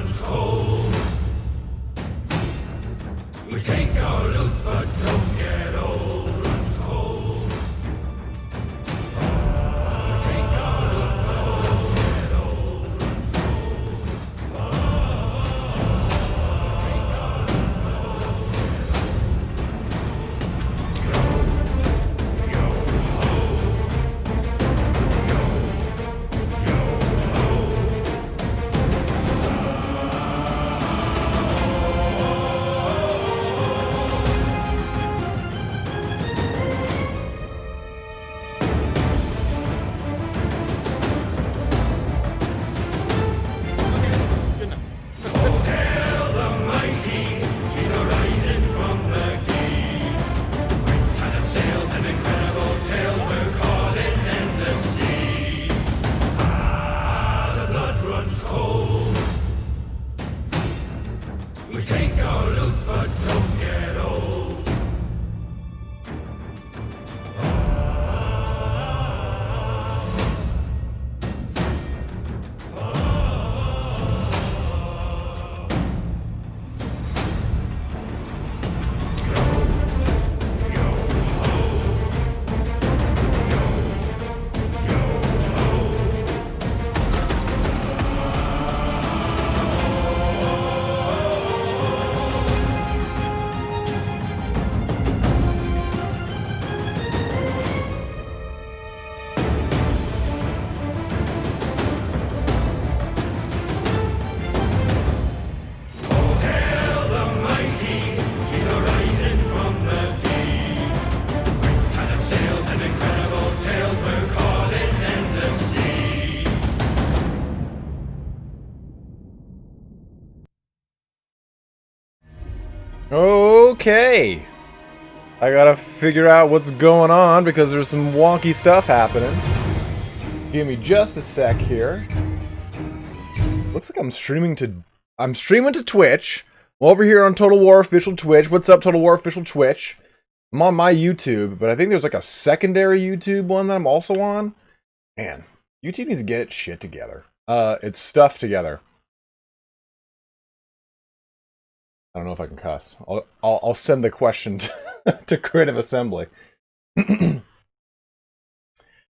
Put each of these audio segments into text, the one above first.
runs cold. We take our loot but don't get old. Runs cold. We take our loot but don't get old. Runs cold. We take our loot but don't get old. Yo, ho. Yo, ho. Hail the mighty, he's arising from the deep. With tattered sails and incredible tales, we're caught in endless sea. Ah, the blood runs cold. We take our loot but don't get old. Hail the mighty, he's arising from the deep. With tattered sails and incredible tales, we're caught in endless sea. Okay. I gotta figure out what's going on because there's some wonky stuff happening. Give me just a sec here. Looks like I'm streaming to Twitch. I'm over here on Total War Official Twitch. What's up, Total War Official Twitch? I'm on my YouTube, but I think there's like a secondary YouTube one that I'm also on. Man, YouTube needs to get its shit together. Its stuff together. I don't know if I can cuss. I'll send the question to Creative Assembly.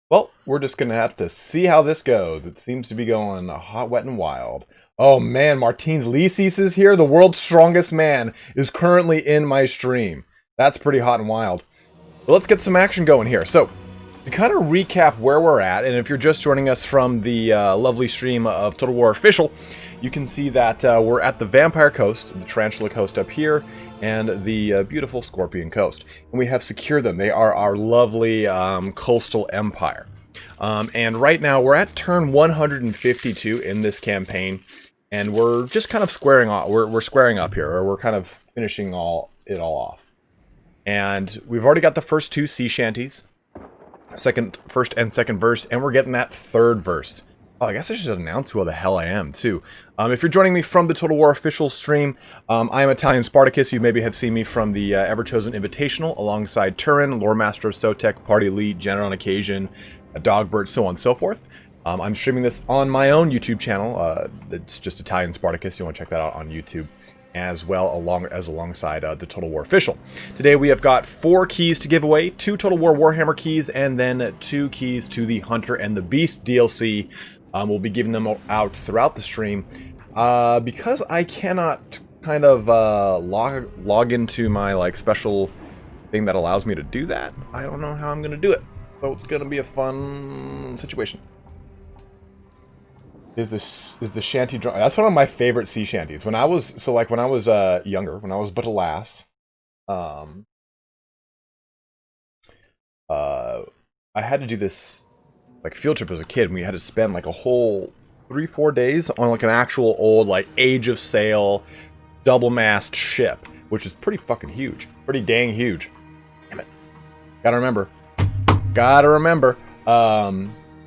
Well, we're just gonna have to see how this goes. It seems to be going hot, wet, and wild. Oh man, Martins Lisis is here. The world's strongest man is currently in my stream. That's pretty hot and wild. But let's get some action going here. So, to kind of recap where we're at, and if you're just joining us from the lovely stream of Total War Official, you can see that we're at the Vampire Coast, the Tarantula Coast up here, and the beautiful Scorpion Coast. And we have secured them. They are our lovely coastal empire. And right now, we're at turn 152 in this campaign, and we're just kind of squaring off. We're squaring up here, or we're kind of finishing it all off. And we've already got the first two sea shanties. First and second verse, and we're getting that third verse. Oh, I guess I should announce who the hell I am, too. If you're joining me from the Total War Official stream, I am Italian Spartacus. You maybe have seen me from the Ever-Chosen Invitational, alongside Turin, Lore Master of Sotek, Party Elite, Jenner on Occasion, Dogbert, so on and so forth. I'm streaming this on my own YouTube channel. It's just Italian Spartacus. You want to check that out on YouTube as well, alongside the Total War Official. Today we have got 4 keys to give away, 2 Total War Warhammer keys, and then 2 keys to the Hunter and the Beast DLC. We'll be giving them out throughout the stream. Because I cannot kind of log into my special thing that allows me to do that, I don't know how I'm going to do it. So it's going to be a fun situation. Is the shanty drum? That's one of my favorite sea shanties. When I was younger, when I was but a lass, I had to do this field trip as a kid, and we had to spend a whole 3-4 days on an actual old Age of Sail double mast ship, which is pretty fucking huge, pretty dang huge. Damn it, gotta remember.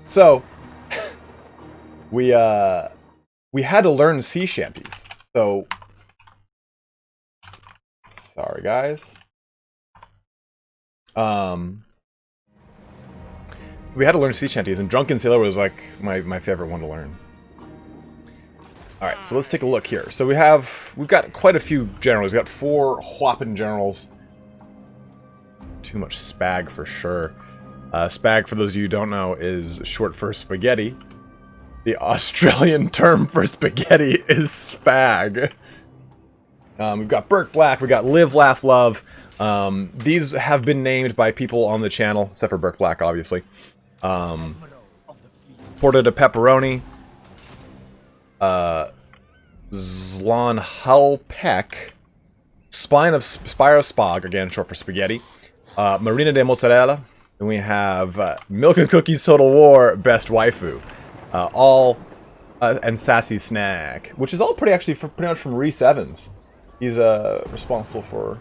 So. We had to learn sea shanties. So sorry guys. We had to learn sea shanties, and Drunken Sailor was my favorite one to learn. Alright, so let's take a look here. So we've got quite a few generals. We've got 4 whopping generals. Too much spag for sure. Spag, for those of you who don't know, is short for spaghetti. The Australian term for spaghetti is spag. We've got Burke Black, we got Live, Laugh, Love. These have been named by people on the channel, except for Burke Black, obviously. Porta de Pepperoni. Zlon Hulpek. Spire of Spog, again, short for spaghetti. Marina de Mozzarella. And we have Milk and Cookies Total War, Best Waifu. And Sassy Snack, which is all pretty much from Reese Evans. He's responsible for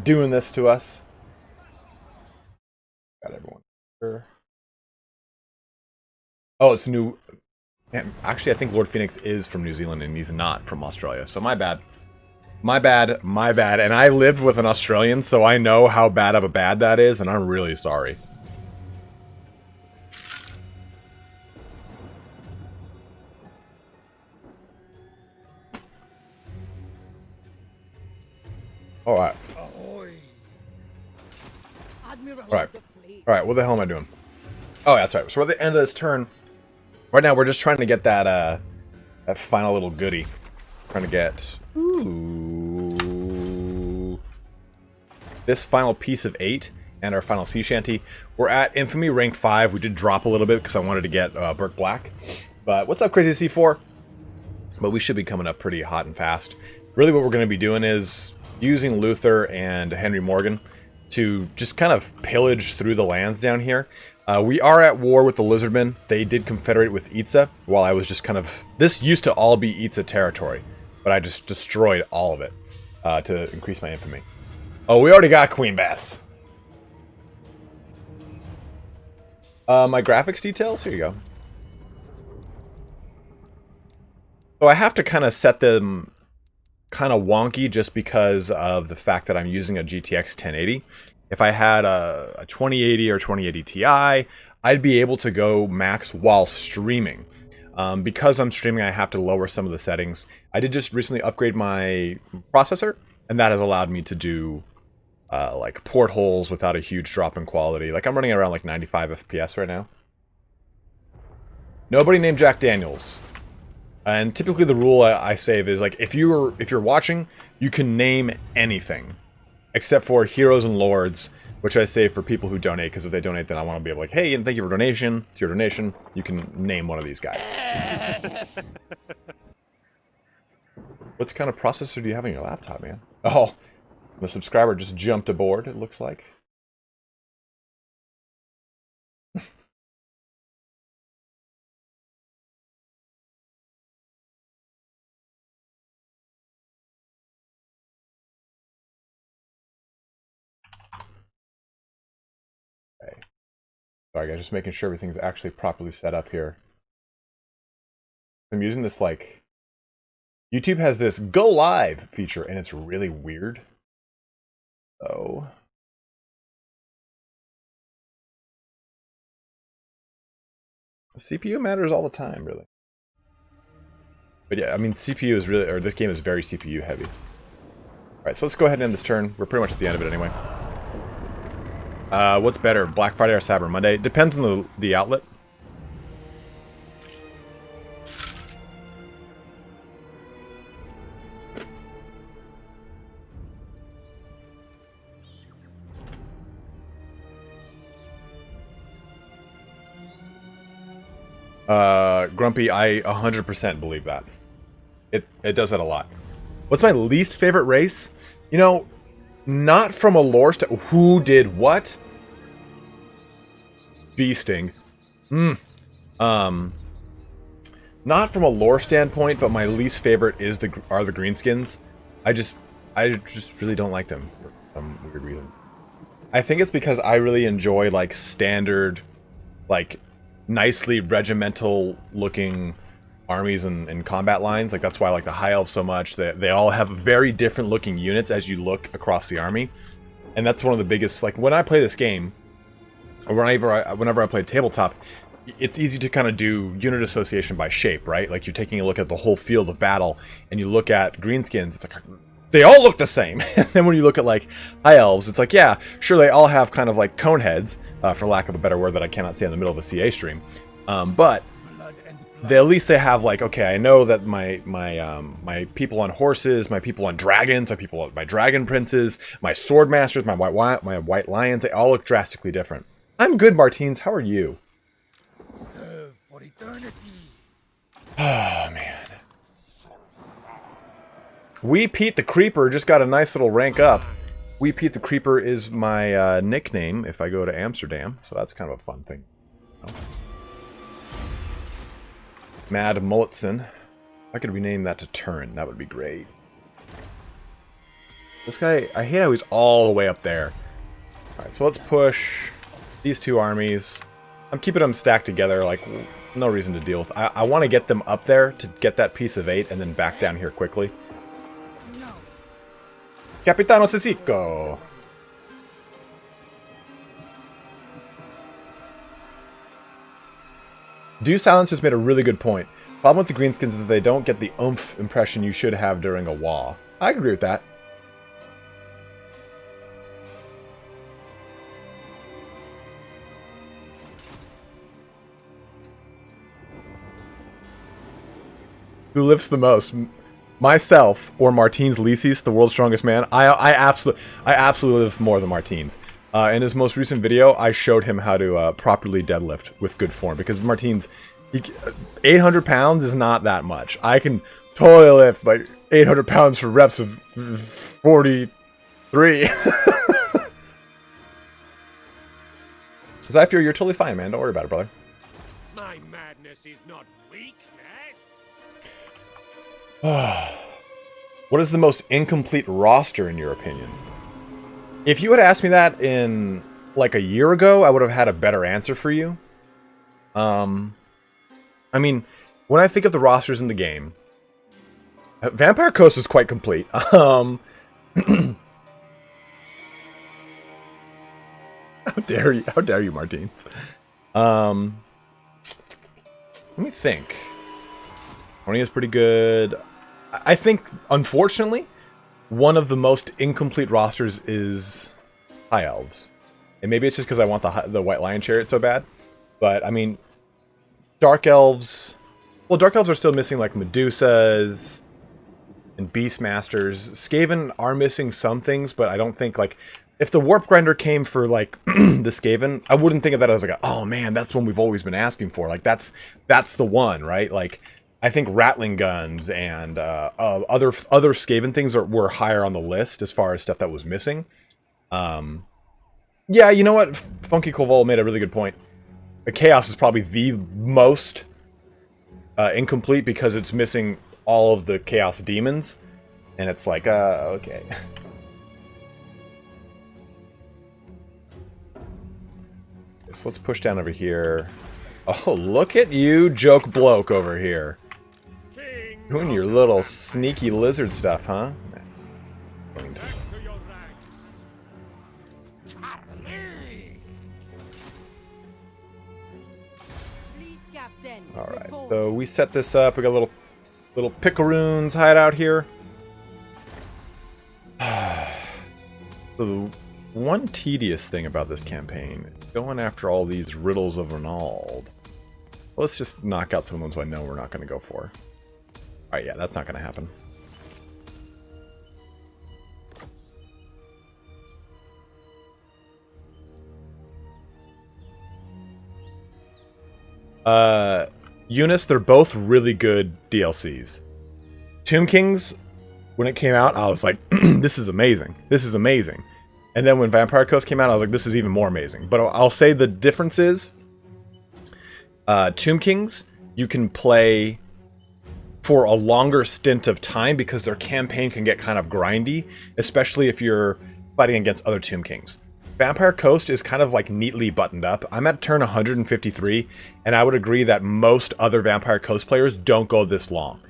doing this to us. Got everyone here. Oh, it's new. Man, actually, I think Lord Phoenix is from New Zealand and he's not from Australia. So my bad. My bad. My bad. And I lived with an Australian, so I know how bad of a bad that is, and I'm really sorry. Alright. Alright. Alright, what the hell am I doing? Oh, yeah, that's right. So we're at the end of this turn. Right now, we're just trying to get that that final little goodie. Trying to get this final piece of 8 and our final sea shanty. We're at Infamy rank 5. We did drop a little bit because I wanted to get Burke Black. But what's up, Crazy C4? But we should be coming up pretty hot and fast. Really what we're going to be doing is using Luthor and Henry Morgan to just kind of pillage through the lands down here. We are at war with the Lizardmen. They did confederate with Itza, while I was just kind of... This used to all be Itza territory, but I just destroyed all of it to increase my infamy. Oh, we already got Queen Bess. My graphics details? Here you go. So I have to kind of set them kind of wonky just because of the fact that I'm using a GTX 1080. If I had a 2080 or 2080 Ti, I'd be able to go max while streaming. Because I'm streaming, I have to lower some of the settings. I did just recently upgrade my processor, and that has allowed me to do like portholes without a huge drop in quality. Like I'm running around like 95 FPS right now. Nobody named Jack Daniels. And typically the rule I save is like if you're watching, you can name anything. Except for Heroes and Lords, which I save for people who donate, because if they donate, then I want to be able to like, hey, and thank you for donation. To your donation, you can name one of these guys. What kind of processor do you have on your laptop, man? Oh, the subscriber just jumped aboard, it looks like. Okay. Sorry guys, just making sure everything's actually properly set up here. I'm using this like... YouTube has this go live feature and it's really weird. So... CPU matters all the time, really. But yeah, I mean, CPU is really... Or this game is very CPU heavy. Alright, so let's go ahead and end this turn. We're pretty much at the end of it anyway. What's better, Black Friday or Cyber Monday? It depends on the outlet. Grumpy, I 100% believe that. It does that a lot. What's my least favorite race? You know... Not from a lore who did what? Beasting. Not from a lore standpoint, but my least favorite is are the greenskins. I just really don't like them for some weird reason. I think it's because I really enjoy like standard, like nicely regimental looking armies and combat lines. Like that's why I like the High Elves so much. They all have very different looking units as you look across the army. And that's one of the biggest, like when I play this game, or whenever I play tabletop, it's easy to kind of do unit association by shape, right? Like you're taking a look at the whole field of battle, and you look at greenskins, it's like they all look the same. And then when you look at like high elves, it's like, yeah, sure, they all have kind of like cone heads, for lack of a better word that I cannot say in the middle of a CA stream, but at least they have like, okay, I know that my people on horses, my people on dragons, my dragon princes, my sword masters, my white lions, they all look drastically different. I'm good, Martins. How are you? Serve for eternity. Oh man. We Pete the Creeper just got a nice little rank up. We Pete the Creeper is my nickname if I go to Amsterdam, so that's kind of a fun thing. Oh. Mad Mulletson. I could rename that to Turin. That would be great. This guy, I hate how he's all the way up there. Alright, so let's push these two armies. I'm keeping them stacked together, like, no reason to deal with. I want to get them up there to get that piece of 8 and then back down here quickly. No. Capitano Sisico. Dew Silence just made a really good point. Problem with the greenskins is they don't get the oomph impression you should have during a wall. I agree with that. Who lifts the most? Myself or Martins Lisis, the world's strongest man? I absolutely lift more than Martins. In his most recent video, I showed him how to properly deadlift with good form, because Martins, 800 pounds is not that much. I can totally lift like 800 pounds for reps of 43. Because I feel you're totally fine, man. Don't worry about it, brother. My madness is not weakness. What is the most incomplete roster in your opinion? If you had asked me that in like a year ago, I would have had a better answer for you. I mean, when I think of the rosters in the game, Vampire Coast is quite complete. How dare you? How dare you, Martins? Let me think. Horny is pretty good. I think, unfortunately, one of the most incomplete rosters is High Elves. And maybe it's just because I want the White Lion Chariot so bad. But, I mean, Dark Elves... Well, Dark Elves are still missing, like, Medusas and Beastmasters. Skaven are missing some things, but I don't think, like... If the Warp Grinder came for, like, the Skaven, I wouldn't think of that as, like, oh, man, that's one we've always been asking for. Like, that's the one, right? Like... I think Rattling Guns and other Skaven things were higher on the list as far as stuff that was missing. Yeah, you know what? Funky Koval made a really good point. The Chaos is probably the most incomplete because it's missing all of the Chaos Demons. And it's like, okay. So let's push down over here. Oh, look at you, joke bloke over here. Doing your little sneaky lizard stuff, huh? Alright, so we set this up. We got a little picaroons hideout here. So the one tedious thing about this campaign is going after all these riddles of Ronald. Let's just knock out some of the ones I know we're not going to go for. Alright, yeah, that's not going to happen. Eunice, they're both really good DLCs. Tomb Kings, when it came out, I was like, this is amazing. This is amazing. And then when Vampire Coast came out, I was like, this is even more amazing. But I'll say the difference is, Tomb Kings, you can play for a longer stint of time because their campaign can get kind of grindy, especially if you're fighting against other Tomb Kings. Vampire Coast is kind of like neatly buttoned up. I'm at turn 153, and I would agree that most other Vampire Coast players don't go this long.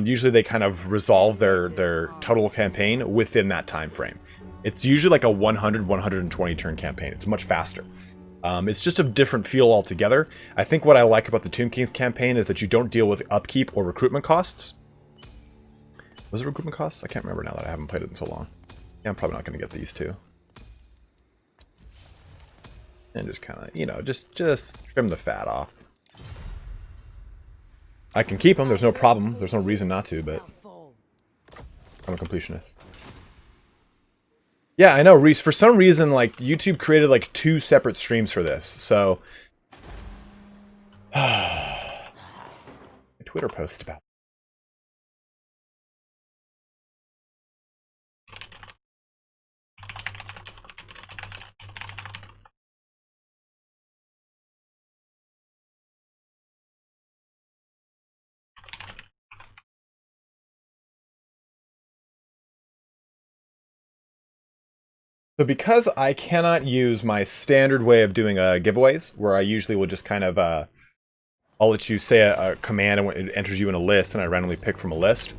Usually they kind of resolve their total campaign within that time frame. It's usually like a 100-120 turn campaign. It's much faster. It's just a different feel altogether. I think what I like about the Tomb Kings campaign is that you don't deal with upkeep or recruitment costs. Was it recruitment costs? I can't remember now that I haven't played it in so long. Yeah, I'm probably not going to get these two. And just kind of, you know, just trim the fat off. I can keep them, there's no problem. There's no reason not to, but I'm a completionist. Yeah, I know, Reese. For some reason, like, YouTube created, like, 2 separate streams for this, so... My Twitter post about it. So because I cannot use my standard way of doing giveaways, where I usually will just kind of, I'll let you say a command and it enters you in a list, and I randomly pick from a list.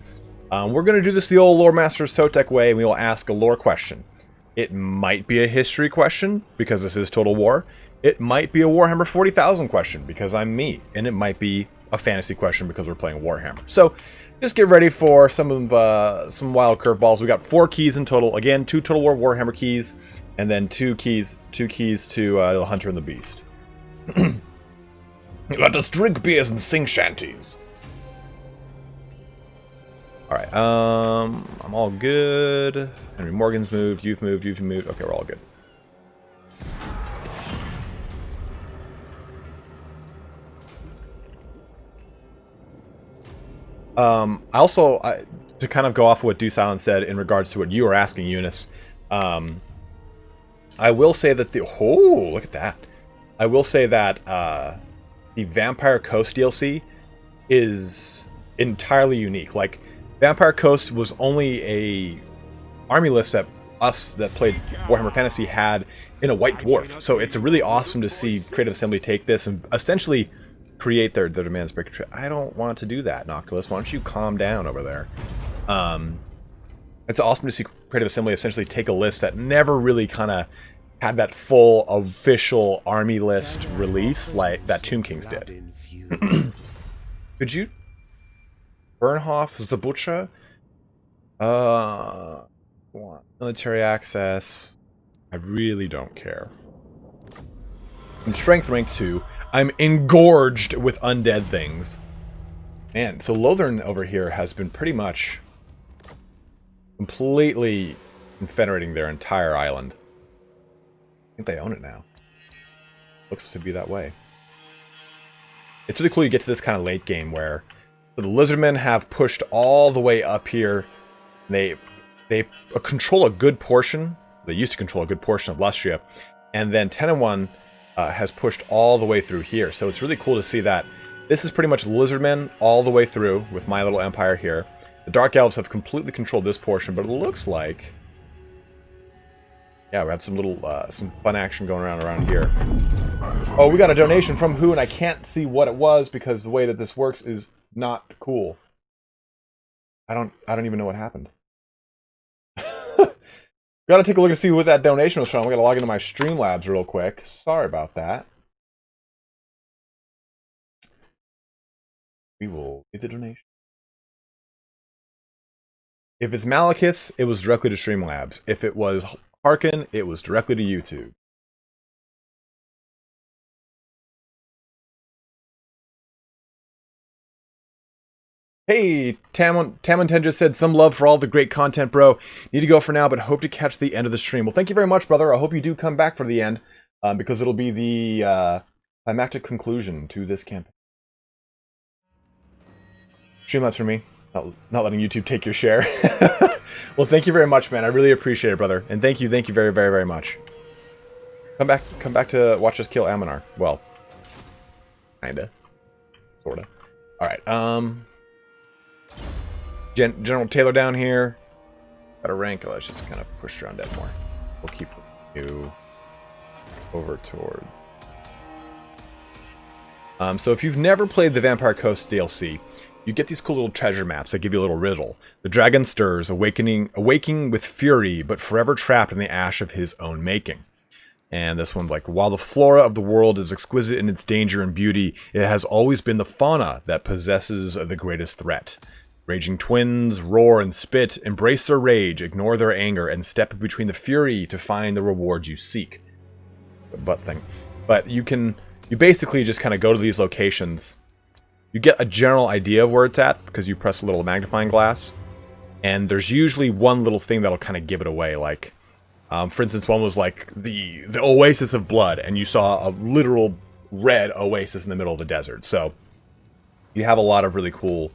We're going to do this the old Lore Master Sotek way, and we will ask a lore question. It might be a history question, because this is Total War. It might be a Warhammer 40,000 question, because I'm me. And it might be a fantasy question, because we're playing Warhammer. So, just get ready for some wild curveballs. We got 4 keys in total. Again, 2 Total War Warhammer keys, and then 2 keys to the Hunter and the Beast. Let us drink beers and sing shanties. All right, I'm all good. Henry Morgan's moved. You've moved. Okay, we're all good. To kind of go off of what Silence said in regards to what you were asking, Eunice, I will say that look at that. I will say that the Vampire Coast DLC is entirely unique. Like, Vampire Coast was only a army list that us that played Warhammer Fantasy had in a White Dwarf. So it's really awesome to see Creative Assembly take this and essentially create their demands breaker tree. I don't want to do that, Noctilus. Why don't you calm down over there? It's awesome to see Creative Assembly essentially take a list that never really kind of had that full official army list release like that Tomb Kings did. Could you? Bernhoff, Zabucha? Military access. I really don't care. In Strength Rank 2, I'm engorged with undead things. Man, so Lothern over here has been pretty much completely confederating their entire island. I think they own it now. Looks to be that way. It's really cool you get to this kind of late game where the Lizardmen have pushed all the way up here. They control a good portion. They used to control a good portion of Lustria. And then 10 and 1 has pushed all the way through here. So it's really cool to see that this is pretty much Lizardmen all the way through with my little empire here. The Dark Elves have completely controlled this portion, but it looks like... Yeah, we had some little, some fun action going around here. Oh, we got a donation from who, and I can't see what it was because the way that this works is not cool. I don't even know what happened. Gotta take a look and see what that donation was from. We gotta log into my Streamlabs real quick. Sorry about that. We will read the donation. If it's Malekith, it was directly to Streamlabs. If it was Harkon, it was directly to YouTube. Hey, Tamonten just said, some love for all the great content, bro. Need to go for now, but hope to catch the end of the stream. Well, thank you very much, brother. I hope you do come back for the end, because it'll be the climactic conclusion to this campaign. Streamlabs for me. Not letting YouTube take your share. Well, thank you very much, man. I really appreciate it, brother. And thank you very, very, very much. Come back to watch us kill Aminar. Well, kinda. Sorta. Alright, General Taylor down here. Got a rank. Let's just kind of push around dead more. We'll keep you over towards... so if you've never played the Vampire Coast DLC, you get these cool little treasure maps that give you a little riddle. The dragon stirs, awaking with fury, but forever trapped in the ash of his own making. And this one's like, while the flora of the world is exquisite in its danger and beauty, it has always been the fauna that possesses the greatest threat. Raging twins roar and spit, embrace their rage, ignore their anger, and step between the fury to find the reward you seek. The butt thing. But you basically just kind of go to these locations. You get a general idea of where it's at because you press a little magnifying glass. And there's usually one little thing that'll kind of give it away. Like, for instance, one was like the Oasis of Blood, and you saw a literal red oasis in the middle of the desert. So you have a lot of really cool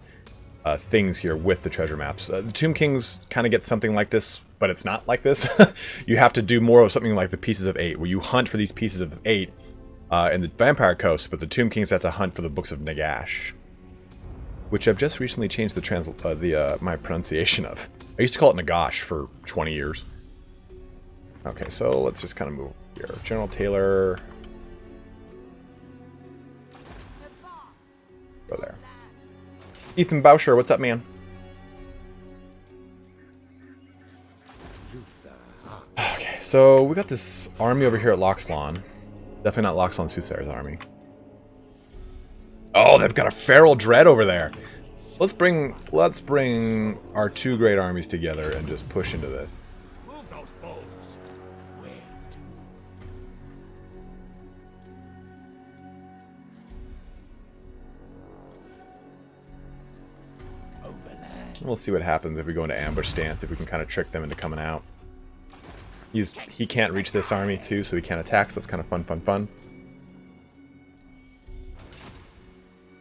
things here with the treasure maps. The Tomb Kings kind of get something like this, but it's not like this. You have to do more of something like the Pieces of 8, where you hunt for these Pieces of 8 in the Vampire Coast, but the Tomb Kings have to hunt for the Books of Nagash, which I've just recently changed my pronunciation of. I used to call it Nagash for 20 years. Okay, so let's just kind of move here. General Taylor. Go there. Ethan Boucher, what's up, man? Okay, so we got this army over here at Loxlon. Definitely not Loxlon Soothsayer's army. Oh, they've got a Feral Dread over there. Let's bring our two great armies together and just push into this. Move those bolts. Where to? Overland. We'll see what happens if we go into ambush stance, if we can kind of trick them into coming out. He can't reach this army too, so he can't attack, so it's kind of fun.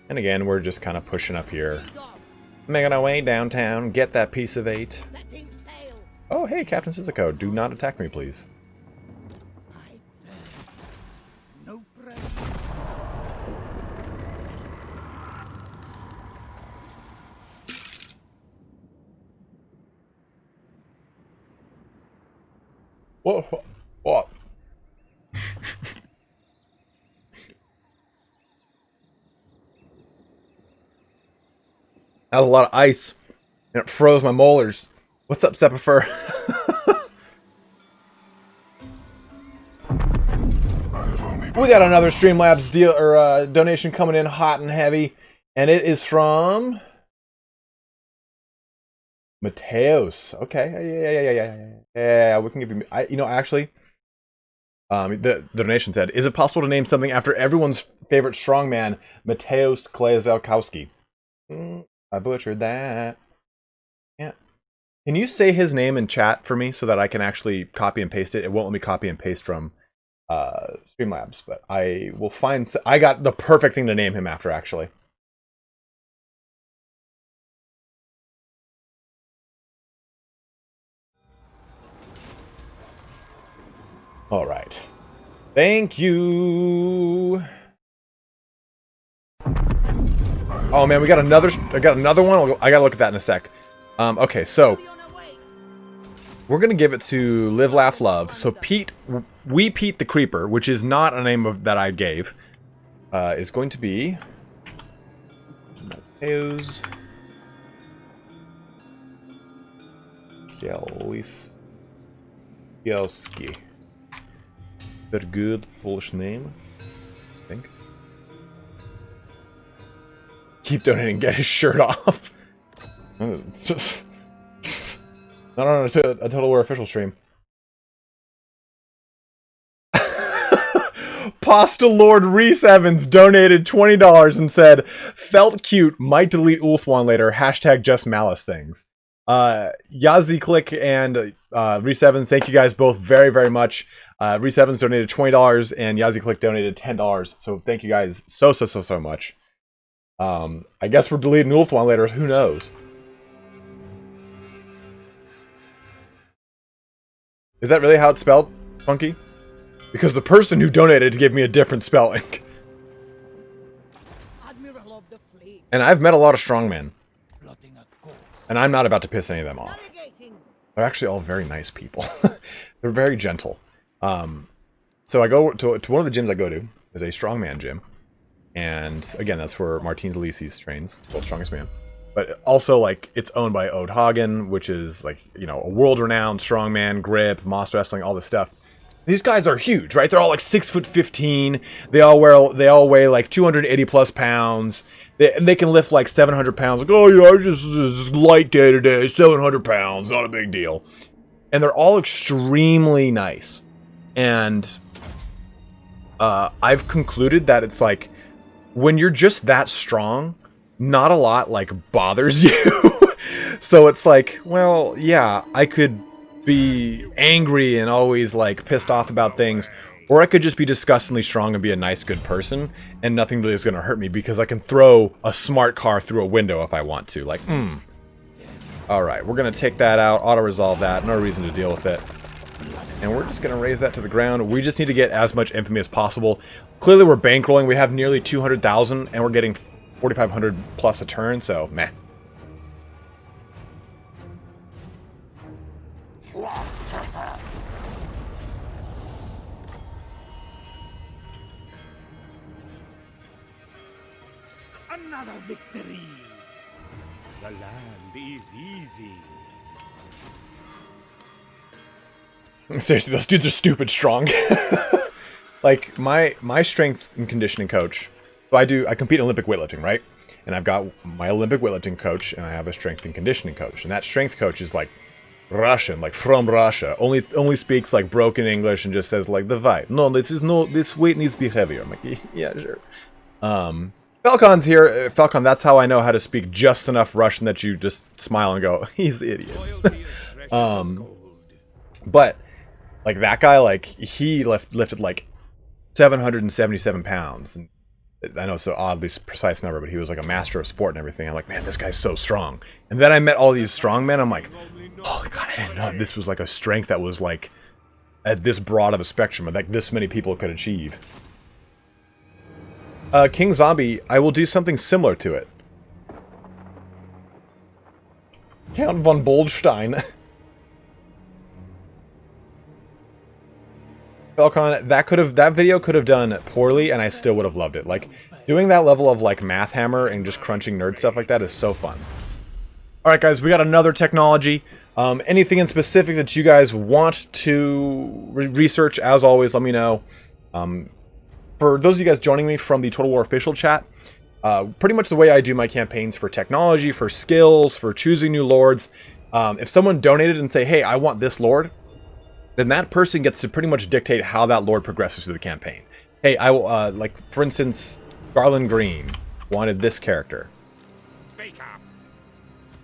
And again, we're just kind of pushing up here. Making our way downtown, get that Piece of 8. Oh, hey, Captain Sissoko, do not attack me, please. No break. What? That was a lot of ice, and it froze my molars. What's up, Sepifer? We got another Streamlabs deal or donation coming in hot and heavy, and it is from Mateos. Okay, yeah. We can give you. Actually, the donation said, "Is it possible to name something after everyone's favorite strongman, Mateos Klezalkowski?" I butchered that. Yeah. Can you say his name in chat for me so that I can actually copy and paste it? It won't let me copy and paste from Streamlabs, but I will find... I got the perfect thing to name him after, actually. All right. Thank you. Oh man, I got another one. I gotta look at that in a sec. Okay, so we're gonna give it to Live, Laugh, Love. So Pete the Creeper, which is not a name that I gave, is going to be Mateos Gelski. Very good Polish name, I think. Keep donating and get his shirt off. It's just... No, it's a Total War official stream. Pasta Lord Reese Evans donated $20 and said, "Felt cute, might delete Ulthwan later, hashtag just malice things." Yazi Click and Reese Evans, thank you guys both very, very much. Reese Evans donated $20 and Yazi Click donated $10. So thank you guys so much. I guess we're deleting Ulthwan later, who knows? Is that really how it's spelled, Funky? Because the person who donated gave me a different spelling. Admiral of the fleet. And I've met a lot of strongmen. Plotting a course. And I'm not about to piss any of them off. Navigating. They're actually all very nice people. They're very gentle. So I go to one of the gyms I go to is a strongman gym. And again, that's where Martin Delisi's trains, world's strongest man. But also, like, it's owned by Ode Hagen, which is, like, you know, a world-renowned strongman, grip, monster wrestling, all this stuff. These guys are huge, right? They're all like 6'15". They all weigh like 280 plus pounds. They can lift like 700 pounds. Like, oh yeah, I just light day to day, 700 pounds, not a big deal. And they're all extremely nice. And I've concluded that it's like when you're just that strong, not a lot like bothers you. So it's like, well, yeah, I could be angry and always like pissed off about things, or I could just be disgustingly strong and be a nice good person, and nothing really is going to hurt me because I can throw a smart car through a window if I want to. Like, alright, we're going to take that out, auto-resolve that, no reason to deal with it. And we're just going to raise that to the ground. We just need to get as much infamy as possible. Clearly we're bankrolling, we have nearly 200,000, and we're getting 4,500 plus a turn, so meh. Another victory. The land is easy. Seriously, those dudes are stupid strong. Like, my strength and conditioning coach, so I compete in Olympic weightlifting, right? And I've got my Olympic weightlifting coach, and I have a strength and conditioning coach. And that strength coach is like Russian, like from Russia. Only speaks like broken English and just says like the weight. No, this weight needs to be heavier. I'm like, yeah, sure. Falcon's here. Falcon, that's how I know how to speak just enough Russian that you just smile and go, he's the idiot. But like that guy, like he lifted like 777 pounds. And I know it's an oddly precise number, but he was like a master of sport and everything. I'm like, man, this guy's so strong. And then I met all these strong men. I'm like, oh god, I didn't know this was like a strength that was like at this broad of a spectrum, and like this many people could achieve. King Zombie, I will do something similar to it. Count von Boldstein. Falcon, that video could have done poorly, and I still would have loved it. Like, doing that level of like math hammer and just crunching nerd stuff like that is so fun. Alright guys, we got another technology. Anything in specific that you guys want to research, as always, let me know. For those of you guys joining me from the Total War official chat, pretty much the way I do my campaigns for technology, for skills, for choosing new lords, if someone donated and say, hey, I want this lord, then that person gets to pretty much dictate how that lord progresses through the campaign. Hey, I will, like, for instance, Garland Green wanted this character. Speak up.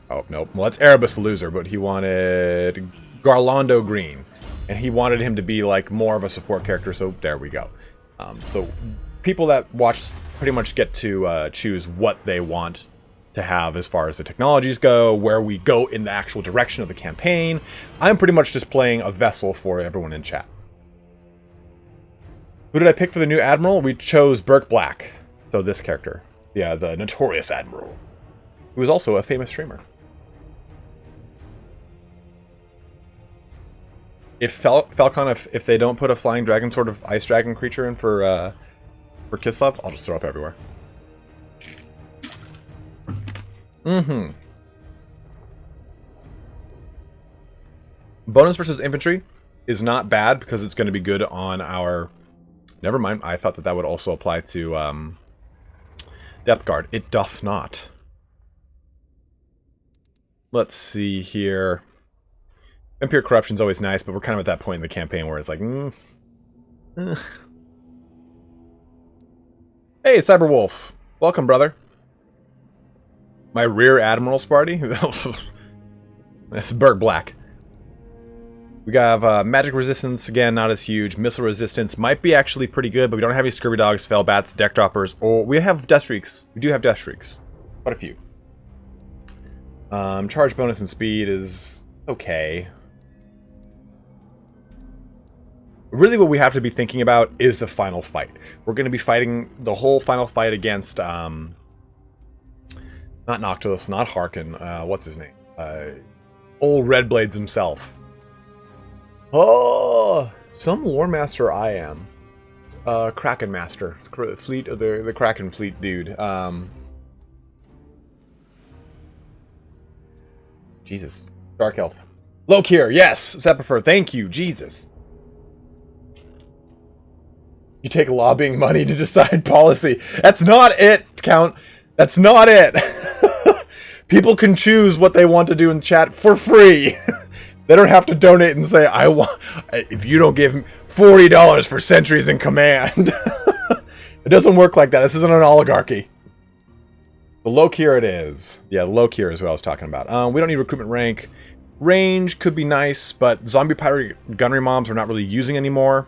Oh, nope. Well, that's Erebus the loser, but he wanted Garlando Green. And he wanted him to be, like, more of a support character, so there we go. So people that watch pretty much get to choose what they want to have as far as the technologies go, where we go in the actual direction of the campaign. I'm pretty much just playing a vessel for everyone in chat. Who did I pick for the new Admiral? We chose Burke Black. So this character. Yeah, the notorious Admiral. Who is also a famous streamer. If Falcon, if they don't put a flying dragon sort of ice dragon creature in for Kislev, I'll just throw up everywhere. Bonus versus infantry is not bad because it's going to be good on our... Never mind, I thought that would also apply to Depth Guard. It doth not. Let's see here. Impure Corruption's always nice, but we're kind of at that point in the campaign where it's like... Hey, Cyberwolf. Welcome, brother. My rear Admiral's party? That's Burke Black. We got magic resistance, again, not as huge. Missile resistance might be actually pretty good, but we don't have any Scurvy Dogs, Fell Bats, Deck Droppers, or we have Death Streaks. We do have Death Streaks. Quite a few. Charge bonus and speed is okay. Really what we have to be thinking about is the final fight. We're going to be fighting the whole final fight against... not Noctilus, not Harkon. What's his name? Old Red Blades himself. Oh, some War Master I am. Kraken Master. Fleet of the Kraken Fleet dude. Jesus. Dark Elf. Lokir, yes! Sephiroth, thank you, Jesus. You take lobbying money to decide policy. That's not it, Count. That's not it. People can choose what they want to do in chat for free. They don't have to donate and say, I want, if you don't give $40 for Sentries in Command. It doesn't work like that. This isn't an oligarchy. The low tier it is. Yeah, low tier is what I was talking about. We don't need recruitment rank. Range could be nice, but zombie pirate gunnery mobs we're not really using anymore.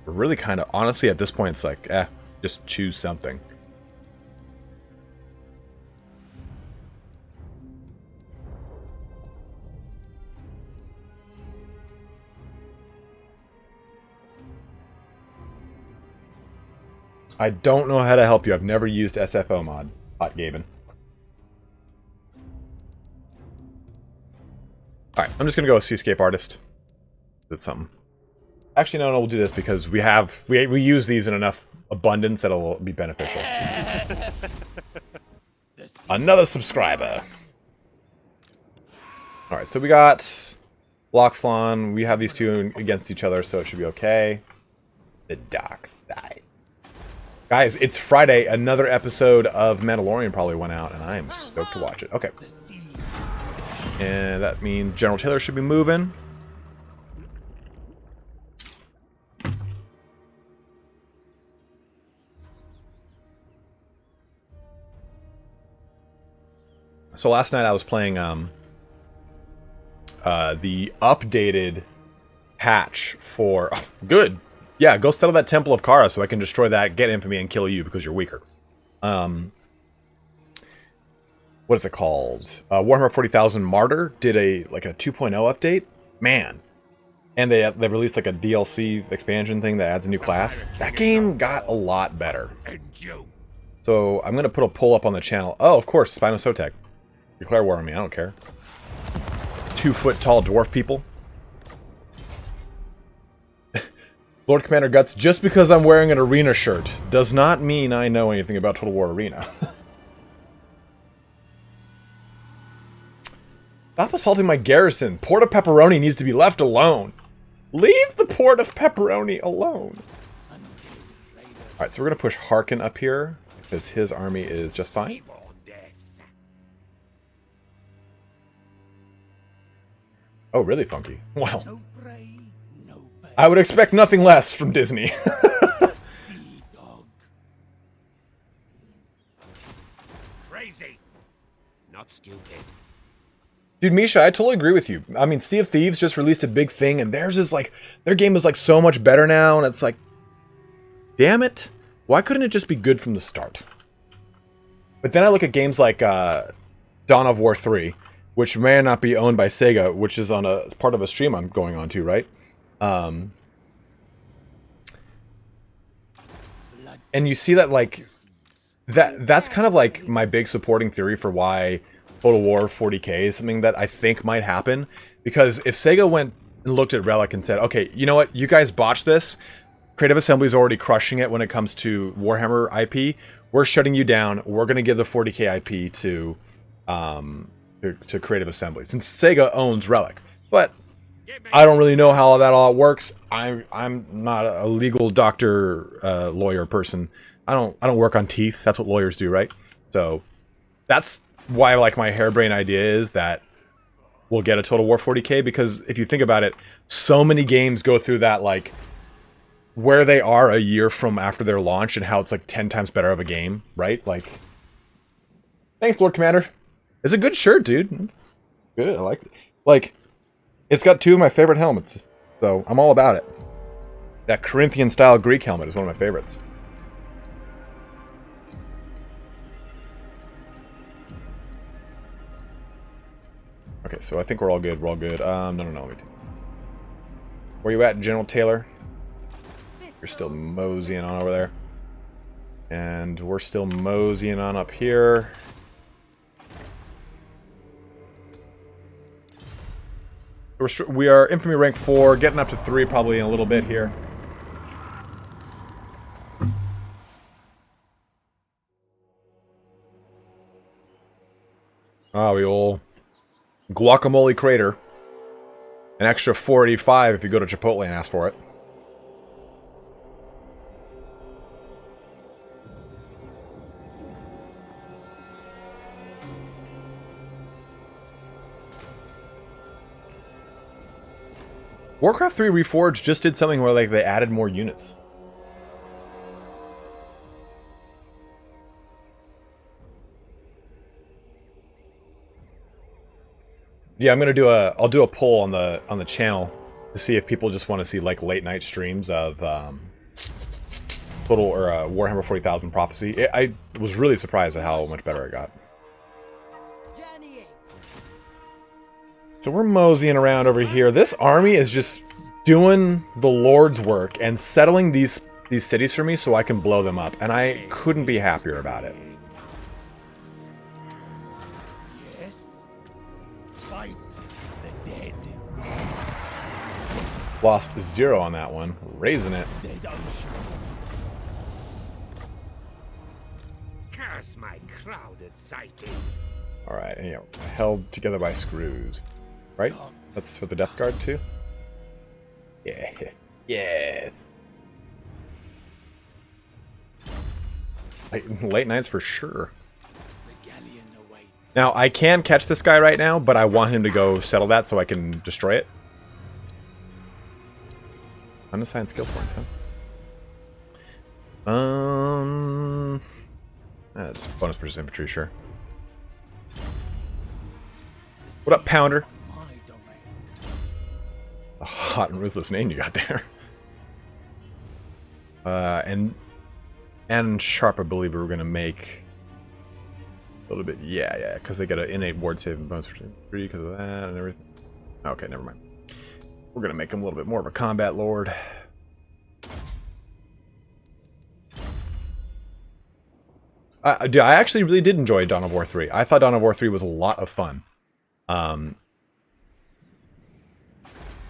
We're really kind of, honestly, at this point, it's like, just choose something. I don't know how to help you. I've never used SFO mod. Hot Gaben. Alright, I'm just gonna go with Seascape Artist. That's something. Actually, no, we'll do this because we use these in enough abundance that it'll be beneficial. Another subscriber. Alright, so we got Loxlon. We have these two against each other, so it should be okay. The dark side. Guys, it's Friday. Another episode of Mandalorian probably went out, and I am stoked to watch it. Okay. And that means General Taylor should be moving. So last night I was playing the updated patch for... Oh, good! Yeah, go settle that Temple of Kara so I can destroy that, get infamy, and kill you because you're weaker. What is it called? Warhammer 40,000 Martyr did a 2.0 update. Man. And they released like a DLC expansion thing that adds a new class. That game got a lot better. So I'm going to put a poll up on the channel. Oh, of course, Spinosotek. Declare war on me, I don't care. 2-foot-tall dwarf people. Lord Commander Guts, just because I'm wearing an arena shirt does not mean I know anything about Total War Arena. Stop assaulting my garrison. Port of Pepperoni needs to be left alone. Leave the Port of Pepperoni alone. Alright, so we're going to push Harkon up here because his army is just fine. Oh, really funky. Well, I would expect nothing less from Disney. Crazy, not stupid. Dude, Misha, I totally agree with you. I mean, Sea of Thieves just released a big thing, and theirs is like, their game is like so much better now, and it's like, damn it, why couldn't it just be good from the start? But then I look at games like Dawn of War 3, which may not be owned by Sega, which is on a part of a stream I'm going on to, right? And you see that, like, that's kind of like my big supporting theory for why Total War 40K is something that I think might happen. Because if Sega went and looked at Relic and said, okay, you know what, you guys botched this. Creative Assembly is already crushing it when it comes to Warhammer IP. We're shutting you down. We're going to give the 40K IP to Creative Assembly, since Sega owns Relic. But I don't really know how that all works. I'm not a legal doctor, lawyer person. I don't work on teeth. That's what lawyers do, right? So that's why, like, my harebrained idea is that we'll get a Total War 40K, because if you think about it, so many games go through that, like, where they are a year from after their launch and how it's like 10 times better of a game, right? Like, thanks, Lord Commander. It's a good shirt, dude. Good, I like it. Like, it's got two of my favorite helmets, so I'm all about it. That Corinthian-style Greek helmet is one of my favorites. Okay, so I think we're all good. We're all good. No. Where you at, General Taylor? You're still moseying on over there. And we're still moseying on up here. We are Infamy rank 4, getting up to 3 probably in a little bit here. Ah, we all... Guacamole Crater. An extra $4.85 if you go to Chipotle and ask for it. Warcraft 3 Reforged just did something where like they added more units. Yeah, I'm gonna do I'll do a poll on the channel to see if people just want to see like late night streams of Total or Warhammer 40,000 Prophecy. I was really surprised at how much better it got. So we're moseying around over here. This army is just doing the Lord's work and settling these cities for me so I can blow them up, and I couldn't be happier about it. Yes. Fight the dead. Lost 0 on that one. Raising it. Dead oceans. Curse my crowded psyche. Alright, and yeah, held together by screws. Right? That's for the Death Guard too? Yes. Yes. Late nights for sure. The galleon awaits. Now, I can catch this guy right now, but I want him to go settle that so I can destroy it. Unassigned skill points, huh? Just bonus versus infantry, sure. What up, Pounder? My domain. A hot and ruthless name you got there. And Sharp, I believe we're gonna make a little bit. Yeah, because they get an innate ward save and bonus versus infantry because of that and everything. Okay, never mind. We're gonna make him a little bit more of a combat lord. I actually really did enjoy Dawn of War 3. I thought Dawn of War 3 was a lot of fun.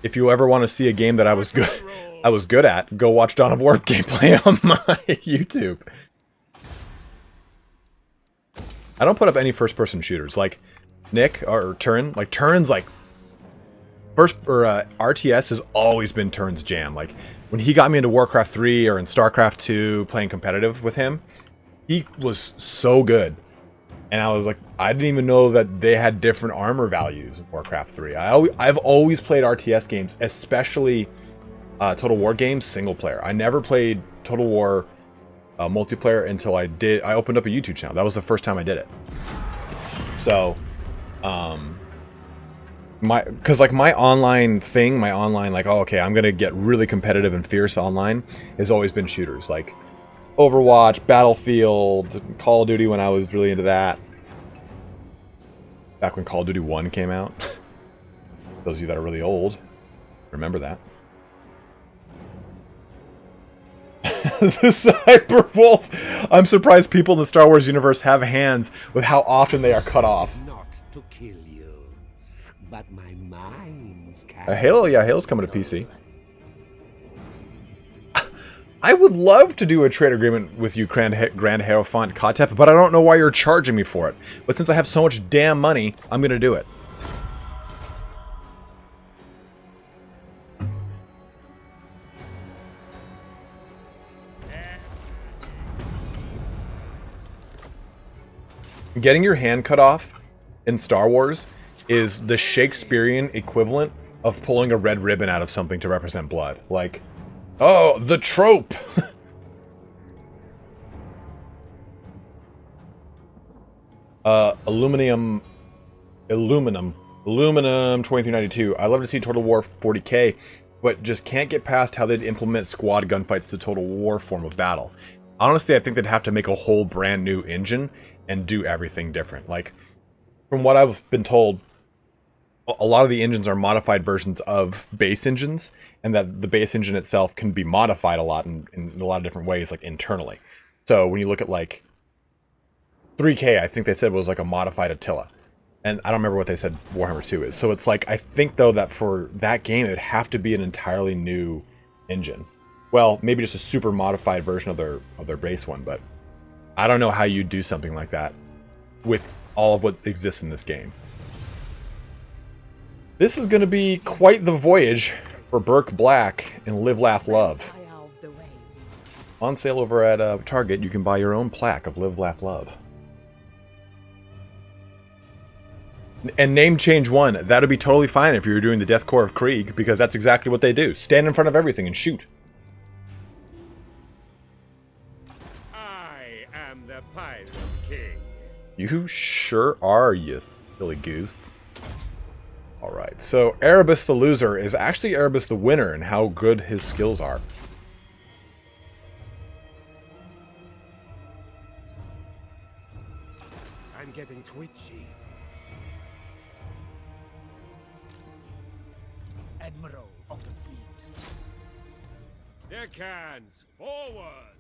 If you ever want to see a game that I was good at, go watch Dawn of War gameplay on my YouTube. I don't put up any first-person shooters like Nick or Turin. Like Turin's like RTS has always been Turin's jam. Like when he got me into Warcraft 3 or in StarCraft 2 playing competitive with him, he was so good. And I was like, I didn't even know that they had different armor values in Warcraft 3. I've always played RTS games, especially Total War games, single player. I never played Total War multiplayer until I opened up a YouTube channel. That was the first time I did it. So, because like my online thing, like, oh, okay, I'm gonna get really competitive and fierce online, has always been shooters. Like Overwatch, Battlefield, Call of Duty when I was really into that. Back when Call of Duty 1 came out. Those of you that are really old, remember that. The Cyber Wolf. I'm surprised people in the Star Wars universe have hands with how often they are cut off. Not to kill you, but my mind's can. Halo, yeah, Halo's coming to PC. I would love to do a trade agreement with you, Grand Hierophant Kotep, but I don't know why you're charging me for it. But since I have so much damn money, I'm going to do it. Getting your hand cut off in Star Wars is the Shakespearean equivalent of pulling a red ribbon out of something to represent blood. Like, oh, the trope! Aluminum 2392. I love to see Total War 40k, but just can't get past how they'd implement squad gunfights to Total War form of battle. Honestly, I think they'd have to make a whole brand new engine and do everything different. Like, from what I've been told, a lot of the engines are modified versions of base engines, and that the base engine itself can be modified a lot in a lot of different ways, like internally. So when you look at like 3K, I think they said was like a modified Attila. And I don't remember what they said Warhammer 2 is. So it's like, I think though that for that game, it'd have to be an entirely new engine. Well, maybe just a super modified version of their base one, but I don't know how you do something like that with all of what exists in this game. This is going to be quite the voyage for Burke Black and Live, Laugh, Love. On sale over at Target, you can buy your own plaque of Live, Laugh, Love. And name change one. That'd be totally fine if you were doing the Death Corps of Krieg, because that's exactly what they do. Stand in front of everything and shoot. I am the Pirate King. You sure are, you silly goose. Alright, so Erebus the loser is actually Erebus the winner in how good his skills are. I'm getting twitchy. Admiral of the fleet. Deckhands, forward!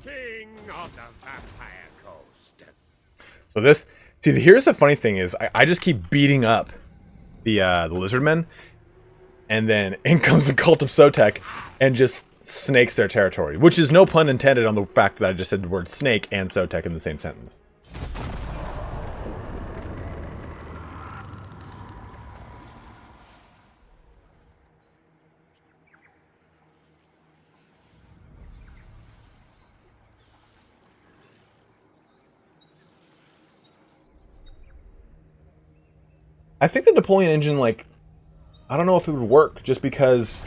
King of the Vampire Coast. So this, see, here's the funny thing is, I just keep beating up the Lizardmen, and then in comes the Cult of Sotek and just snakes their territory, which is no pun intended on the fact that I just said the word snake and Sotek in the same sentence. I think the Napoleon engine, like, I don't know if it would work, just because...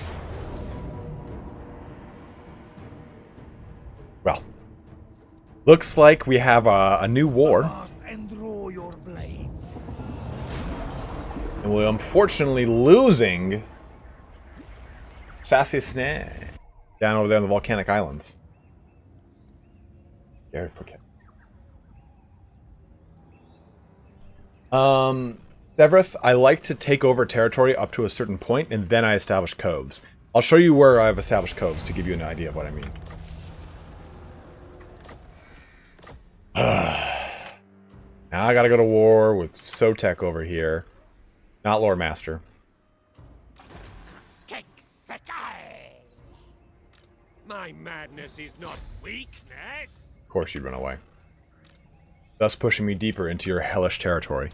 Well, looks like we have a new war. Fast and draw your blades. And we're unfortunately losing Sassy Snare down over there on the volcanic islands. Very okay. Severeth, I like to take over territory up to a certain point, and then I establish coves. I'll show you where I've established coves to give you an idea of what I mean. Now I gotta go to war with Sotek over here. Not Lore Master. My madness is not weakness. Of course you'd run away. Thus pushing me deeper into your hellish territory.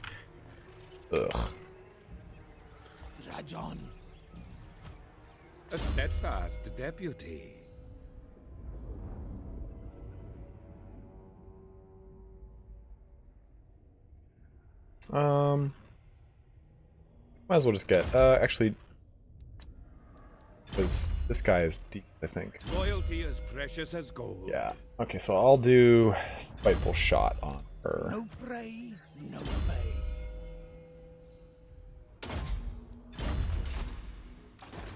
Ugh. Rajon. A steadfast deputy. Might as well just get, actually, because this guy is deep, I think. Loyalty as precious as gold. Yeah. Okay, so I'll do Spiteful Shot on her. No prey, no pay.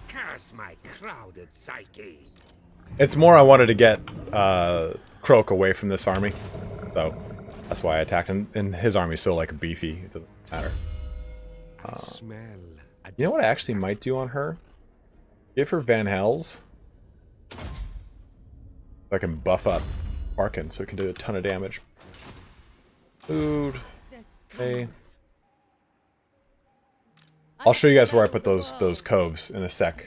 Curse my crowded psyche. It's more I wanted to get Croak away from this army, so that's why I attacked him. And his army's so like beefy, it doesn't matter. I smell. You know what I actually might do on her? Give her Van Hells. So I can buff up Harkon so it can do a ton of damage. Food. Okay. I'll show you guys where I put those coves in a sec.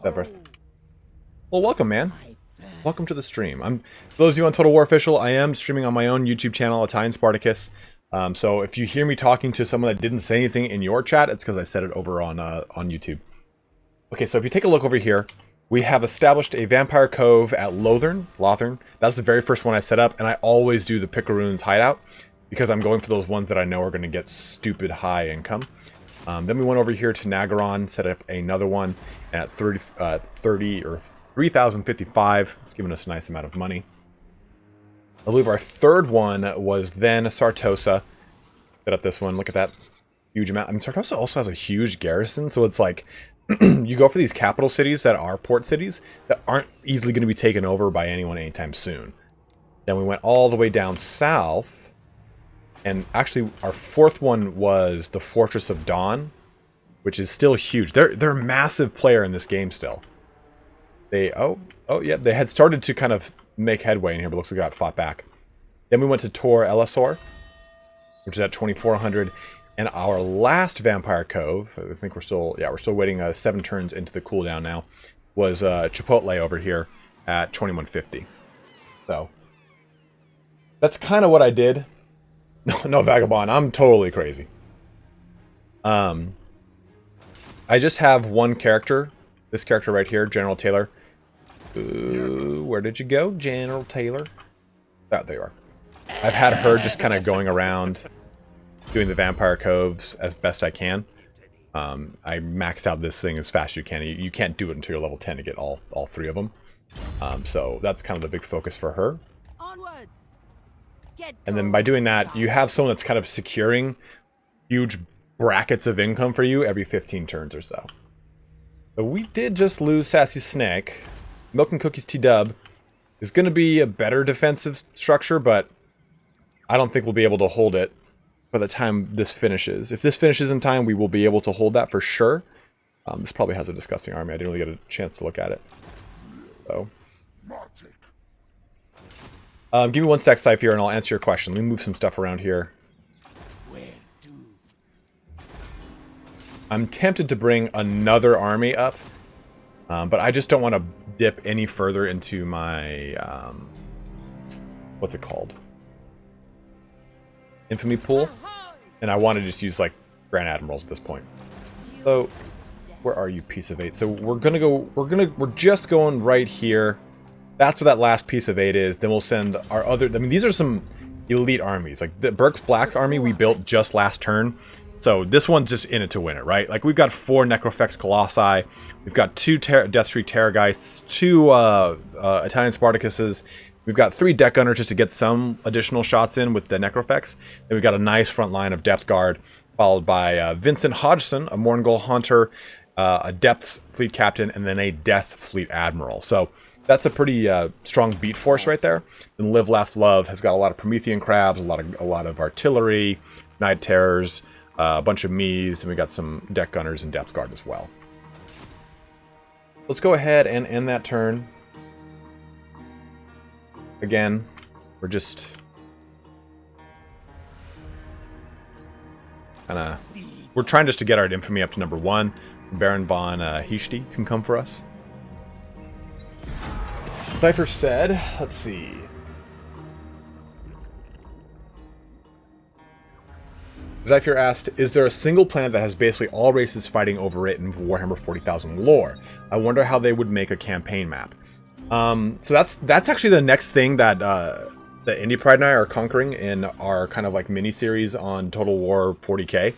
Severeth. Well, welcome, man. Welcome to the stream. For those of you on Total War Official, I am streaming on my own YouTube channel, Italian Spartacus. So if you hear me talking to someone that didn't say anything in your chat, it's because I said it over on YouTube. Okay, so if you take a look over here, we have established a Vampire Cove at Lothern. That's the very first one I set up, and I always do the Picaroon's hideout because I'm going for those ones that I know are going to get stupid high income. Then we went over here to Nagaron, set up another one at 30 or 3,055. It's giving us a nice amount of money. I believe our third one was then Sartosa. Set up this one. Look at that huge amount. I mean, Sartosa also has a huge garrison, so it's like you go for these capital cities that are port cities that aren't easily going to be taken over by anyone anytime soon. Then we went all the way down south, and actually our fourth one was the Fortress of Dawn, which is still huge. They're a massive player in this game still. They they had started to kind of make headway in here, but looks like they got fought back. Then we went to Tor Elisor, which is at 2,400. And our last Vampire Cove, I think we're still waiting 7 turns into the cooldown now, was Chipotle over here at 2,150. So that's kind of what I did. No, Vagabond, I'm totally crazy. I just have one character. This character right here, General Taylor. Ooh, where did you go, General Taylor? Oh, there you are. I've had her just kind of going around doing the Vampire Coves as best I can. I maxed out this thing as fast as you can. You can't do it until you're level 10 to get all 3 of them. So that's kind of the big focus for her. Onwards. Get And then by doing that, you have someone that's kind of securing huge brackets of income for you every 15 turns or so. But we did just lose Sassy Snake. Milk and Cookies T-Dub is going to be a better defensive structure, but I don't think we'll be able to hold it by the time this finishes. If this finishes in time, we will be able to hold that for sure. This probably has a disgusting army. I didn't really get a chance to look at it. So, give me one sec, Cypher, and I'll answer your question. Let me move some stuff around here. I'm tempted to bring another army up, but I just don't want to dip any further into my, what's it called? Infamy pool. And I want to just use, like, Grand Admirals at this point. So, where are you, piece of 8? So we're just going right here. That's what that last piece of 8 is. Then we'll send our other, I mean, these are some elite armies. Like, the Burke's Black army we built just last turn. So this one's just in it to win it, right? Like, we've got 4 Necrofex Colossi, we've got 2 Deathstreak Terrorgeists, 2 Italian Spartacuses, we've got 3 Deck Gunners just to get some additional shots in with the Necrofex, and we've got a nice front line of Depth Guard, followed by Vincent Hodgson, a Morngul Hunter, a Depths Fleet Captain, and then a Death Fleet Admiral. So that's a pretty strong beat force right there. Then Live, Laugh, Love has got a lot of Promethean Crabs, a lot of artillery, Night Terrors, a bunch of Mees, and we got some Deck Gunners and Depth Guard as well. Let's go ahead and end that turn. Again, we're trying just to get our infamy up to number 1. Baron von Hishti can come for us. Cypher said, let's see. Zypher asked, is there a single planet that has basically all races fighting over it in Warhammer 40,000 lore? I wonder how they would make a campaign map. So that's actually the next thing that the Indie Pride and I are conquering in our kind of like mini-series on Total War 40k.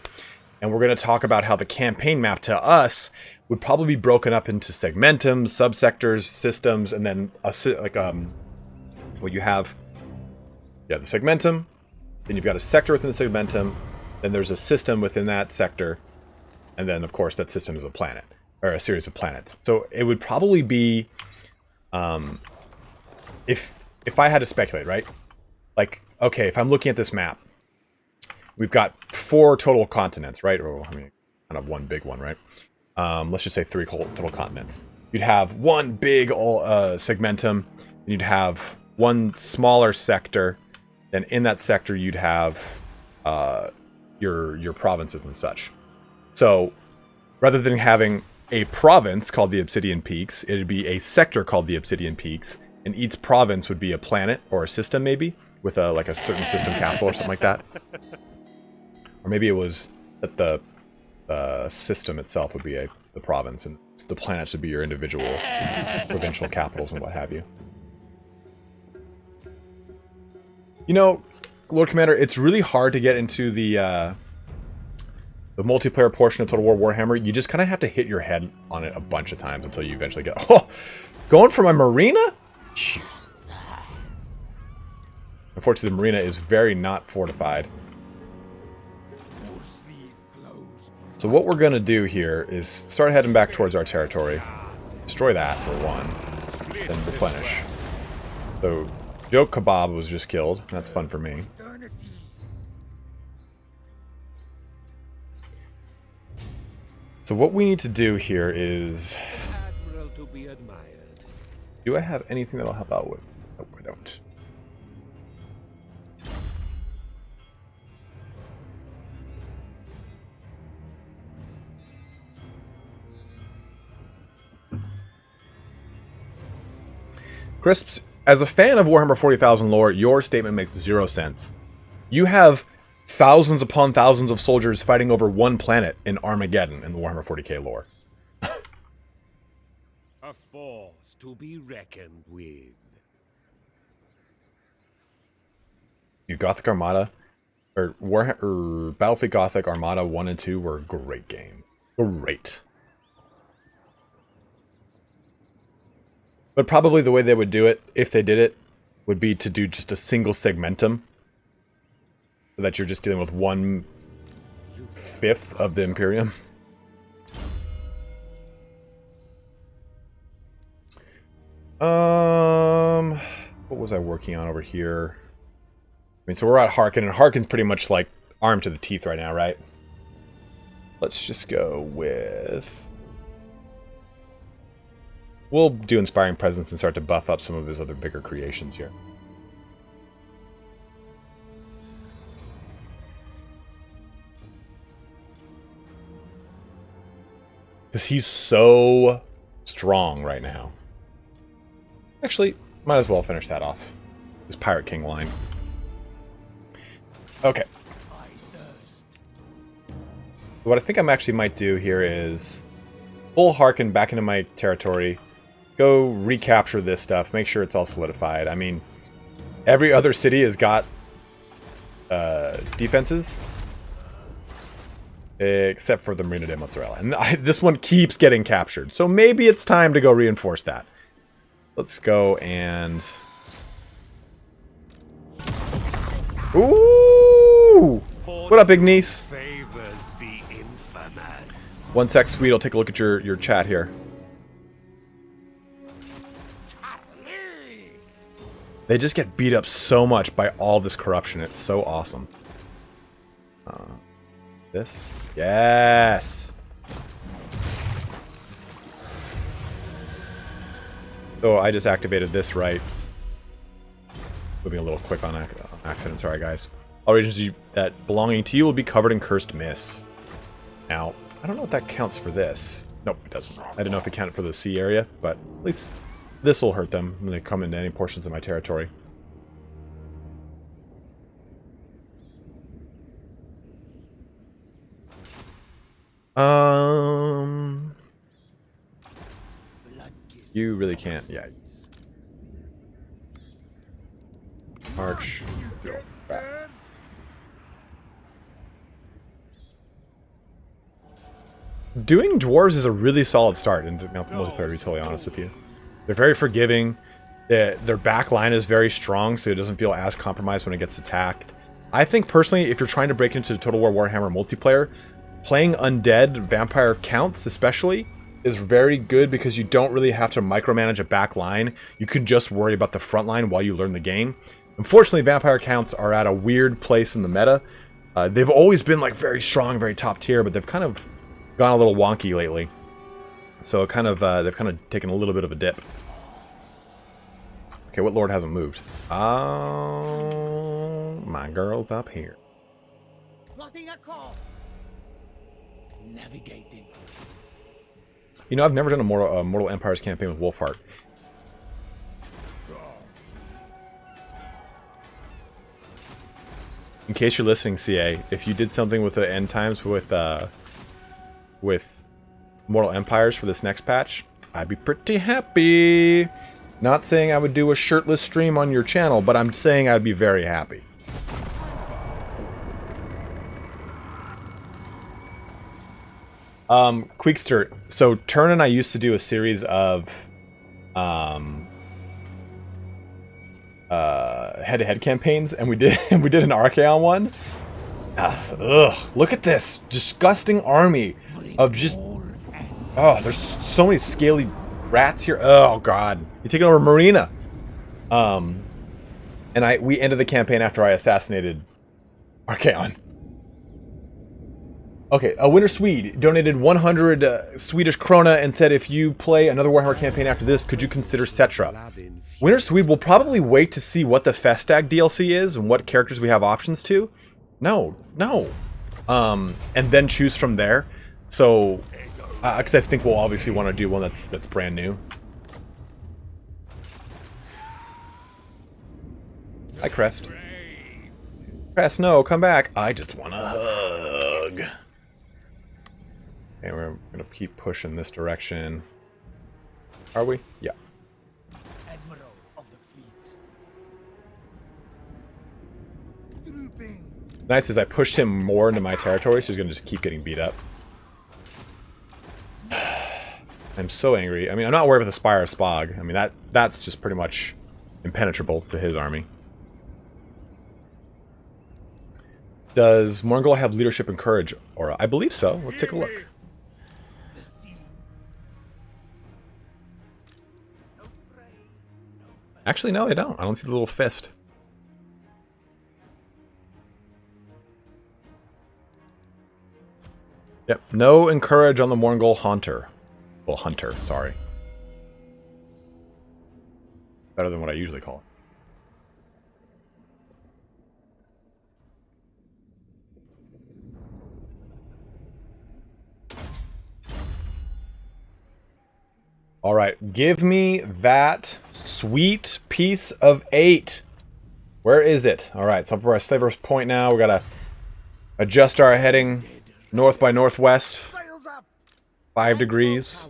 And we're going to talk about how the campaign map to us would probably be broken up into segmentums, subsectors, systems, and then what you have, the segmentum, then you've got a sector within the segmentum, then there's a system within that sector, and then, of course, that system is a planet, or a series of planets. So it would probably be, if I had to speculate, right? Like, okay, if I'm looking at this map, we've got 4 total continents, right? Or, I mean, kind of one big one, right? Let's just say 3 total continents. You'd have one big segmentum, and you'd have one smaller sector, and in that sector you'd have your provinces and such. So rather than having a province called the Obsidian Peaks, it'd be a sector called the Obsidian Peaks, and each province would be a planet or a system, maybe with like a certain system capital or something like that. Or maybe it was that the system itself would be the province, and the planets would be your individual provincial capitals and what have you. You know, Lord Commander, it's really hard to get into the multiplayer portion of Total War Warhammer. You just kind of have to hit your head on it a bunch of times until you eventually get... Oh! Going for my marina? Unfortunately, the marina is very not fortified. So what we're going to do here is start heading back towards our territory. Destroy that, for one. Then replenish. So, Joke Kebab was just killed. That's fun for me. So what we need to do here is... Do I have anything that'll help out with? Nope, I don't. Crisps, as a fan of Warhammer 40,000 lore, your statement makes 0 sense. You have thousands upon thousands of soldiers fighting over one planet in Armageddon in the Warhammer 40k lore. A force to be reckoned with. Gothic Armada, or Battlefield Gothic Armada 1 and 2 were a great game. Great. But probably the way they would do it, if they did it, would be to do just a single segmentum. So that you're just dealing with 1/5 of the Imperium. What was I working on over here? I mean, so we're at Harkon, and Harkon's pretty much like armed to the teeth right now, right? Let's just go with... We'll do Inspiring Presence and start to buff up some of his other bigger creations here. Because he's so strong right now. Actually, might as well finish that off. This Pirate King line. Okay. What I think I actually might do here is pull Harkon back into my territory, go recapture this stuff, make sure it's all solidified. I mean, every other city has got defenses, except for the Marina de Mozzarella. And this one keeps getting captured, so maybe it's time to go reinforce that. Let's go and... Ooh! What up, big niece? Favors the infamous. One sec, sweet. I'll take a look at your chat here. They just get beat up so much by all this corruption. It's so awesome. This? Yes! So I just activated this right. Moving a little quick on accident. Sorry, guys. All regions that belonging to you will be covered in cursed mist. Now, I don't know if that counts for this. Nope, it doesn't. I didn't know if it counted for the sea area, but at least this will hurt them when they come into any portions of my territory. You really can't. Yeah. March. Doing dwarves is a really solid start in multiplayer, to be totally honest with you. They're very forgiving. Their back line is very strong, so it doesn't feel as compromised when it gets attacked. I think, personally, if you're trying to break into Total War Warhammer multiplayer, playing undead vampire counts, especially, is very good because you don't really have to micromanage a back line. You can just worry about the front line while you learn the game. Unfortunately, vampire counts are at a weird place in the meta. They've always been like very strong, very top tier, but they've kind of gone a little wonky lately. So kind of they've kind of taken a little bit of a dip. Okay, what lord hasn't moved? Oh, my girl's up here. Plotting a call. Navigating. You know, I've never done a Mortal Empires campaign with Wolfheart. In case you're listening, CA, if you did something with the end times with Mortal Empires for this next patch, I'd be pretty happy. Not saying I would do a shirtless stream on your channel, but I'm saying I'd be very happy. Queekster, so Turn and I used to do a series of head-to-head campaigns, and we did an Archaon one. Ugh, look at this disgusting army of just... Oh, there's so many scaly rats here. Oh god, you're taking over Marina. And we ended the campaign after I assassinated Archaon. Okay, a Winter Swede donated 100 Swedish krona and said, if you play another Warhammer campaign after this, could you consider Cetra? Winter Swede will probably wait to see what the Festag DLC is and what characters we have options to. No. And then choose from there. So, because I think we'll obviously want to do one that's brand new. Hi, Crest. Press no, come back. I just want a hug. Okay, we're gonna keep pushing this direction. Are we? Yeah. Admiral of the fleet. Drooping. Nice is I pushed him more into my territory, so he's gonna just keep getting beat up. I'm so angry. I mean, I'm not worried with the Spire of Spog. I mean, that's just pretty much impenetrable to his army. Does Morngol have leadership and courage aura? I believe so. Let's take a look. The sea. Actually, no, they don't. I don't see the little fist. Yep, no encourage on the Morngol Haunter. Well, Hunter, sorry. Better than what I usually call it. All right, give me that sweet piece of 8. Where is it? All right, so up for our Slaver's Point now. We gotta adjust our heading north by northwest, Sails up. 5 degrees.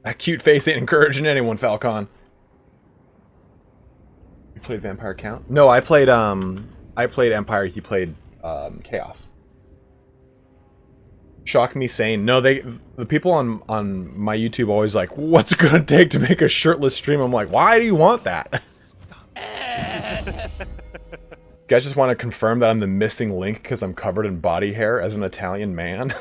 That cute face ain't encouraging anyone, Falcon. You played Vampire Count? No, I played Empire. He played Chaos. Shock me saying no. The people on my YouTube always like, what's it gonna take to make a shirtless stream? I'm like, why do you want that? You guys just want to confirm that I'm the missing link because I'm covered in body hair as an Italian man.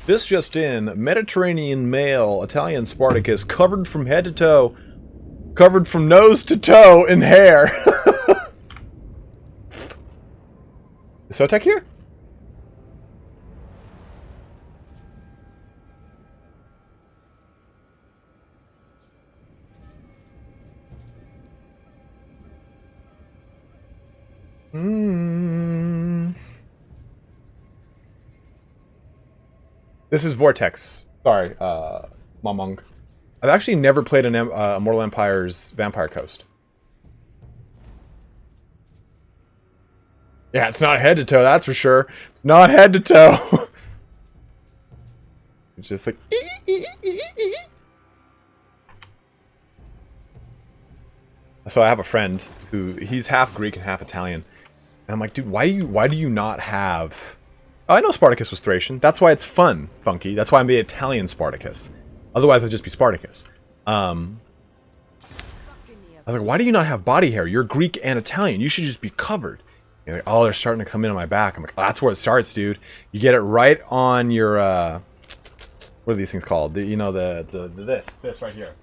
This just in: Mediterranean male Italian Spartacus covered from head to toe, covered from nose to toe in hair. Is Sotek here? This is Vortex. Sorry, Mamong. I've actually never played an Mortal Empire's Vampire Coast. Yeah, it's not head to toe, that's for sure. It's not head to toe. It's just like... So I have a friend who, he's half Greek and half Italian. And I'm like, dude, why do you not have... Oh, I know Spartacus was Thracian. That's why it's fun, Funky. That's why I'm the Italian Spartacus. Otherwise, I'd just be Spartacus. I was like, why do you not have body hair? You're Greek and Italian. You should just be covered. You're like, oh, they're starting to come in on my back. I'm like, oh, that's where it starts, dude. You get it right on your, what are these things called? You know, this right here.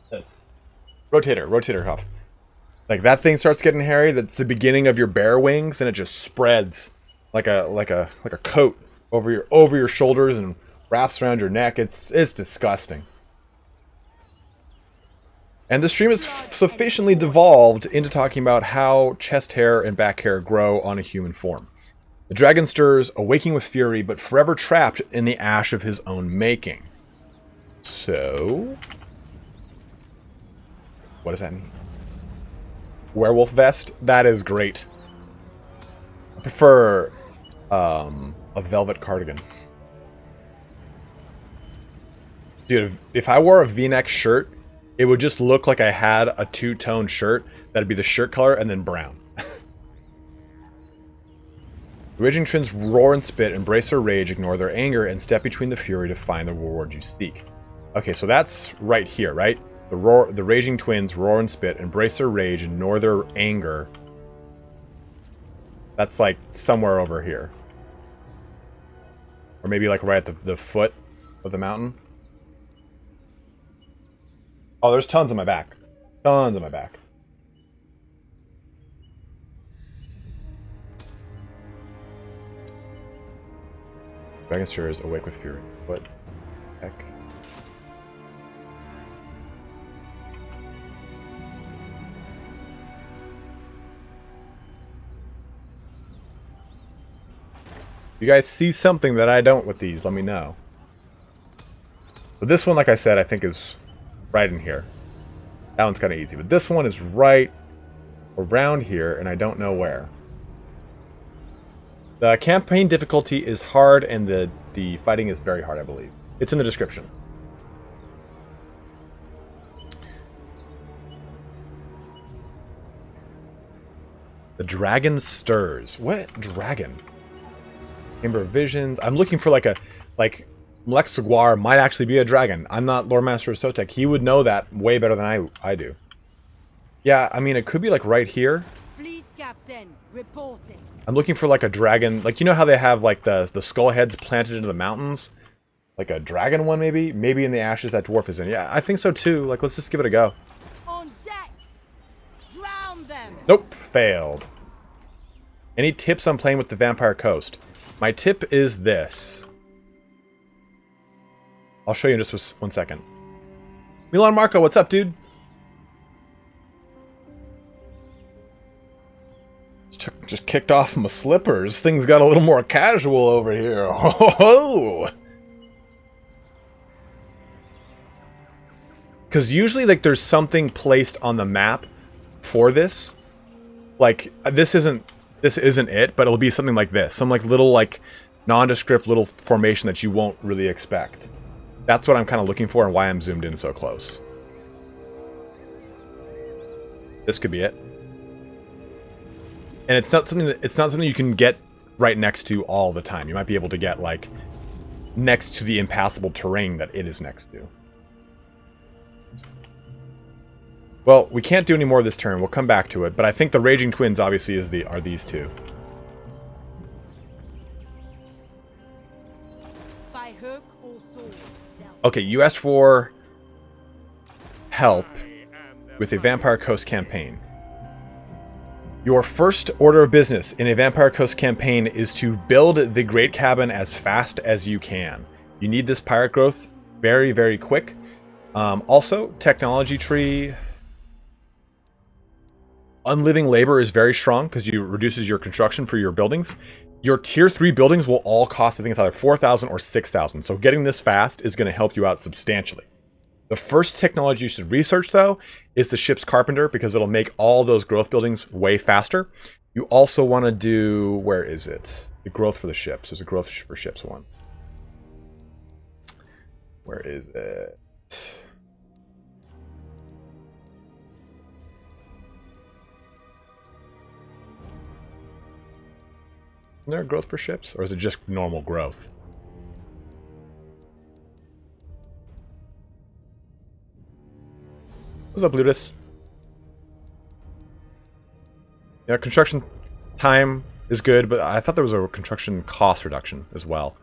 This. Rotator cuff. Like, that thing starts getting hairy. That's the beginning of your bear wings, and it just spreads like a coat over your shoulders and wraps around your neck. It's disgusting. And the stream is sufficiently devolved into talking about how chest hair and back hair grow on a human form. The dragon stirs, awaking with fury, but forever trapped in the ash of his own making. So... what does that mean? Werewolf vest? That is great. I prefer a velvet cardigan. Dude, if I wore a V-neck shirt, it would just look like I had a two-tone shirt. That'd be the shirt color and then brown. The Raging Twins roar and spit, embrace their rage, ignore their anger, and step between the fury to find the reward you seek. Okay, so that's right here, right? The Raging Twins roar and spit, embrace their rage, ignore their anger. That's like somewhere over here. Or maybe like right at the foot of the mountain. Oh, there's tons on my back. Tons on my back. Dragon Stirs, awake with fury. What the heck? You guys see something that I don't with these, let me know. But this one, like I said, I think is right in here. That one's kind of easy, but this one is right around here, and I don't know where. The campaign difficulty is hard, and the fighting is very hard, I believe. It's in the description. The dragon stirs. What dragon? Chamber of Visions. I'm looking for like Lex Guar might actually be a dragon. I'm not Lord Master of Sotek. He would know that way better than I do. Yeah, I mean, it could be like right here. Fleet Captain, reporting. I'm looking for like a dragon. Like, you know how they have like the skull heads planted into the mountains? Like a dragon one maybe? Maybe in the ashes that dwarf is in. Yeah, I think so too. Like, let's just give it a go. On deck. Drown them. Nope, failed. Any tips on playing with the Vampire Coast? My tip is this. I'll show you in just 1 second. Milan Marco, what's up, dude? Just kicked off my slippers. Things got a little more casual over here. Ho ho ho! Because usually, like, there's something placed on the map for this. Like, this isn't it, but it'll be something like this. Some, like, little, like, nondescript little formation that you won't really expect. That's what I'm kind of looking for and why I'm zoomed in so close. This could be it. And it's not something you can get right next to all the time. You might be able to get, like, next to the impassable terrain that it is next to. Well, we can't do any more this turn. We'll come back to it, but I think the Raging Twins obviously are these two. By hook or sword. Okay, you asked for help with a Vampire Coast campaign. Your first order of business in a Vampire Coast campaign is to build the Great Cabin as fast as you can. You need this pirate growth very, very quick. Also, technology tree. Unliving labor is very strong because it reduces your construction for your buildings. Your tier 3 buildings will all cost, I think it's either 4,000 or 6,000. So getting this fast is going to help you out substantially. The first technology you should research, though, is the ship's carpenter, because it'll make all those growth buildings way faster. You also want to do, where is it? The growth for the ships. There's a growth for ships one. Where is it? Is there a growth for ships, or is it just normal growth? What's up, Ludus? Yeah, construction time is good, but I thought there was a construction cost reduction as well.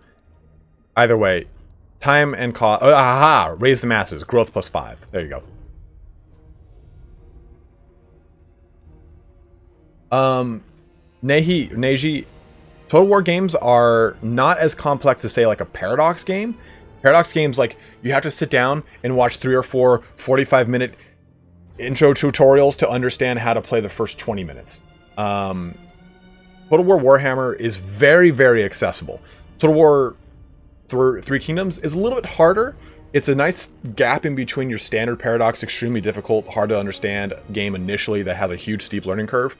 Either way, time and cost. Oh, aha! Raise the masses. Growth plus 5. There you go. Neji, Total War games are not as complex as, say, like a Paradox game. Paradox games, like, you have to sit down and watch 3 or 4 45-minute intro tutorials to understand how to play the first 20 minutes. Total War Warhammer is very, very accessible. Total War Three Kingdoms is a little bit harder. It's a nice gap in between your standard Paradox, extremely difficult, hard to understand game initially that has a huge steep learning curve,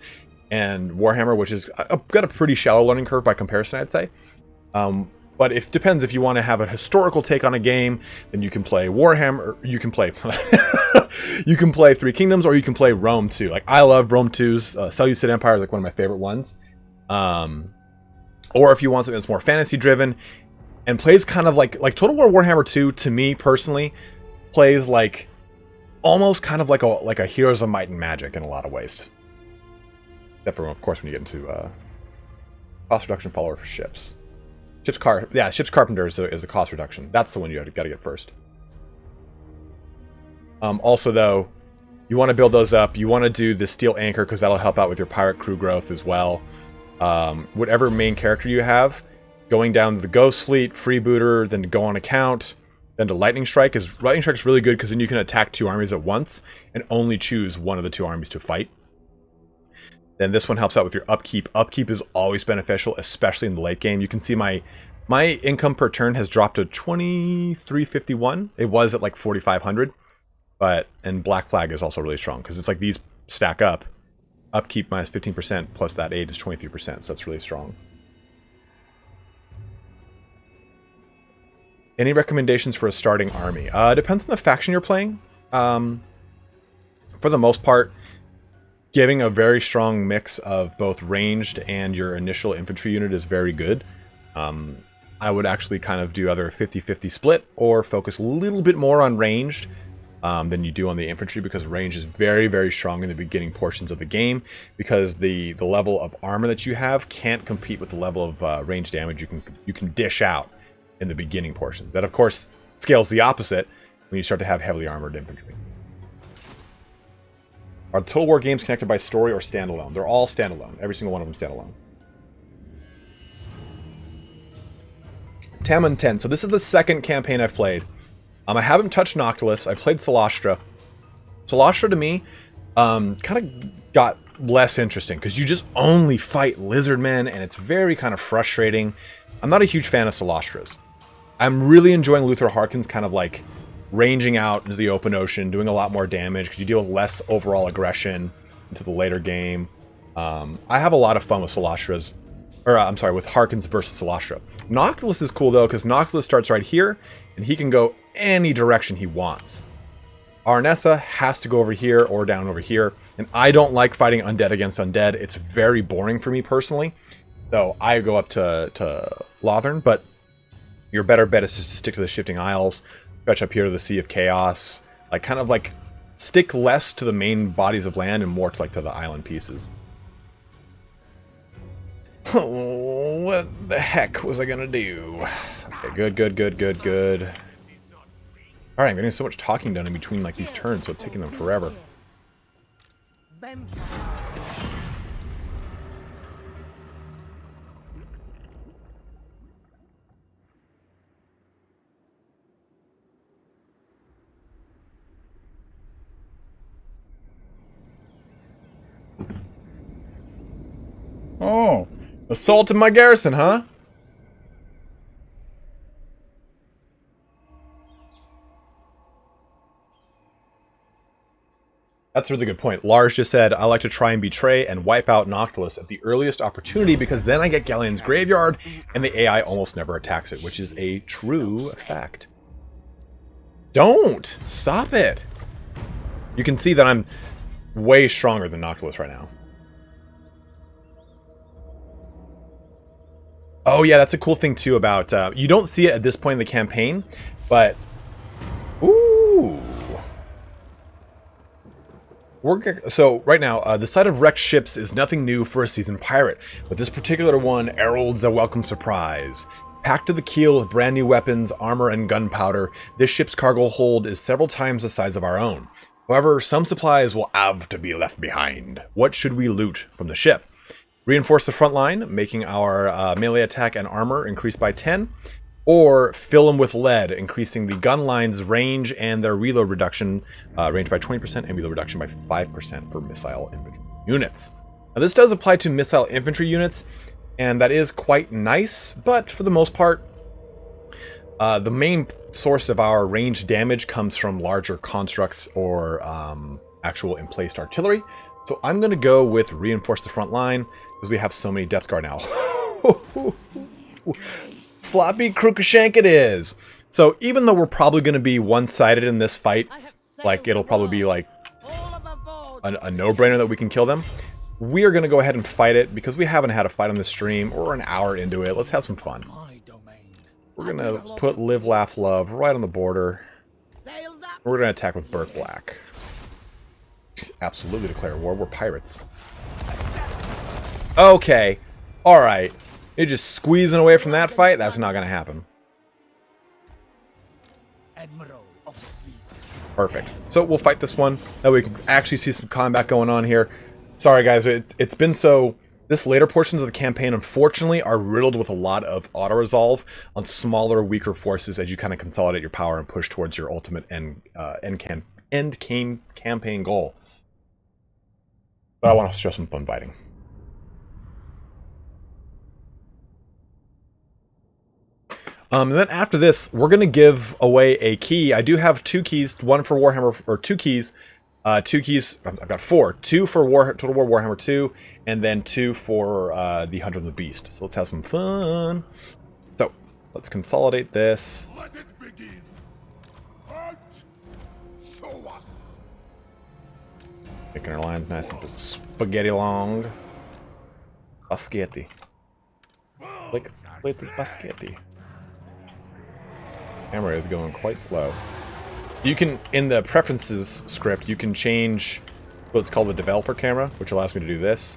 and Warhammer, which has got a pretty shallow learning curve by comparison, I'd say. But it depends. If you want to have a historical take on a game, then you can play Warhammer. You can play you can play Three Kingdoms, or you can play Rome 2. Like, I love Rome 2's Seleucid Empire is like one of my favorite ones. Or if you want something that's more fantasy driven and plays kind of like Total War Warhammer 2, to me personally, plays like almost kind of like a Heroes of Might and Magic in a lot of ways. Except for, of course, when you get into cost reduction follower for ships. Ship's Carpenter is a cost reduction. That's the one you got to get first. Also, though, you want to build those up. You want to do the Steel Anchor, because that'll help out with your pirate crew growth as well. Whatever main character you have, going down to the Ghost Fleet, Freebooter, then to Go on Account, then to Lightning Strike. Lightning Strike is really good because then you can attack 2 armies at once and only choose one of the 2 armies to fight. Then this one helps out with your upkeep. Upkeep is always beneficial, especially in the late game. You can see my income per turn has dropped to 2351. It was at like 4,500. And Black Flag is also really strong because it's like these stack up. Upkeep minus 15% plus that 8 is 23%, so that's really strong. Any recommendations for a starting army? Depends on the faction you're playing. For the most part, giving a very strong mix of both ranged and your initial infantry unit is very good. I would actually kind of do either a 50-50 split or focus a little bit more on ranged than you do on the infantry, because range is very, very strong in the beginning portions of the game, because the level of armor that you have can't compete with the level of range damage you can dish out in the beginning portions. That, of course, scales the opposite when you start to have heavily armored infantry. Are Total War games connected by story or standalone? They're all standalone. Every single one of them standalone. Tam and 10. So this is the second campaign I've played. I haven't touched Noctilus. I played Solastra. Solastra, to me, kind of got less interesting, because you just only fight lizardmen, and it's very kind of frustrating. I'm not a huge fan of Solastras. I'm really enjoying Luthor Harkon's kind of like ranging out into the open ocean, doing a lot more damage, because you deal with less overall aggression into the later game. I have a lot of fun with Solastras, or I'm sorry, with Harkons versus Solastra. Noctilus is cool though, because Noctilus starts right here, and he can go any direction he wants. Arnessa has to go over here or down over here, and I don't like fighting undead against undead. It's very boring for me personally, so I go up to Lothern, but your better bet is just to stick to the Shifting Isles, stretch up here to the Sea of Chaos, like kind of like stick less to the main bodies of land and more to like to the island pieces. What the heck was I gonna do? Okay, good. Alright, I'm getting so much talking done in between like these turns, so it's taking them forever. Oh, assaulted my garrison, huh? That's a really good point. Lars just said, I like to try and betray and wipe out Noctilus at the earliest opportunity, because then I get Galleon's Graveyard and the AI almost never attacks it, which is a true fact. Don't! Stop it! You can see that I'm way stronger than Noctilus right now. Oh yeah, that's a cool thing too about, you don't see it at this point in the campaign, but, ooh. So right now, the sight of wrecked ships is nothing new for a seasoned pirate, but this particular one heralds a welcome surprise. Packed to the keel with brand new weapons, armor, and gunpowder, this ship's cargo hold is several times the size of our own. However, some supplies will have to be left behind. What should we loot from the ship? Reinforce the front line, making our melee attack and armor increase by 10, or fill them with lead, increasing the gun line's range and their reload reduction, range by 20% and reload reduction by 5% for missile infantry units. Now this does apply to missile infantry units, and that is quite nice, but for the most part, the main source of our range damage comes from larger constructs or actual emplaced artillery. So I'm going to go with reinforce the front line, because we have so many Death Guard now. Sloppy Krukashank it is. So even though we're probably going to be one-sided in this fight, like it'll probably be like a no-brainer that we can kill them, we are going to go ahead and fight it, because we haven't had a fight on this stream. We're an hour into it. Let's have some fun. We're going to put Live, Laugh, Love right on the border. We're going to attack with Burke Black. Absolutely declare war. We're pirates. Okay. Alright. You're just squeezing away from that fight? That's not going to happen. Admiral of the fleet. Perfect. So we'll fight this one. That way we can actually see some combat going on here. Sorry guys, it's been so... This later portions of the campaign, unfortunately, are riddled with a lot of auto-resolve on smaller, weaker forces as you kind of consolidate your power and push towards your ultimate end campaign goal. But I want to show some fun fighting. And then after this, we're going to give away a key. I do have 2 keys, one for Warhammer, or 2 keys. 2 keys, I've got 4. 2 for Total War Warhammer 2, and then 2 for the Hunter of the Beast. So let's have some fun. So, let's consolidate this. Let it begin. Hunt. Show us. Making our lines nice and just spaghetti long. Baschetti. Like plated baschetti. Camera is going quite slow. You can, in the preferences script, you can change what's called the developer camera, which allows me to do this.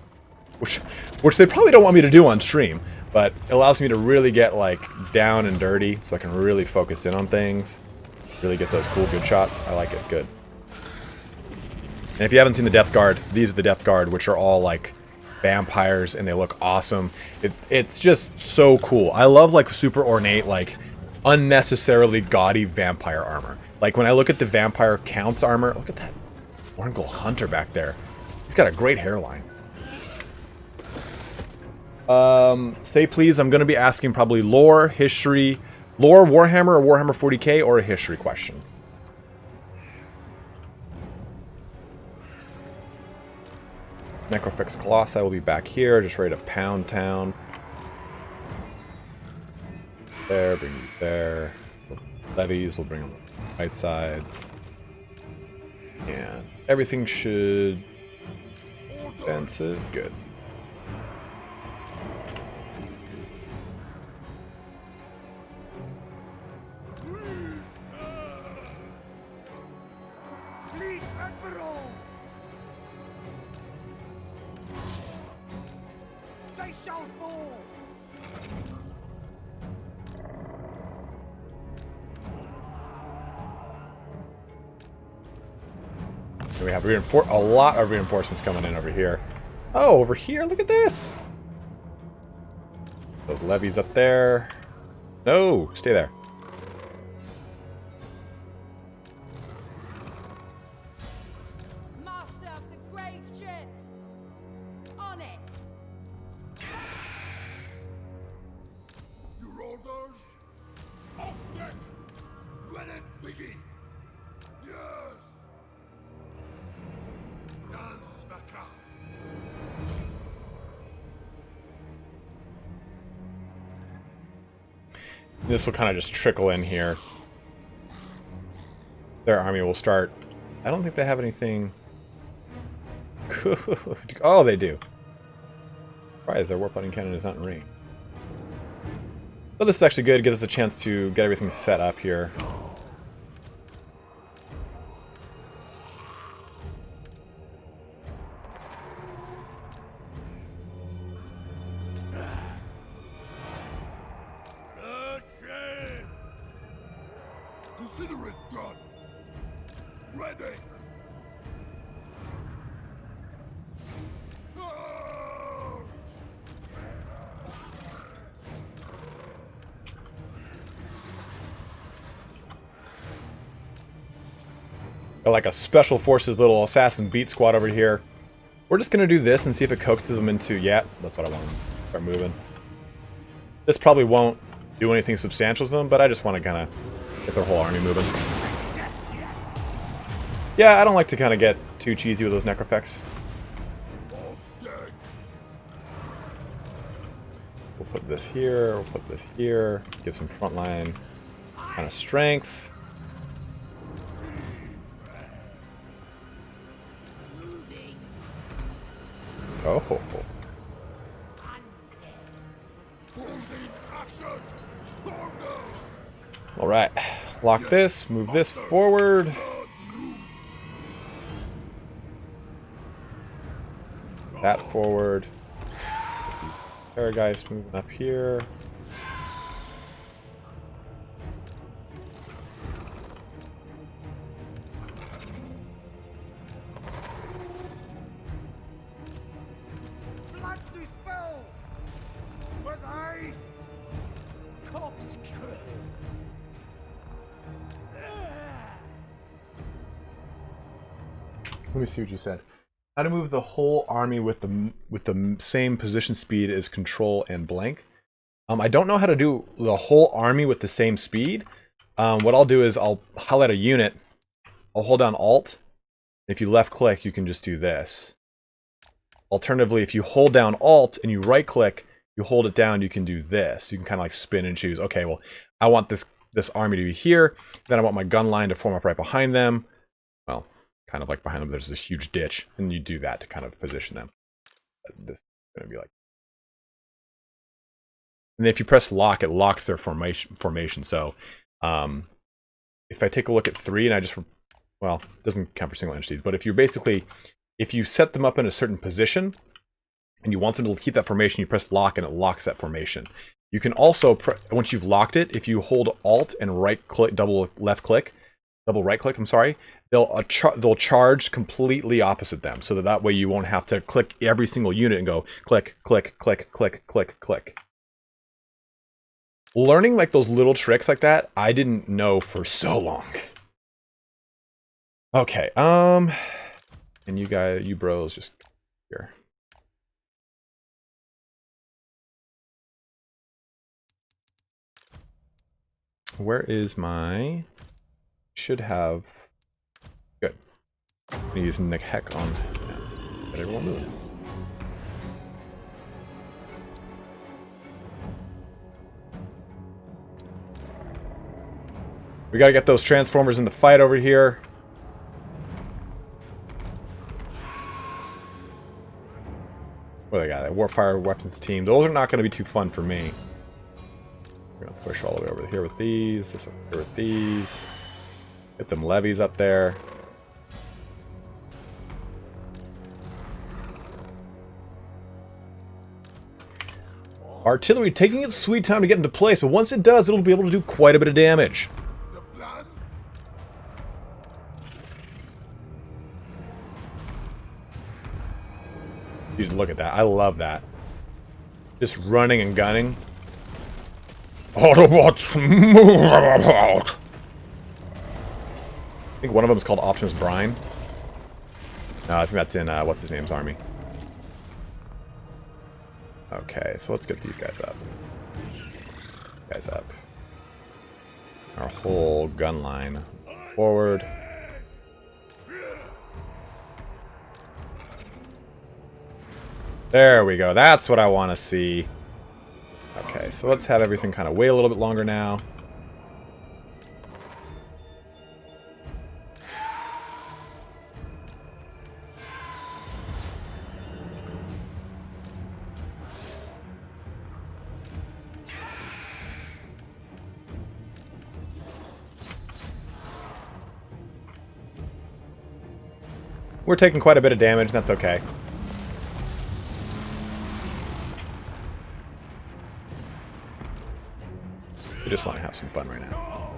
Which they probably don't want me to do on stream, but it allows me to really get like down and dirty, so I can really focus in on things. Really get those cool, good shots. I like it, good. And if you haven't seen the Death Guard, these are the Death Guard, which are all like vampires, and they look awesome. It's just so cool. I love like super ornate, like unnecessarily gaudy vampire armor. Like when I look at the Vampire Count's armor, look at that Orngul Hunter back there. He's got a great hairline. Say please, I'm going to be asking probably lore, history, lore, Warhammer, or Warhammer 40k, or a history question. Necrofix Colossi will be back here, just ready to pound town. There, bring you there. Levies will bring them on right sides. And everything should be defensive. Good. Fleet Admiral. They shall fall. And we have a lot of reinforcements coming in over here. Oh, over here, look at this! Those levies up there. No, stay there. Master of the grave ship. On it. Your orders? Off deck. Let it begin. Yes. Dance back up. This will kind of just trickle in here. Their army will start. I don't think they have anything good. Oh, they do. Surprised their warp button cannon is not in range. But this is actually good. It gives us a chance to get everything set up here. Consider it done. Ready. Charge! Got like a special forces little assassin beat squad over here. We're just gonna do this and see if it coaxes them into. Yeah, that's what I want to start moving. This probably won't do anything substantial to them, but I just want to kind of get their whole army moving. Yeah, I don't like to kind of get too cheesy with those necrofex. Off deck. We'll put this here, we'll put this here, give some frontline kind of strength. Oh. Holding action. Storm down. Alright, lock this, move this forward. That forward. These Parageist moving up here. Blood dispel. With haste. Corpse crew. Let me see what you said. How to move the whole army with the same position speed as control and blank. I don't know how to do the whole army with the same speed. What I'll do is I'll highlight a unit. I'll hold down Alt. If you left click, you can just do this. Alternatively, if you hold down Alt and you right click, you hold it down, you can do this. You can kind of like spin and choose. Okay, well, I want this army to be here. Then I want my gun line to form up right behind them. Well, kind of like behind them, there's this huge ditch. And you do that to kind of position them. This is going to be like... And then if you press lock, it locks their formation. So if I take a look at 3 and I just... Well, it doesn't count for single entities. But if you set them up in a certain position and you want them to keep that formation, you press lock and it locks that formation. You can also, once you've locked it, if you hold Alt and right click, double right click, I'm sorry, they'll charge completely opposite them. So that way you won't have to click every single unit and go click, click, click, click, click, click. Learning like those little tricks like that, I didn't know for so long. Okay, and you bros just here. Where is my... Should have... Good. I'm gonna use Nick Heck on... Yeah. Get everyone moving. We gotta get those Transformers in the fight over here. What do they got? That Warfire Weapons team. Those are not going to be too fun for me. We're going to push all the way over here with these. This over here with these. Get them levies up there. Artillery taking its sweet time to get into place, but once it does, it'll be able to do quite a bit of damage. Dude, look at that. I love that. Just running and gunning. Autobots, move out! I think one of them is called Optimus Prime. No, I think that's in, what's his name's army. Okay, so let's get these guys up. Our whole gun line forward. There we go. That's what I want to see. Okay, so let's have everything kind of wait a little bit longer now. We're taking quite a bit of damage, and that's okay. We just want to have some fun right now.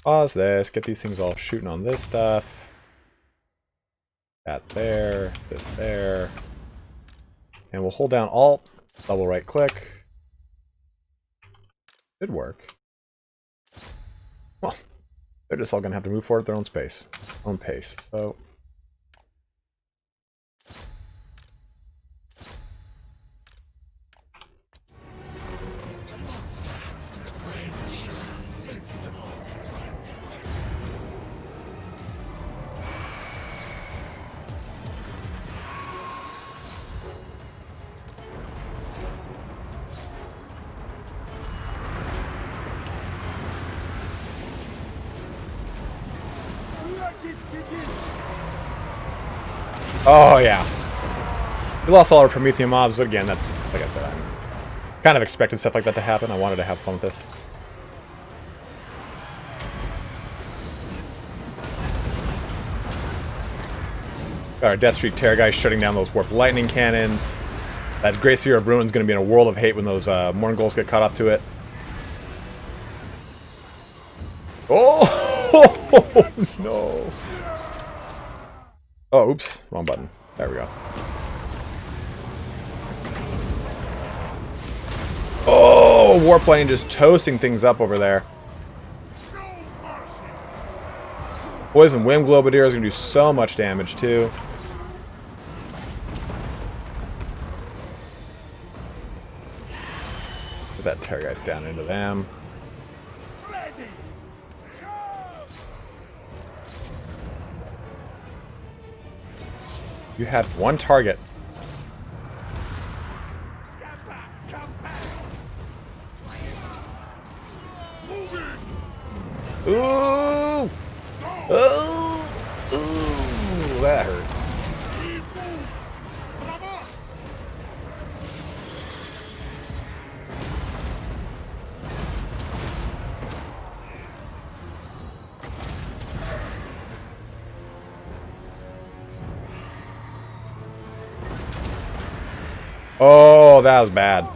Pause this, get these things all shooting on this stuff. That there, this there. And we'll hold down Alt, double right click. Should work. Well, they're just all going to have to move forward at their own pace. So... Oh, yeah. We lost all our Promethean mobs, but again, that's, like I said, I kind of expected stuff like that to happen. I wanted to have fun with this. Got our Death Streak Terror guys shutting down those Warp Lightning Cannons. That Gracier of Ruin's going to be in a world of hate when those Morgulls get caught up to it. Oh! No! Oh, oops. Wrong button. There we go. Oh! Warp Lightning just toasting things up over there. Poison Wind Globadier is going to do so much damage, too. Put that Terrorgeist down into them. You had one target. Ooh! Ooh, that hurt. Oh, that was bad.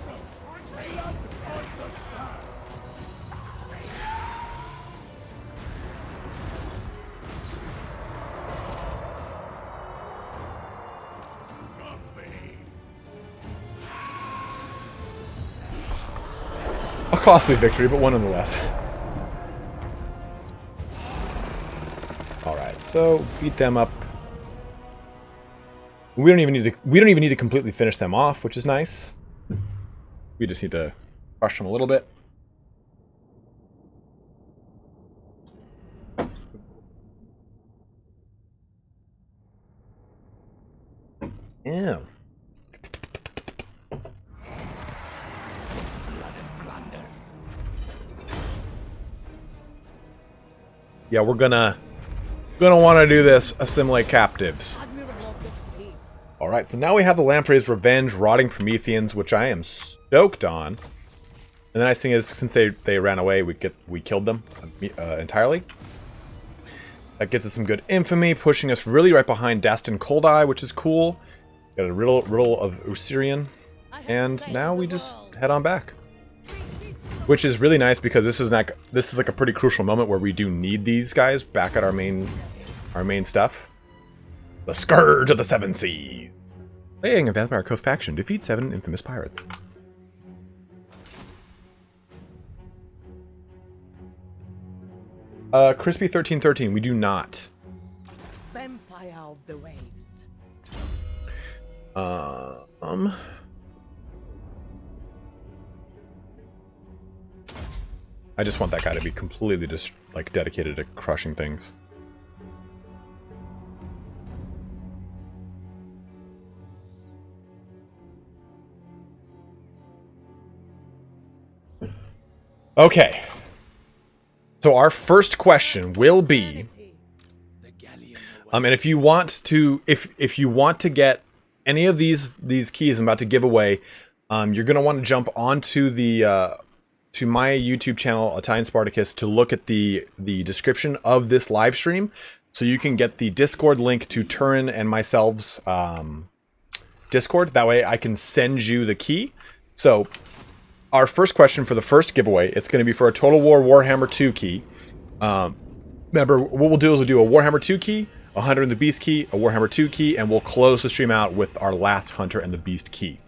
A costly victory, but one nonetheless. All right, so beat them up. We don't even need to completely finish them off, which is nice. We just need to crush them a little bit. Yeah. Yeah, we're gonna want to do this. Assimilate captives. All right, so now we have the Lamprey's Revenge, Rotting Prometheans, which I am stoked on. And the nice thing is, since they ran away, we killed them entirely. That gets us some good infamy, pushing us really right behind Dastin Coldeye, which is cool. Got a riddle of Usirian, and now we just head on back. Which is really nice because this is like a pretty crucial moment where we do need these guys back at our main stuff. The Scourge of the Seven Seas. Playing a Vampire Coast faction. Defeat 7 infamous pirates. Crispy 1313. We do not. Vampire of the waves. I just want that guy to be completely just like dedicated to crushing things. Okay. So our first question will be, and if you want to, if you want to get any of these keys I'm about to give away, you're gonna want to jump onto the to my YouTube channel, Italian Spartacus, to look at the description of this live stream, so you can get the Discord link to Turin and myself's Discord. That way I can send you the key. So our first question for the first giveaway, it's going to be for a Total War Warhammer 2 key. Remember, what we'll do is we'll do a Warhammer 2 key, a Hunter and the Beast key, a Warhammer 2 key, and we'll close the stream out with our last Hunter and the Beast key.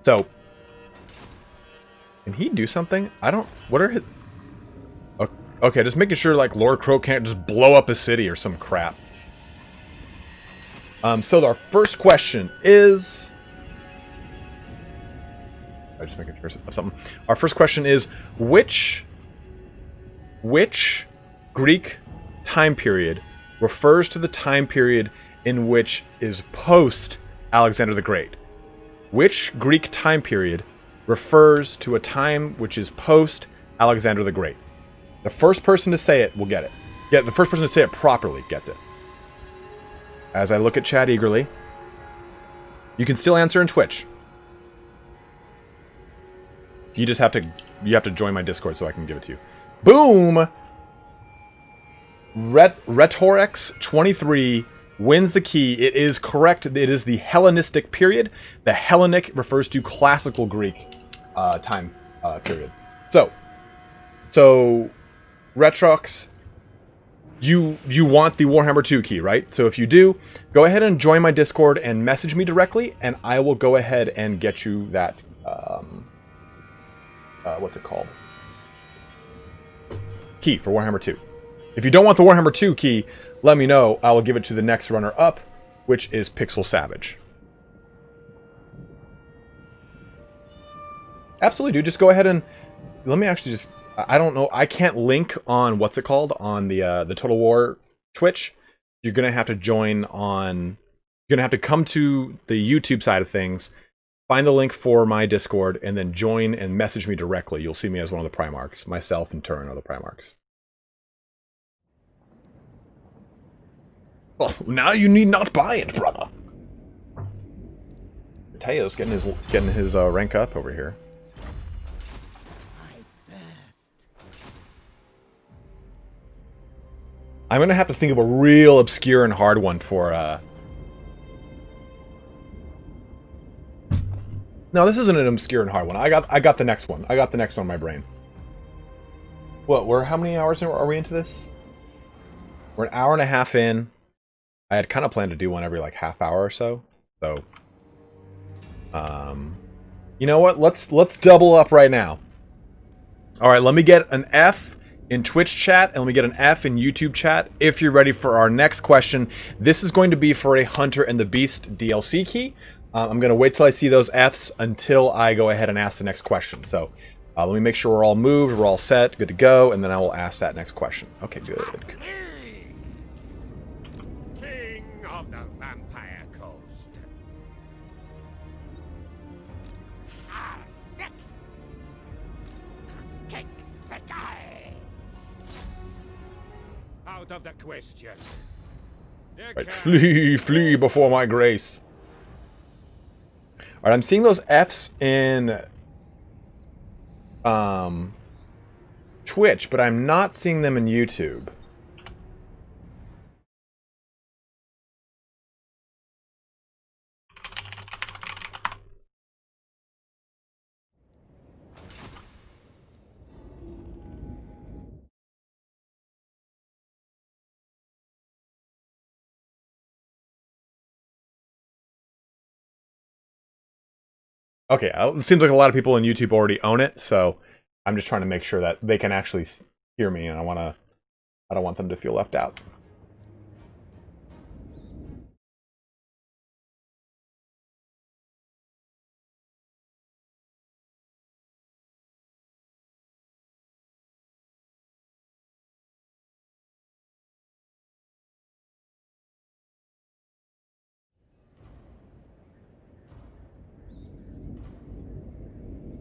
So, can he do something? I don't... What are his... Okay, just making sure, like, Lord Crow can't just blow up a city or some crap. So our first question is... I just making sure of something. Our first question is, which Greek time period refers to the time period in which is post Alexander the Great? Which Greek time period refers to a time which is post Alexander the Great? The first person to say it will get it. Yeah, the first person to say it properly gets it. As I look at chat eagerly, you can still answer in Twitch. You just have to join my Discord so I can give it to you. Boom! Retorex 23 wins the key. It is correct. It is the Hellenistic period. The Hellenic refers to classical Greek time period. So Retrox, you want the Warhammer 2 key, right? So if you do, go ahead and join my Discord and message me directly, and I will go ahead and get you that. What's it called? Key for Warhammer 2. If you don't want the Warhammer 2 key, let me know. I will give it to the next runner-up, which is Pixel Savage. Absolutely, dude. Just go ahead and let me actually just. I don't know. I can't link on what's it called on the Total War Twitch. You're gonna have to join on. You're gonna have to come to the YouTube side of things, find the link for my Discord, and then join and message me directly. You'll see me as one of the Primarchs. Myself and Turin are the Primarchs. Well, now you need not buy it, brother. Mateo's getting his rank up over here. I'm gonna have to think of a real obscure and hard one for. No, this isn't an obscure and hard one. I got the next one. I got the next one in my brain. What? How many hours are we into this? We're an hour and a half in. I had kind of planned to do one every like half hour or so. So, you know what? Let's double up right now. All right, let me get an F in Twitch chat, and let me get an F in YouTube chat if you're ready for our next question. This is going to be for a Hunter and the Beast DLC key. I'm going to wait till I see those Fs until I go ahead and ask the next question. So let me make sure we're all moved, we're all set, good to go, and then I will ask that next question. Okay, good. King of the Vampire Coast. Out of the question. Right, flee before my grace. Alright, I'm seeing those Fs in Twitch, but I'm not seeing them in YouTube. Okay, it seems like a lot of people on YouTube already own it, so I'm just trying to make sure that they can actually hear me, and I don't want them to feel left out.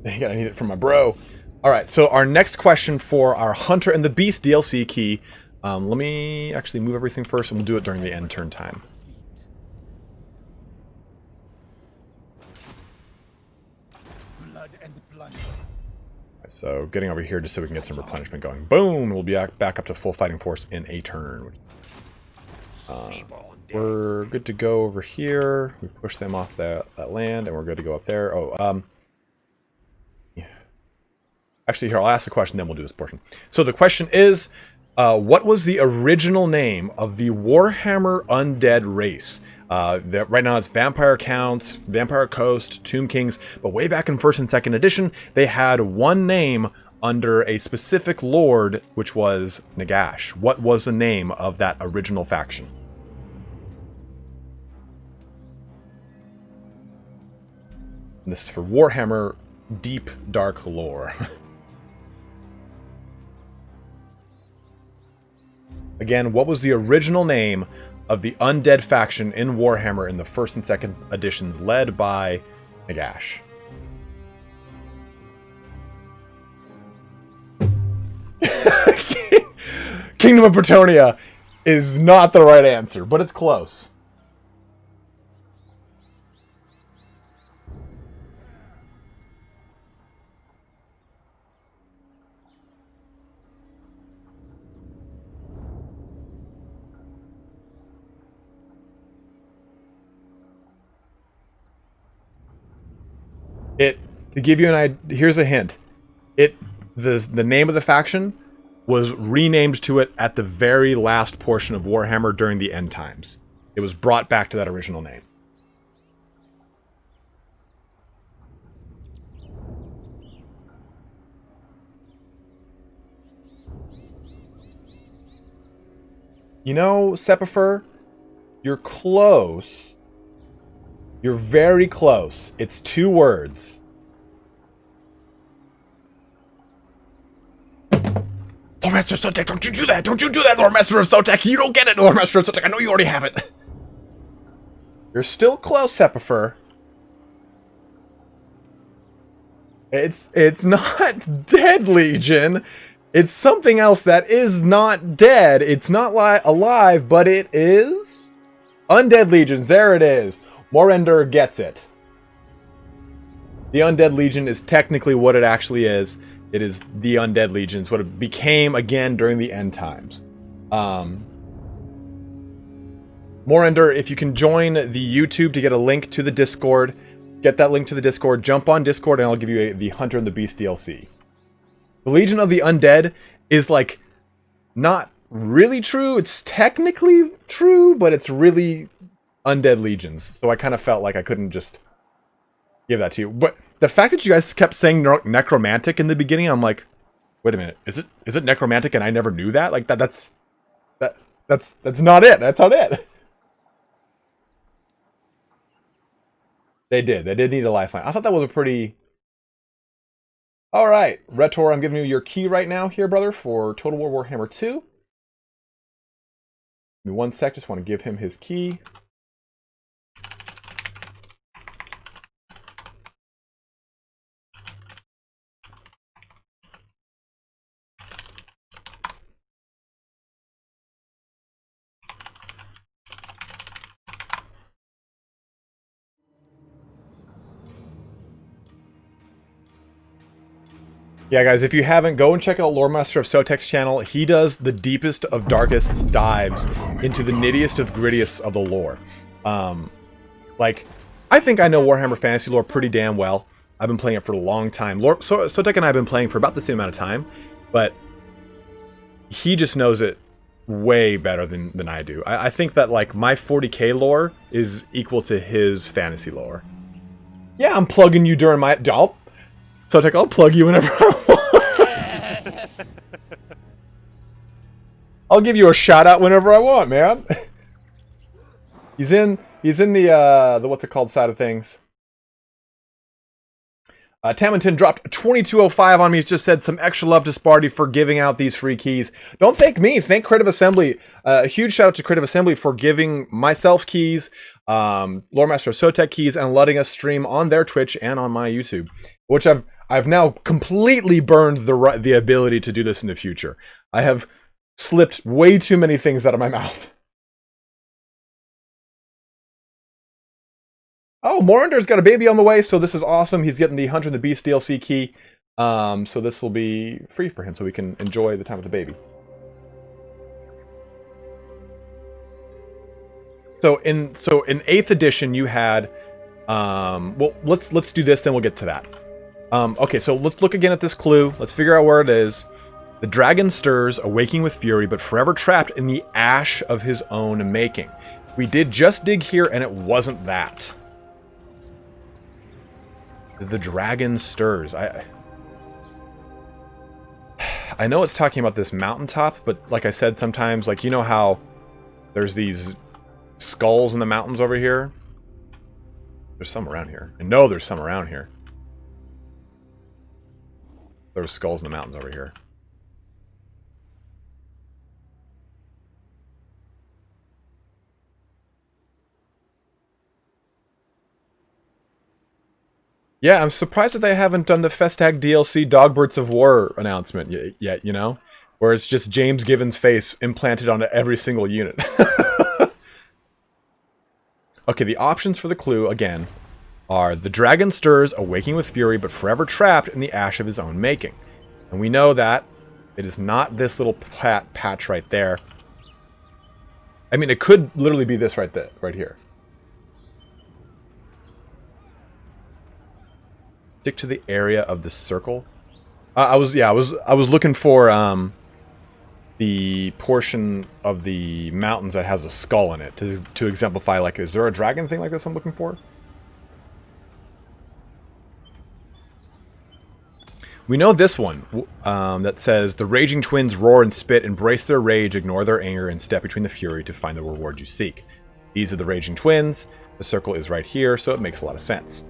I need it from my bro. Alright, so our next question for our Hunter and the Beast DLC key. Let me actually move everything first, and we'll do it during the end turn time. Blood and plunder. So getting over here just so we can get some replenishment going. Boom! We'll be back up to full fighting force in a turn. We're good to go over here. We push them off that land, and we're good to go up there. Oh, actually, here, I'll ask the question, then we'll do this portion. So the question is, what was the original name of the Warhammer undead race? Right now it's Vampire Counts, Vampire Coast, Tomb Kings, but way back in 1st and 2nd edition, they had one name under a specific lord, which was Nagash. What was the name of that original faction? And this is for Warhammer Deep Dark Lore. Again, what was the original name of the undead faction in Warhammer in the 1st and 2nd editions, led by Nagash? Kingdom of Bretonnia is not the right answer, but it's close. To give you an idea, here's a hint. The name of the faction was renamed to it at the very last portion of Warhammer during the end times. It was brought back to that original name. You know, Sepifer, you're close. You're very close. It's 2 words. Lord Master of Sotek, don't you do that! Don't you do that, Lord Master of Sotek! You don't get it, Lord Master of Sotek! I know you already have it! You're still close, Sepifer. It's not Dead Legion. It's something else that is not dead. It's not alive, but it is... Undead Legions, there it is. Morender gets it. The Undead Legion is technically what it actually is. It is the Undead Legion. It's what it became again during the end times. Morender, if you can join the YouTube to get a link to the Discord, get that link to the Discord, jump on Discord, and I'll give you the Hunter and the Beast DLC. The Legion of the Undead is, like, not really true. It's technically true, but it's really Undead Legions. So I kind of felt like I couldn't just give that to you. But the fact that you guys kept saying necromantic in the beginning, I'm like, wait a minute, is it necromantic and I never knew that? Like that's not it. That's not it. They did need a lifeline. I thought that was a pretty... Alright, Retor, I'm giving you your key right now here, brother, for Total War Warhammer 2. Give me 1 sec, just want to give him his key. Yeah, guys, if you haven't, go and check out Lore Master of Sotek's channel. He does the deepest of darkest dives into the nittiest of grittiest of the lore. Like, I think I know Warhammer Fantasy lore pretty damn well. I've been playing it for a long time. Sotek and I have been playing for about the same amount of time, but he just knows it way better than I do. I think that, like, my 40k lore is equal to his fantasy lore. Yeah, I'm plugging you during my... Sotek, I'll plug you whenever I want. I'll give you a shout out whenever I want, man. He's in the what's it called side of things. Tamanton dropped 2205 on me. He's just said some extra love to Sparty for giving out these free keys. Don't thank me. Thank Creative Assembly. A huge shout out to Creative Assembly for giving myself keys, Lore Master of Sotek keys, and letting us stream on their Twitch and on my YouTube, which I've now completely burned the ability to do this in the future. I have slipped way too many things out of my mouth. Oh, Morender's got a baby on the way, so this is awesome. He's getting the Hunter and the Beast DLC key. So this will be free for him, so we can enjoy the time with the baby. So in 8th edition, you had... well, let's do this, then we'll get to that. Okay, so let's look again at this clue. Let's figure out where it is. The dragon stirs, awaking with fury, but forever trapped in the ash of his own making. We did just dig here, and it wasn't that. The dragon stirs. I know it's talking about this mountaintop, but like I said, sometimes, like, you know how there's these skulls in the mountains over here? There's some around here. I know there's some around here. There's skulls in the mountains over here. Yeah, I'm surprised that they haven't done the Festag DLC Dogbirds of War announcement yet, you know? Where it's just James Given's face implanted onto every single unit. Okay, the options for the clue, again, are the dragon stirs, awaking with fury, but forever trapped in the ash of his own making. And we know that it is not this little patch right there. I mean, it could literally be this right here. Stick to the area of the circle. I was looking for the portion of the mountains that has a skull in it to exemplify, like, is there a dragon thing like this I'm looking for? We know this one that says, the raging twins roar and spit, embrace their rage, ignore their anger, and step between the fury to find the reward you seek. These are the raging twins. The circle is right here, so it makes a lot of sense.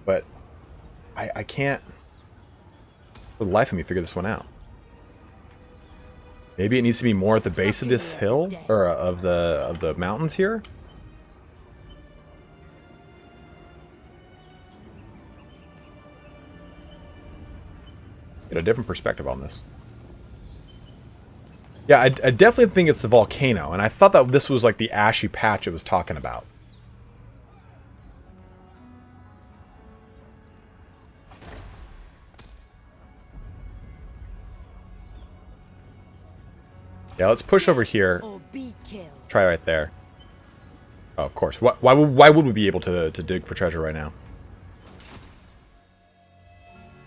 But I can't, for the life of me, figure this one out. Maybe it needs to be more at the base of this hill, or of the mountains here. Get a different perspective on this. Yeah, I definitely think it's the volcano, and I thought that this was like the ashy patch it was talking about. Yeah, let's push over here. Try right there. Oh, of course. Why would we be able to dig for treasure right now?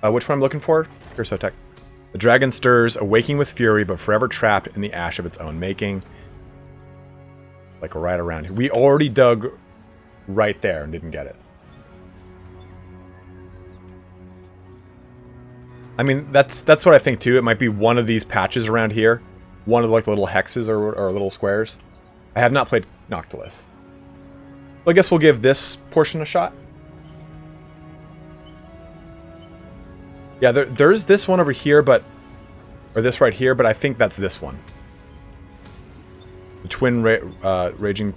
Which one I'm looking for? Here, Sotek. The dragon stirs, awaking with fury, but forever trapped in the ash of its own making. Like right around here. We already dug right there and didn't get it. I mean, that's what I think too. It might be one of these patches around here. One of like the little hexes or little squares. I have not played Noctilus. Well, I guess we'll give this portion a shot. Yeah, there's this one over here, or this right here, but I think that's this one. The raging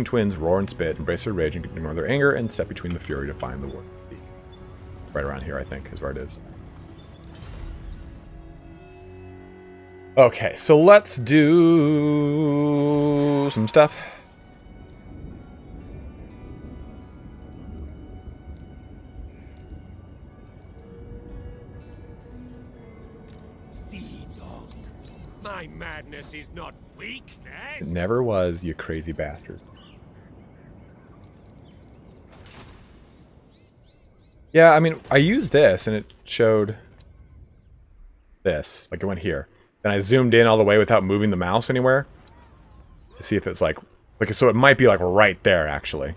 twins roar and spit, embrace their rage and ignore their anger, and step between the fury to find the war. Right around here, I think, is where it is. Okay, so let's do some stuff. My madness is not weakness. It never was, you crazy bastard. Yeah, I mean, I used this and it showed this. Like it went here. Then I zoomed in all the way without moving the mouse anywhere to see if it's like so it might be like right there actually.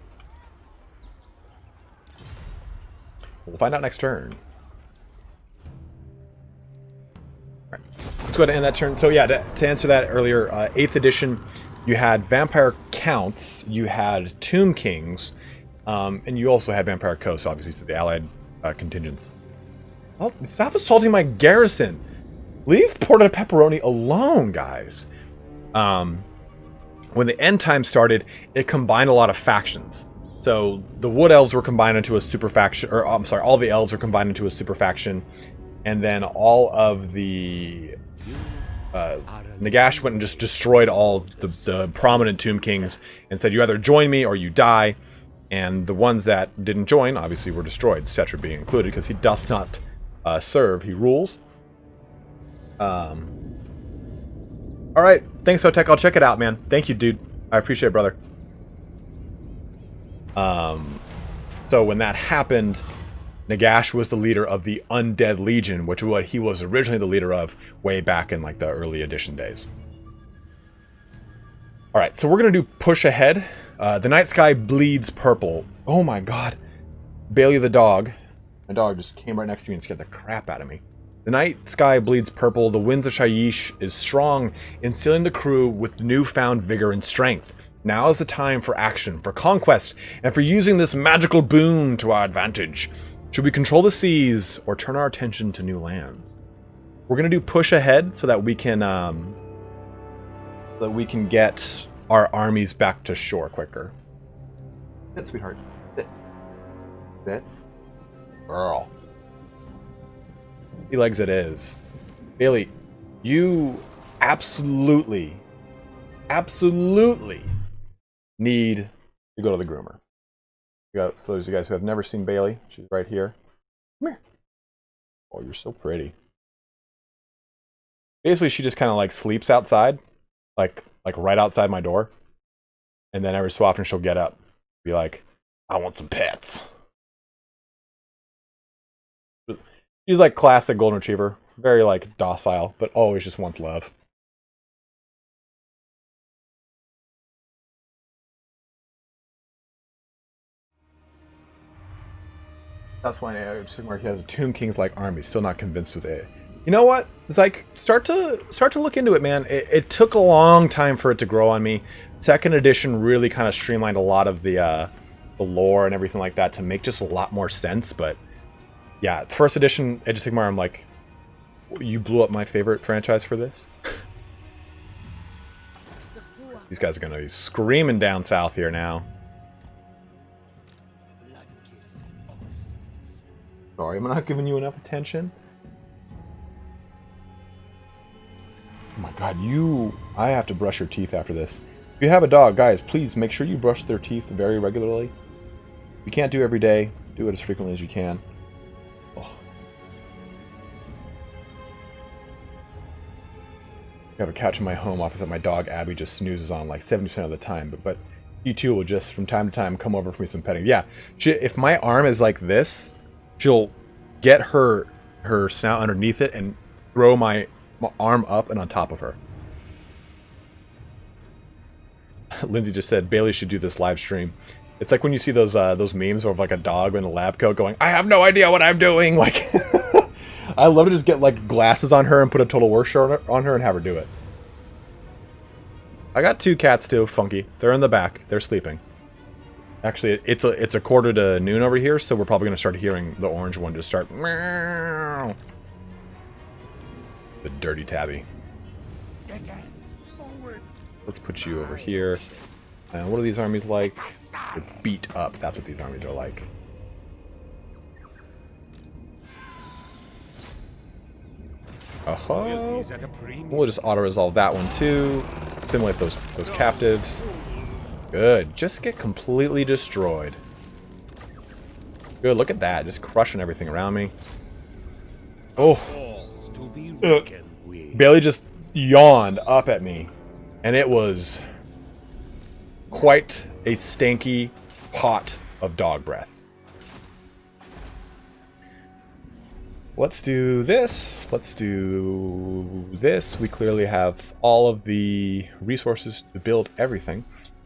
We'll find out next turn. All right. Let's go ahead and end that turn. So yeah, to answer that earlier, 8th edition, you had Vampire Counts, you had Tomb Kings, and you also had Vampire Coast, obviously, so the allied contingents. Oh, stop assaulting my garrison! Leave Porta Pepperoni alone, guys! When the end time started, it combined a lot of factions. So the Wood Elves were combined into a super faction, or I'm sorry, all the Elves were combined into a super faction, and then all of the Nagash went and just destroyed all of the prominent Tomb Kings and said, you either join me or you die. And the ones that didn't join, obviously, were destroyed, Cetra being included, because he doth not serve, he rules. Alright, thanks, Hotek. I'll check it out, man. Thank you, dude. I appreciate it, brother. So when that happened, Nagash was the leader of the Undead Legion, which is what he was originally the leader of way back in like the early edition days. Alright, so we're going to do push ahead. The night sky bleeds purple. Oh my god. Bailey the dog. My dog just came right next to me and scared the crap out of me. The night sky bleeds purple. The winds of Shyish is strong, instilling the crew with newfound vigor and strength. Now is the time for action, for conquest, and for using this magical boon to our advantage. Should we control the seas or turn our attention to new lands? We're going to do push ahead so that we can get our armies back to shore quicker. Sit, sweetheart. Sit. Sit. Girl. 3 legs it is. Bailey, you absolutely need to go to the groomer. So those of you guys who have never seen Bailey, she's right here. Come here. Oh, you're so pretty. Basically, she just kind of like sleeps outside, like right outside my door. And then every so often she'll get up, be like, I want some pets. She's like classic golden retriever, very like docile, but always just wants love. That's why he has a Tomb King's like army. Still not convinced with it. You know what? It's like start to look into it, man. It took a long time for it to grow on me. Second edition really kind of streamlined a lot of the lore and everything like that to make just a lot more sense. But yeah, first edition Age of Sigmar, I'm like, you blew up my favorite franchise for this. These guys are gonna be screaming down south here now. Sorry, I'm not giving you enough attention. Oh my god, I have to brush your teeth after this. If you have a dog, guys, please make sure you brush their teeth very regularly. You can't do it every day. Do it as frequently as you can. Oh. I have a couch in my home office that my dog Abby just snoozes on like 70% of the time, but he too will just from time to time come over for me some petting. Yeah, if my arm is like this, she'll get her snout underneath it and throw my arm up and on top of her. Lindsay just said Bailey should do this live stream. It's like when you see those memes of like a dog in a lab coat going, "I have no idea what I'm doing." Like, I love to just get like glasses on her and put a Total War shirt on her and have her do it. I got 2 cats too, Funky. They're in the back. They're sleeping. Actually, it's a quarter to noon over here, so we're probably gonna start hearing the orange one just start. Meow. The dirty tabby. Let's put you over here. And what are these armies like? They're beat up. That's what these armies are like. Oh, we'll just auto-resolve that one too. Simulate those captives. Good. Just get completely destroyed. Good. Look at that. Just crushing everything around me. Oh. Bailey just yawned up at me. And it was quite a stanky pot of dog breath. Let's do this. Let's do this. We clearly have all of the resources to build everything.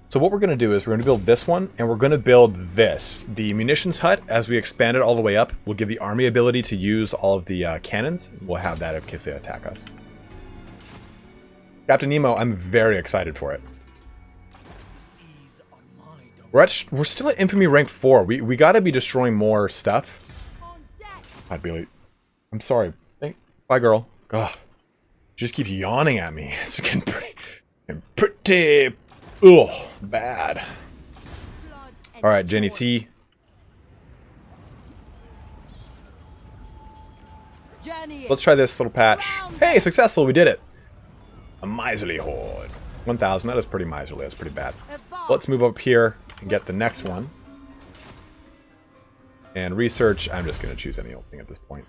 So what we're going to do is we're going to build this one, and we're going to build this. The munitions hut, as we expand it all the way up, will give the army ability to use all of the cannons. We'll have that in case they attack us. Captain Nemo, I'm very excited for it. We're still at Infamy rank 4. We got to be destroying more stuff. God, Bailey. I'm sorry. Bye, girl. Ugh. She just keeps yawning at me. It's getting pretty bad. Alright, Jenny T. Let's try this little patch. Hey, successful. We did it. A miserly horde. 1,000. That is pretty miserly. That's pretty bad. Let's move up here and get the next one. And research. I'm just going to choose any old thing at this point.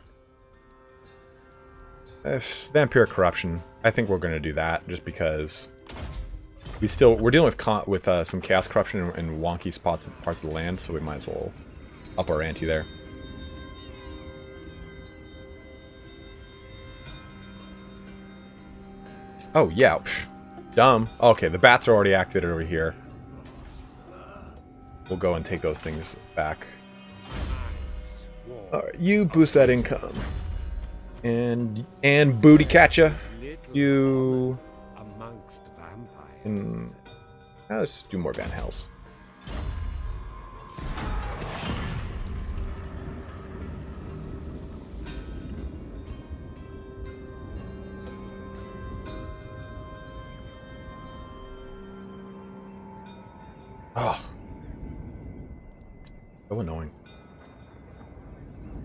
Vampire Corruption. I think we're going to do that just because we're dealing with some Chaos Corruption in wonky parts of the land, so we might as well up our ante there. Oh, yeah. Dumb. Okay, the bats are already activated over here. We'll go and take those things back. Alright, you boost that income. And booty catcha. You... Amongst vampires. Let's do more Van Hells. Oh. So annoying.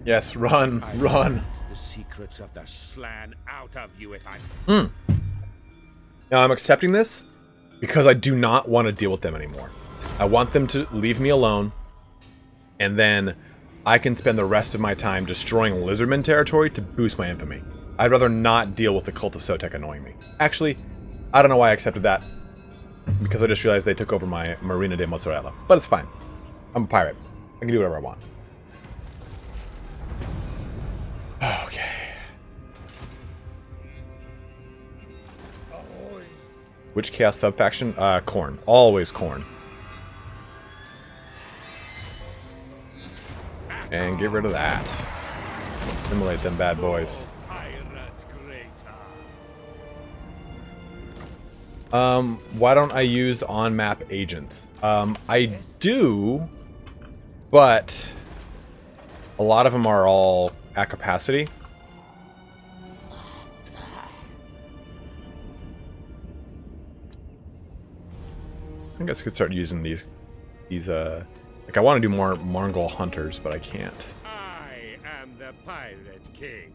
Yes, run, run. The secrets of the slan out of you if I... Now I'm accepting this because I do not want to deal with them anymore. I want them to leave me alone, and then I can spend the rest of my time destroying Lizardman territory to boost my infamy. I'd rather not deal with the Cult of Sotek annoying me. Actually, I don't know why I accepted that, because I just realized they took over my Marina de Mozzarella. But it's fine. I'm a pirate. I can do whatever I want. Okay. Which Chaos subfaction? Khorne. Always Khorne. At And get rid of that. Simulate them bad boys. Why don't I use on-map agents? I do, but a lot of them are all at capacity. I guess I could start using these like I want to do more Mongol hunters, but I can't. I am the Pirate King.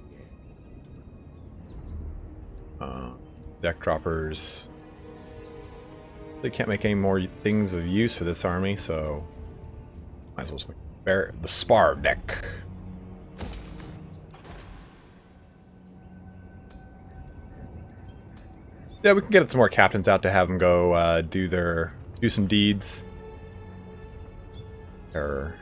Deck droppers. They can't make any more things of use for this army, so might as well just make the spar deck. Yeah, we can get some more captains out to have them go do some deeds. Or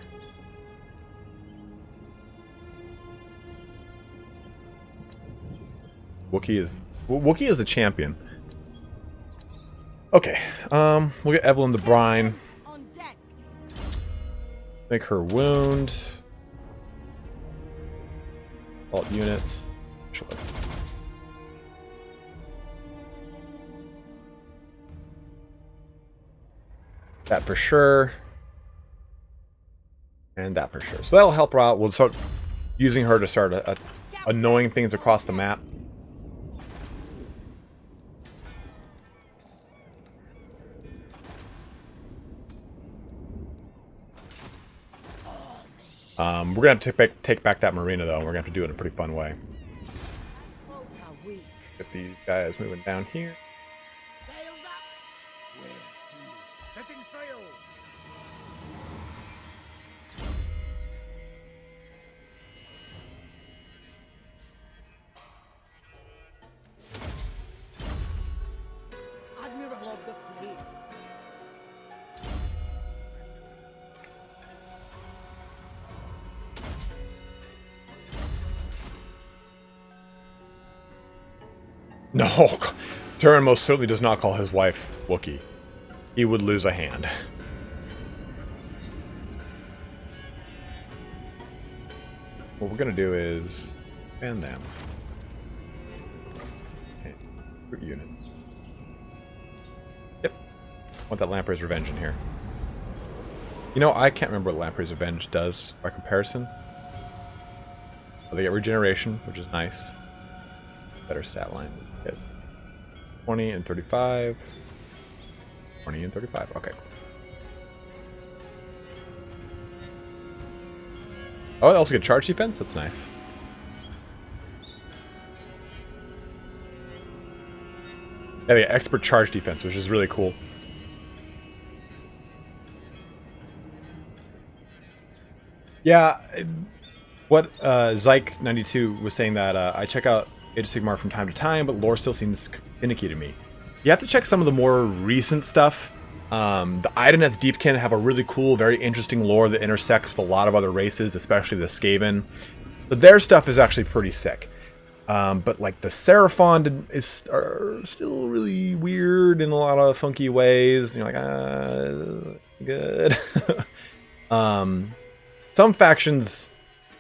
Wookiee is a champion. Okay, we'll get Evelyn the Brine. On deck. Make her wound. Alt units. Choice. That for sure. And that for sure. So that'll help her out. We'll start using her to start annoying things across the map. We're gonna have to take back that marina though, and we're gonna have to do it in a pretty fun way. Get these guys moving down here. Sails up. Where to? Setting sail. Admiral of the fleet. No, Turin most certainly does not call his wife Wookiee. He would lose a hand. What we're gonna do is ban them. Okay, group unit. Yep, want that Lamprey's Revenge in here. You know, I can't remember what Lamprey's Revenge does by comparison. Oh, they get regeneration, which is nice. Better stat line. Hit 20 and 35. 20 and 35. Okay. Oh, I also get charge defense. That's nice. Yeah, they get expert charge defense, which is really cool. Yeah, what Zyke92 was saying that I check out Age of Sigmar from time to time, but lore still seems finicky to me. You have to check some of the more recent stuff. The Idoneth Deepkin have a really cool, very interesting lore that intersects with a lot of other races, especially the Skaven. But their stuff is actually pretty sick. But like the Seraphon are still really weird in a lot of funky ways. You're like, good. Some factions,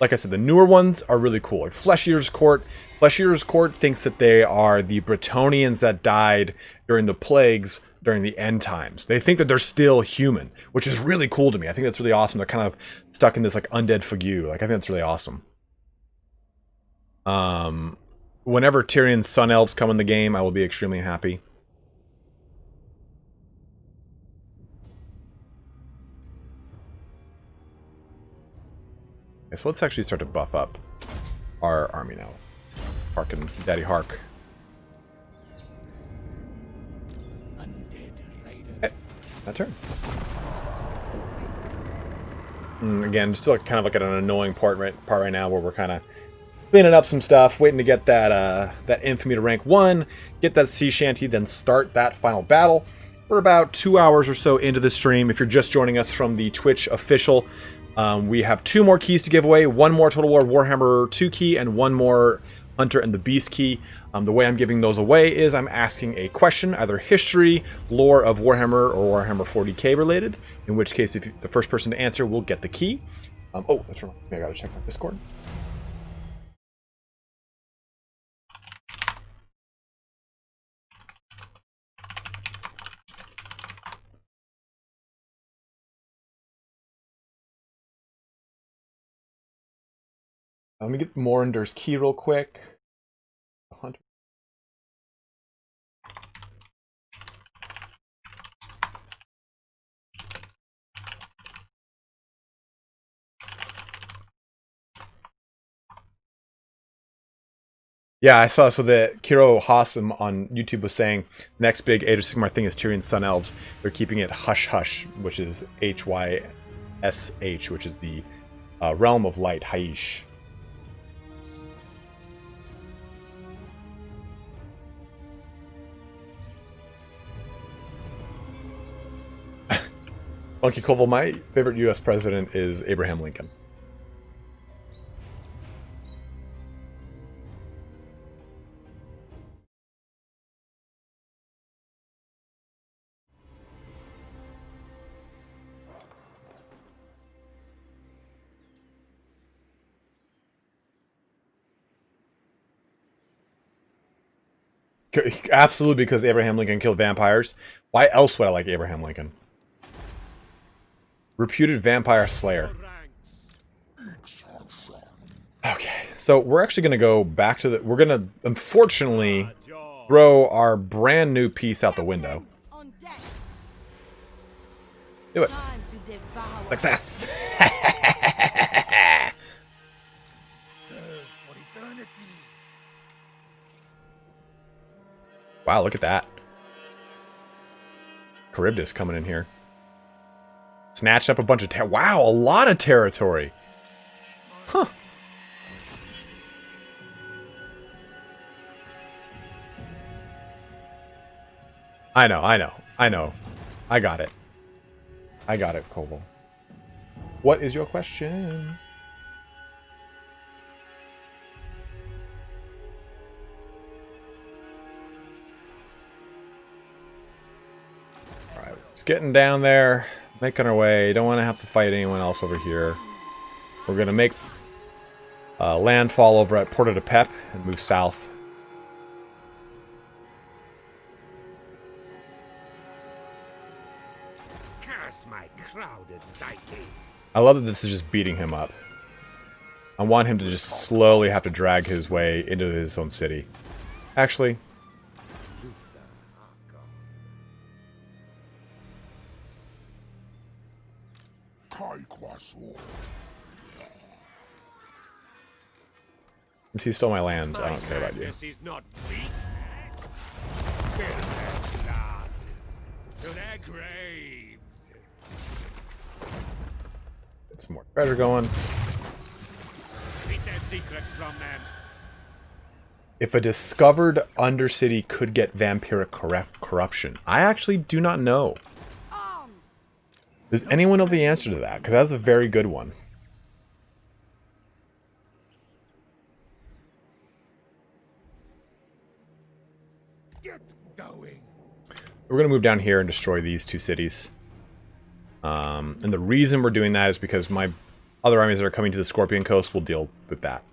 like I said, the newer ones are really cool. Like Flesh Eater's Court. Flesh Eater's Court thinks that they are the Bretonnians that died during the plagues during the end times. They think that they're still human, which is really cool to me. I think that's really awesome. They're kind of stuck in this like undead fugue. Like I think that's really awesome. Whenever Tyrion's Sun Elves come in the game, I will be extremely happy. Okay, so let's actually start to buff up our army now. Harkon, Daddy Hark. Okay, that turn. Again, still kind of like at an annoying part right now where we're kind of cleaning up some stuff, waiting to get that infamy to rank 1, get that sea shanty, then start that final battle. We're about 2 hours or so into the stream. If you're just joining us from the Twitch official, we have 2 more keys to give away, 1 more Total War Warhammer 2 key, and 1 more Hunter and the Beast key. The way I'm giving those away is I'm asking a question, either history, lore of Warhammer, or Warhammer 40k related, in which case if the first person to answer will get the key. Oh, that's right. I gotta check my Discord. Let me get Morinder's key real quick. Hunter. Yeah, I saw. So the Kiro Hassam on YouTube was saying next big Age of Sigmar thing is Tyrion's Sun Elves. They're keeping it hush hush, which is HYSH, which is the realm of light, Haish. Funky Koval, my favorite U.S. president is Abraham Lincoln. Absolutely, because Abraham Lincoln killed vampires. Why else would I like Abraham Lincoln? Reputed vampire slayer. Okay, so we're actually going to go back to the... We're going to, unfortunately, throw our brand new piece out the window. On deck. Do it. Time to devour. Success! Serve for eternity. Wow, look at that. Charybdis coming in here. Snatched up a bunch of... Wow, a lot of territory. Huh. I know. I got it. Koval. What is your question? Alright, just getting down there, making our way. Don't want to have to fight anyone else over here. We're going to make landfall over at Porta de Pep and move south. Curse my crowded psyche. I love that this is just beating him up. I want him to just slowly have to drag his way into his own city. Actually, since he stole my lands, I don't care about you. This is not weak. Spill their blood to their graves. Get some more treasure going. Keep their secrets from them. If a discovered undercity could get vampiric corruption, I actually do not know. Does anyone know the answer to that? Because that's a very good one. Get going. We're going to move down here and destroy these two cities. And the reason we're doing that is because my other armies that are coming to the Scorpion Coast will deal with that.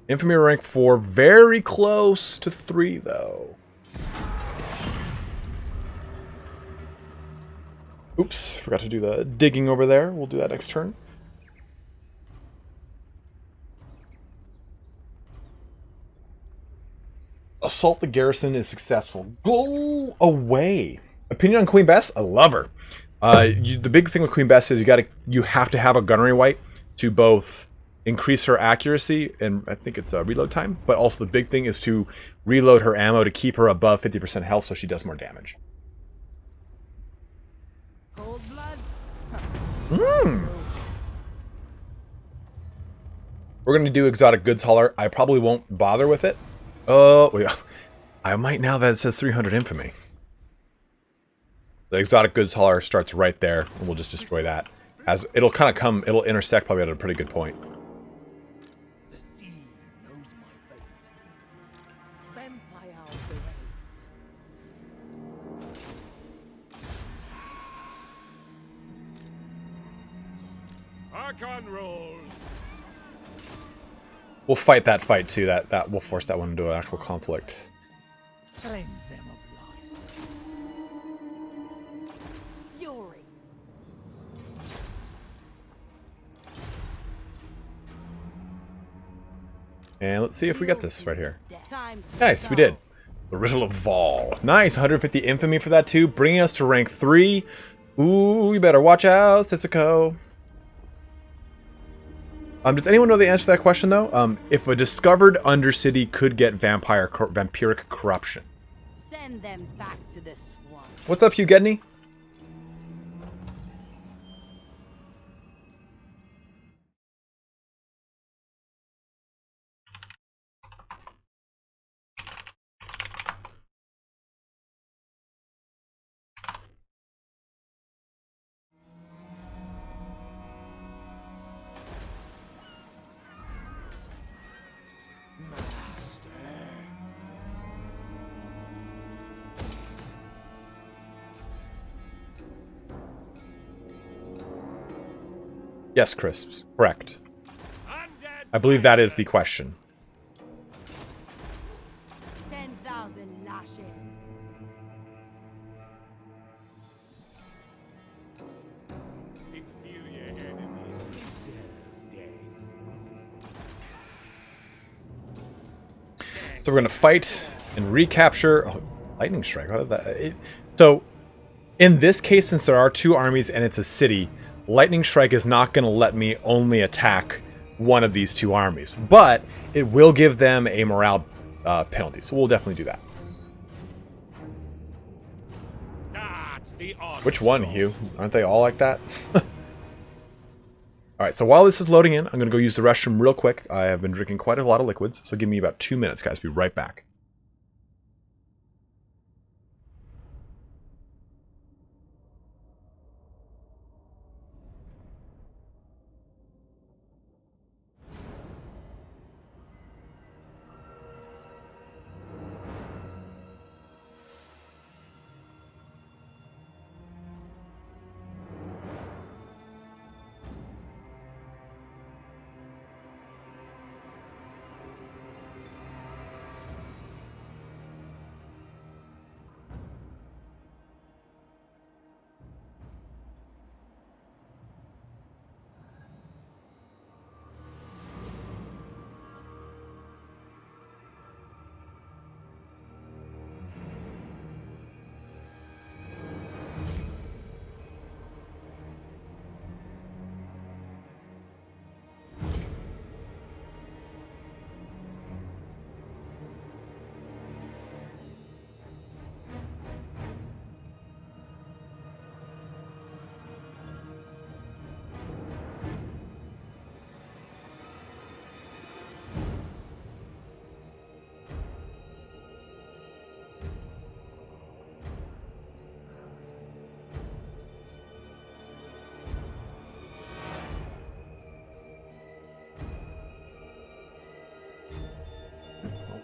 Infamy rank 4, very close to 3, though. Oops, forgot to do the digging over there. We'll do that next turn. Assault the garrison is successful. Go away. Opinion on Queen Bess? I love her. The big thing with Queen Bess is you have to have a gunnery wight to both increase her accuracy, and I think it's reload time, but also the big thing is to reload her ammo to keep her above 50% health so she does more damage. Cold blood. We're going to do exotic goods hauler. I probably won't bother with it. Oh, wait. I might now that it says 300 infamy. The exotic goods hauler starts right there, and we'll just destroy that. As it'll kind of come, it'll intersect probably at a pretty good point. The sea knows my fate. Vampire of the waves. Harkon rules. We'll fight that fight too. That will force that one into an actual conflict. Cleanse them of life. Fury. And let's see if we get this right here. Time to Nice, we go. did. The Ritual of Vol. Nice, 150 infamy for that too, bringing us to rank 3. Ooh, you better watch out, Sissoko. Does anyone know the answer to that question though? If a discovered undercity could get vampiric corruption. Send them back to the swamp. What's up, Hugh Gedney? Yes, Chris. Correct. Undead. I believe that is the question. 10,000 lashes. Inferior enemies deserve death. So we're going to fight and recapture... Oh, lightning strike. How did that... So, in this case, since there are 2 armies and it's a city, lightning strike is not going to let me only attack one of these 2 armies. But it will give them a morale penalty. So we'll definitely do that. That's the honest Which one, soul. Hugh? Aren't they all like that? Alright, so while this is loading in, I'm going to go use the restroom real quick. I have been drinking quite a lot of liquids, so give me about 2 minutes, guys. Be right back.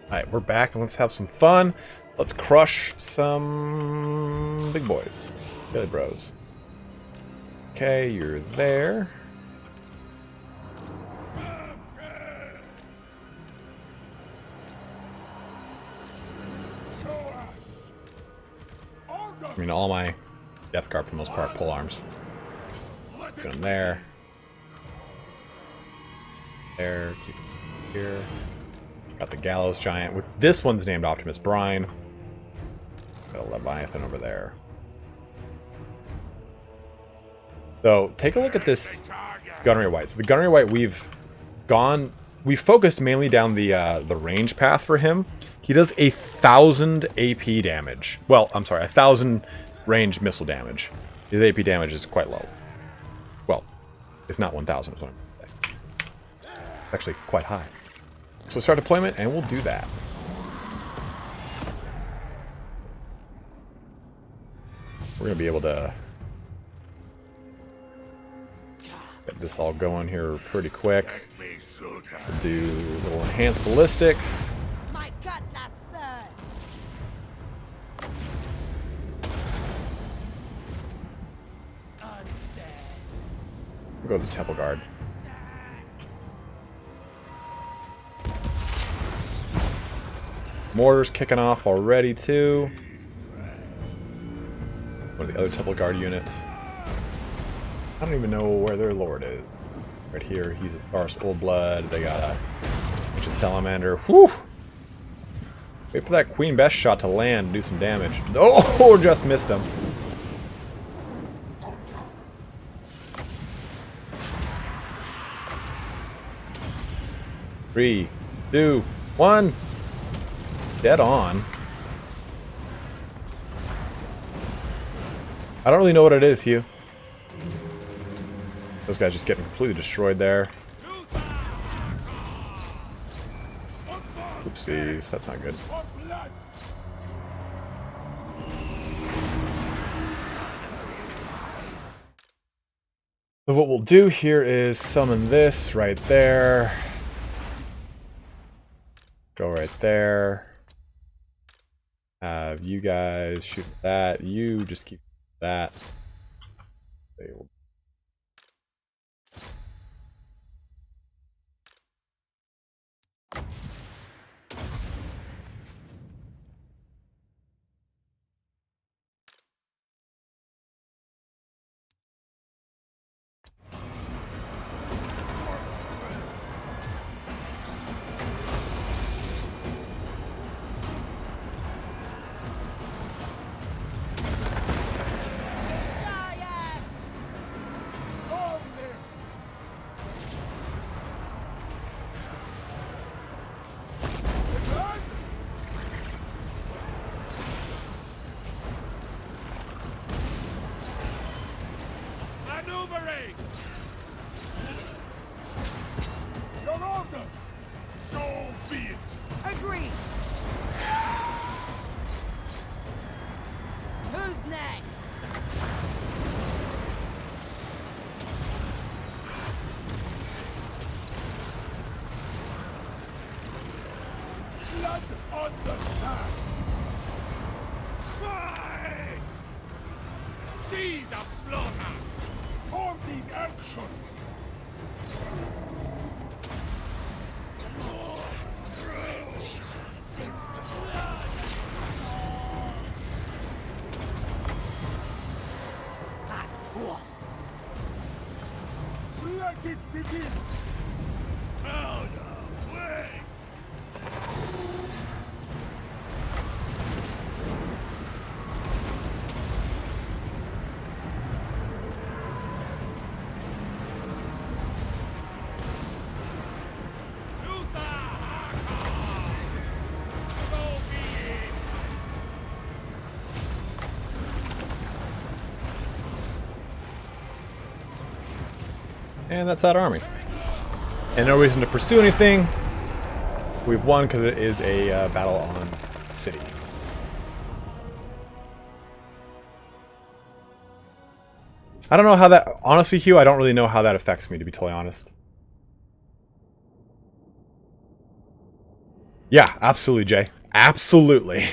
Alright, we're back and let's have some fun. Let's crush some big boys. Billy bros. Okay, you're there. Show us. I mean, all my Death Guard for the most part pull arms. Get them there. There, keep them here. Got the Gallows Giant. This one's named Optimus Brine. Got a Leviathan over there. So take a look at this Gunnery White. So the Gunnery White, we've focused mainly down the range path for him. He does 1,000 AP damage. Well, I'm sorry, 1,000 range missile damage. His AP damage is quite low. Well, it's not 1,000. Is what I'm saying. It's actually quite high. So start deployment, and we'll do that. We're going to be able to get this all going here pretty quick. Do little enhanced ballistics. My cutlass thirst. We'll go to the Temple Guard. Mortar's kicking off already, too. One of the other Temple Guard units. I don't even know where their lord is. Right here, he's as far as Old Blood. They got a bunch of Salamander. Whew! Wait for that Queen Best shot to land and do some damage. Oh, just missed him. Three, two, one. Dead on. I don't really know what it is, Hugh. Those guys just getting completely destroyed there. Oopsies, that's not good. So what we'll do here is summon this right there. Go right there. Have you guys shoot that. You just keep that. They will. Maneuvering! Your orders! So be it! Agreed. Who's next? Blood on the sand! Fight! Seas of slaughter! Holding action! Let it begin! Out of way! And that's that army. And no reason to pursue anything. We've won because it is a battle on city. I don't know how that... Honestly, Hugh, I don't really know how that affects me, to be totally honest. Yeah, absolutely, Jay. Absolutely.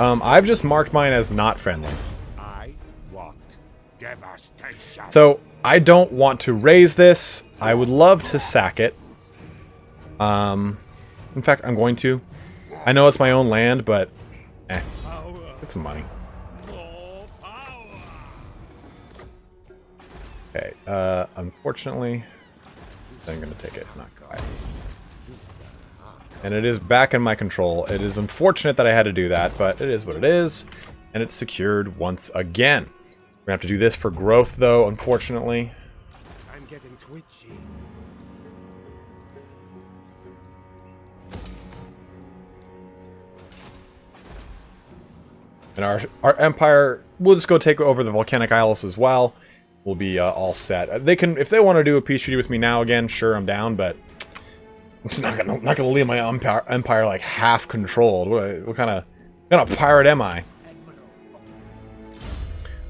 I've just marked mine as not friendly. I want devastation. So, I don't want to raise this. I would love to sack it. In fact, I'm going to. I know it's my own land, but... get some money. More power. Okay, unfortunately... I'm going to take it. Not quite. And it is back in my control. It is unfortunate that I had to do that, but it is what it is. And it's secured once again. We're going to have to do this for growth, though, unfortunately. I'm getting twitchy. And our empire, we'll just go take over the volcanic isles as well. We'll be all set. They can, if they want to do a peace treaty with me now again, sure, I'm down, but... I'm not gonna leave my empire like half controlled. What kind of pirate am I?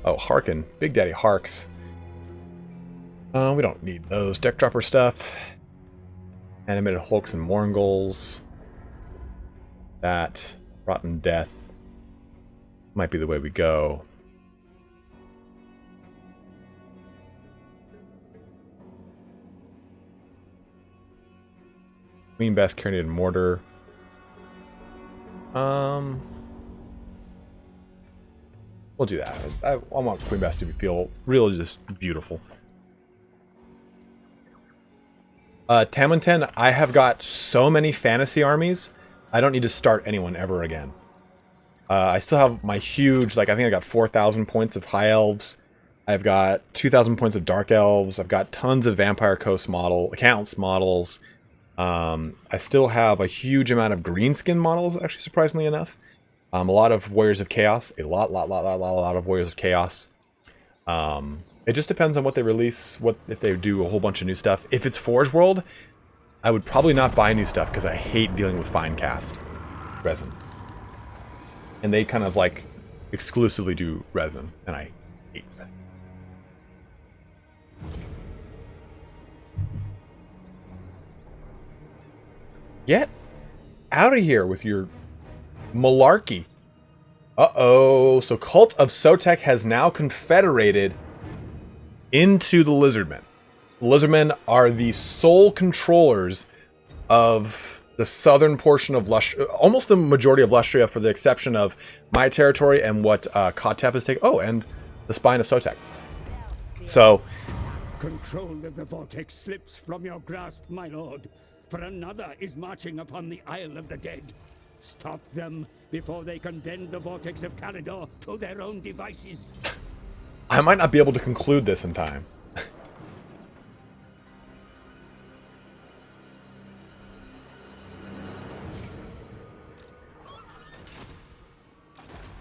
Oh, Harkon, Big Daddy Harks. We don't need those deck dropper stuff. Animated Hulks and Morngulls. That Rotten Death might be the way we go. Queen Best Carinated Mortar. We'll do that. I want Queen Best to feel really just beautiful. Tamunten, I have got so many fantasy armies, I don't need to start anyone ever again. I still have my huge, like, I think I got 4,000 points of High Elves. I've got 2,000 points of Dark Elves. I've got tons of Vampire Coast accounts models. I still have a huge amount of Greenskin models, actually, surprisingly enough. A lot of Warriors of Chaos. A lot of Warriors of Chaos. It just depends on what they release, if they do a whole bunch of new stuff. If it's Forge World, I would probably not buy new stuff because I hate dealing with fine cast resin. And they kind of like exclusively do resin, and I hate resin. Get out of here with your malarkey. Uh-oh. So Cult of Sotek has now confederated into the Lizardmen. The Lizardmen are the sole controllers of the southern portion of Lustria, almost the majority of Lustria, for the exception of my territory and what Kotep has taken. Oh, and the spine of Sotek. So, Control of the vortex slips from your grasp, my lord, for another is marching upon the Isle of the Dead. Stop them before they can bend the vortex of Calidor to their own devices. I might not be able to conclude this in time.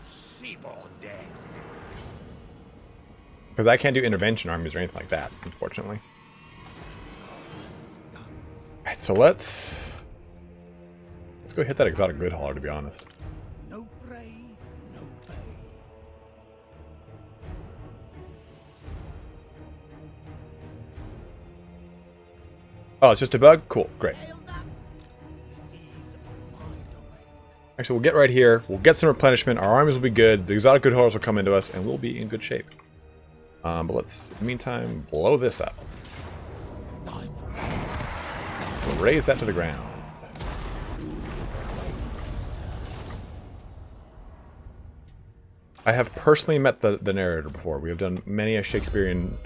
Seaborn death. Because I can't do intervention armies or anything like that, unfortunately. Alright, so let's go hit that exotic good hauler, to be honest. No prey, no pay. Oh, it's just a bug? Cool, great. Actually, we'll get right here. We'll get some replenishment. Our armies will be good. The exotic good haulers will come into us, and we'll be in good shape. But let's, in the meantime, blow this up. We'll raise that to the ground. I have personally met the narrator before. We have done many a Shakespearean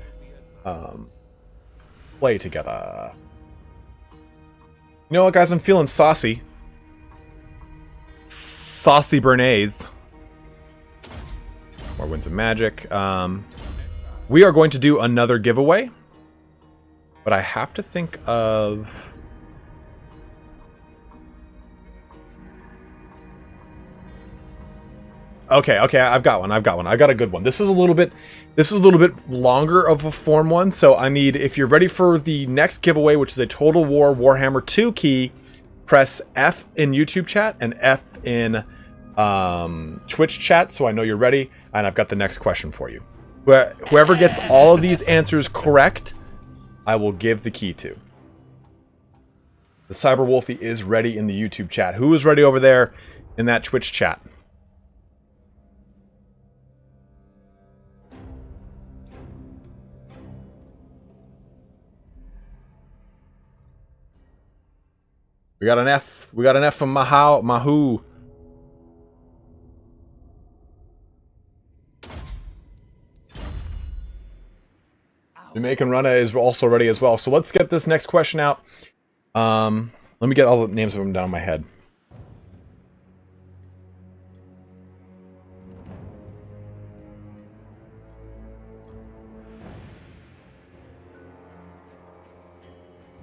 play together. You know what, guys? I'm feeling saucy. Saucy Bernays. More Winds of Magic. We are going to do another giveaway. But I have to think of... Okay, I've got one. I got a good one. This is a little bit longer of a form one, so I need, if you're ready for the next giveaway, which is a Total War Warhammer 2 key, press F in YouTube chat and F in Twitch chat, so I know you're ready, and I've got the next question for you. Whoever gets all of these answers correct, I will give the key to. The Cyberwolfie is ready in the YouTube chat. Who is ready over there in that Twitch chat? We got an F. We got an F from Mahu. Jamaican Runner is also ready as well. So let's get this next question out. Let me get all the names of them down in my head.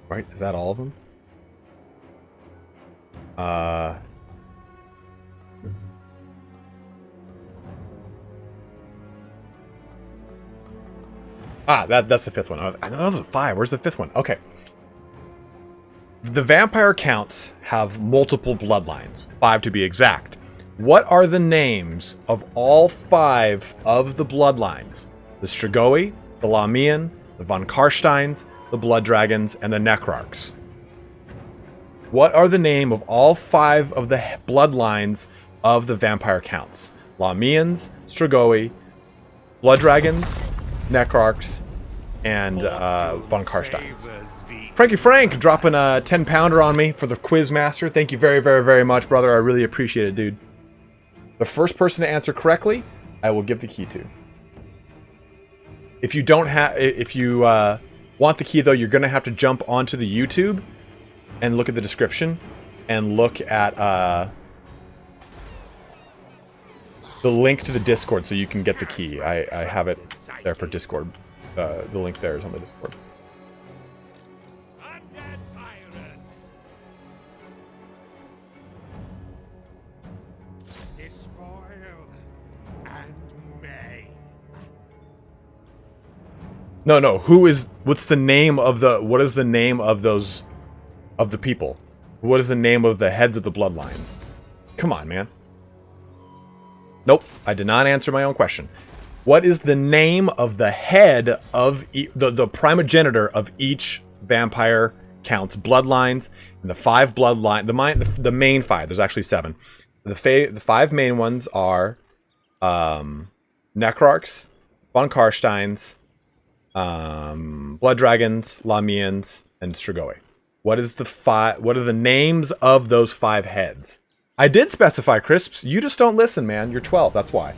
Right? Is that all of them? That's the fifth one. I know those are 5. Where's the 5th one? Okay. The vampire counts have multiple bloodlines, 5 to be exact. What are the names of all 5 of the bloodlines? The Strigoi, the Lamian, the Von Karsteins, the Blood Dragons, and the Necrarchs. What are the name of all 5 of the bloodlines of the vampire counts? Lamians, Strigoi, Blood Dragons, Necrarchs, and Von Karsteins. Frankie Frank dropping a 10-pounder on me for the quiz master. Thank you very, very, very much, brother. I really appreciate it, dude. The first person to answer correctly, I will give the key to. If you don't have, if you want the key though, you're gonna have to jump onto the YouTube and look at the description and look at the link to the Discord so you can get the key. I have it there for Discord. The link there is on the Discord. Undead pirates! Despoil and maim. No. What's the name of the? What is the name of those? Of the people? What is the name of the heads of the bloodlines? Come on, man. Nope, I did not answer my own question. What is the name of the head of the primogenitor of each vampire count's bloodlines? And the 5 bloodline, the main 5. There's actually 7. The 5 main ones are Necrarchs, Von Karsteins, Blood Dragons, Lamians, and Strigoi. What are the names of those 5 heads? I did specify, Crisps. You just don't listen, man. You're 12. That's why.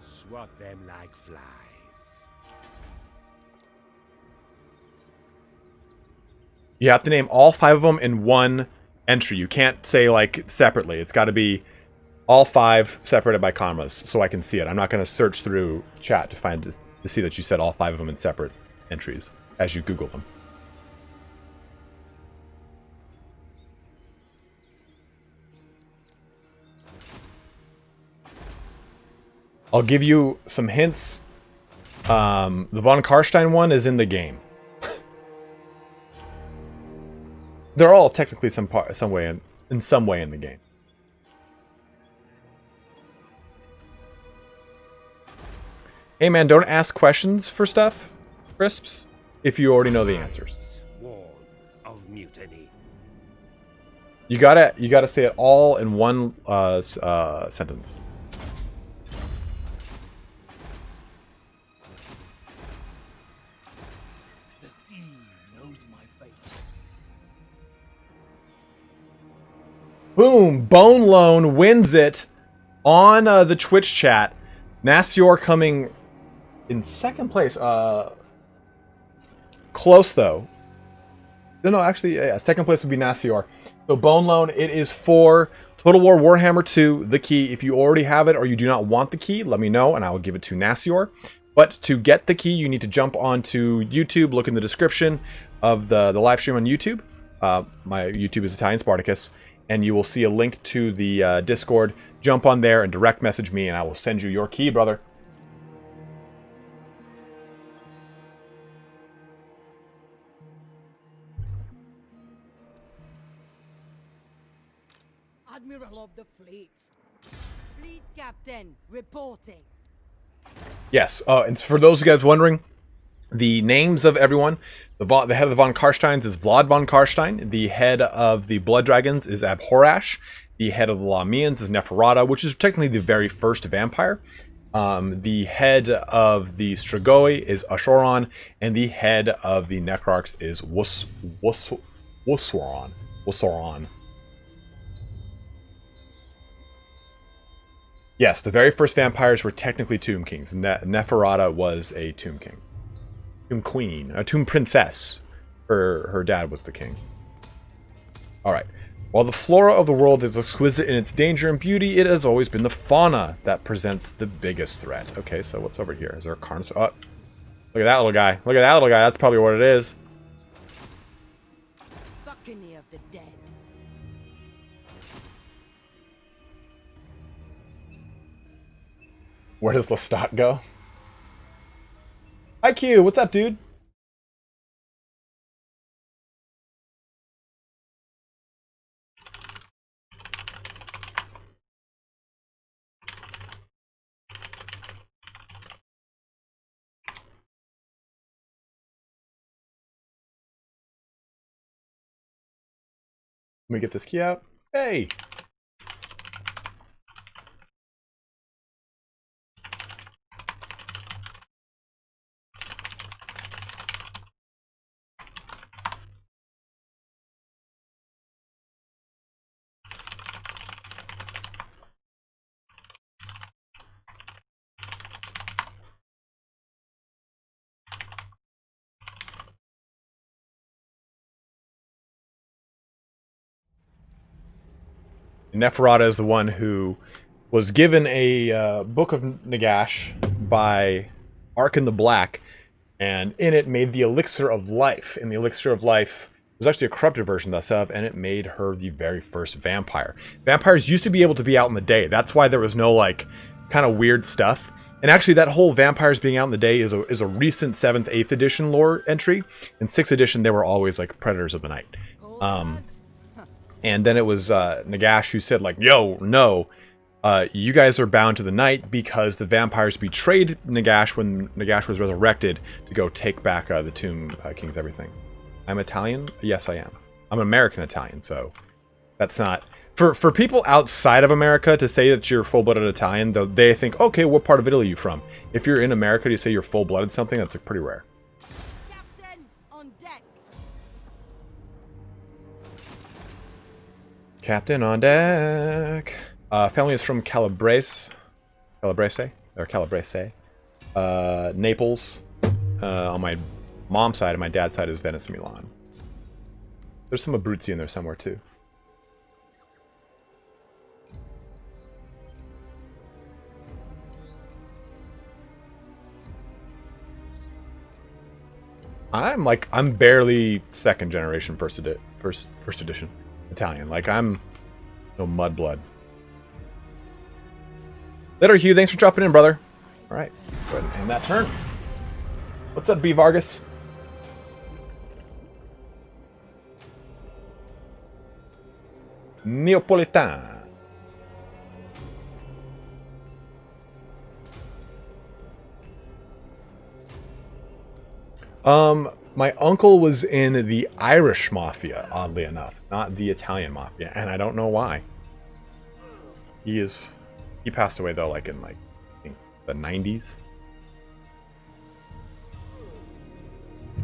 Swat them like flies. You have to name all 5 of them in one entry. You can't say, like, separately. It's got to be all 5 separated by commas so I can see it. I'm not going to search through chat to see that you said all 5 of them in separate entries as you Google them. I'll give you some hints. The Von Karstein one is in the game. They're all technically in some way in the game. Hey man, don't ask questions for stuff, Crisps, if you already know the answers. Warn of mutiny. You gotta say it all in one sentence. The sea knows my fate. Boom! Bone Loan wins it on the Twitch chat. Nasior coming in second place. Close though. No, actually, yeah, second place would be Nasior. So Bone Loan, it is for Total War Warhammer 2, the key. If you already have it or you do not want the key, let me know and I will give it to Nasior. But to get the key, you need to jump onto YouTube, look in the description of the live stream on YouTube. My YouTube is Italian Spartacus, and you will see a link to the Discord. Jump on there and direct message me, and I will send you your key, brother. Admiral of the fleet. Fleet captain, reporting. Yes, and for those of you guys wondering, the names of everyone, the head of the Von Karsteins is Vlad Von Karstein. The head of the Blood Dragons is Abhorash. The head of the Lamians is Neferata, which is technically the very first vampire. The head of the Strigoi is Ashoron, and the head of the Necrarchs is Wussoron. Yes, the very first vampires were technically Tomb Kings. Neferata was a Tomb King. Tomb Queen. A Tomb Princess. Her dad was the king. Alright. While the flora of the world is exquisite in its danger and beauty, it has always been the fauna that presents the biggest threat. Okay, so what's over here? Is there a carnivore? Oh, look at that little guy. Look at that little guy. That's probably what it is. Buccaneer of the dead. Where does Lestat go? Hi Q, what's up, dude? Let me get this key out. Hey! Neferata is the one who was given a Book of Nagash by Harkon the Black, and in it made the Elixir of Life. And the Elixir of Life was actually a corrupted version thus of, and it made her the very first vampire. Vampires used to be able to be out in the day. That's why there was no, like, kind of weird stuff. And actually, that whole vampires being out in the day is a recent 7th, 8th edition lore entry. In 6th edition, they were always, like, predators of the night. And then it was Nagash who said, like, yo, no, you guys are bound to the night because the vampires betrayed Nagash when Nagash was resurrected to go take back the Tomb King's everything. I'm Italian? Yes, I am. I'm American Italian, so that's not... For people outside of America to say that you're full-blooded Italian, they think, okay, what part of Italy are you from? If you're in America, you say you're full-blooded something, that's like, pretty rare. Captain, on deck. Captain on deck. Family is from Calabrese. Naples. On my mom's side, and my dad's side is Venice and Milan. There's some Abruzzi in there somewhere too. I'm barely second generation first edition Italian. Like, I'm no mudblood. Later, Hugh. Thanks for dropping in, brother. All right, go ahead and end that turn. What's up, B. Vargas? Neapolitan. My uncle was in the Irish Mafia, oddly enough, not the Italian Mafia, and I don't know why. He passed away though, like in I think the 90s.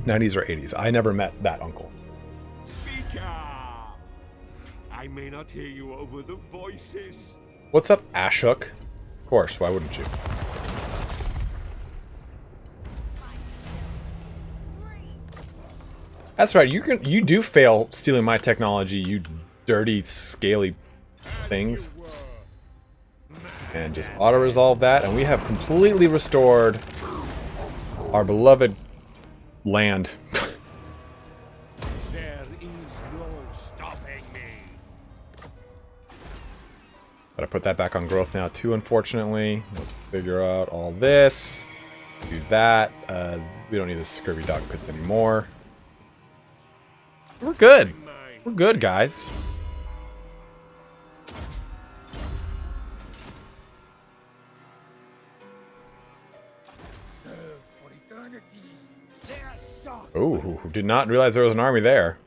90s or 80s. I never met that uncle. Speak up! I may not hear you over the voices. What's up, Ashok? Of course, why wouldn't you? That's right. You do fail stealing my technology, you dirty, scaly things. And just auto-resolve that, and we have completely restored our beloved land. There is no stopping me. Gotta put that back on growth now too, unfortunately. Let's figure out all this. Do that. We don't need the scurvy dog pits anymore. We're good. We're good, guys. Oh, did not realize there was an army there.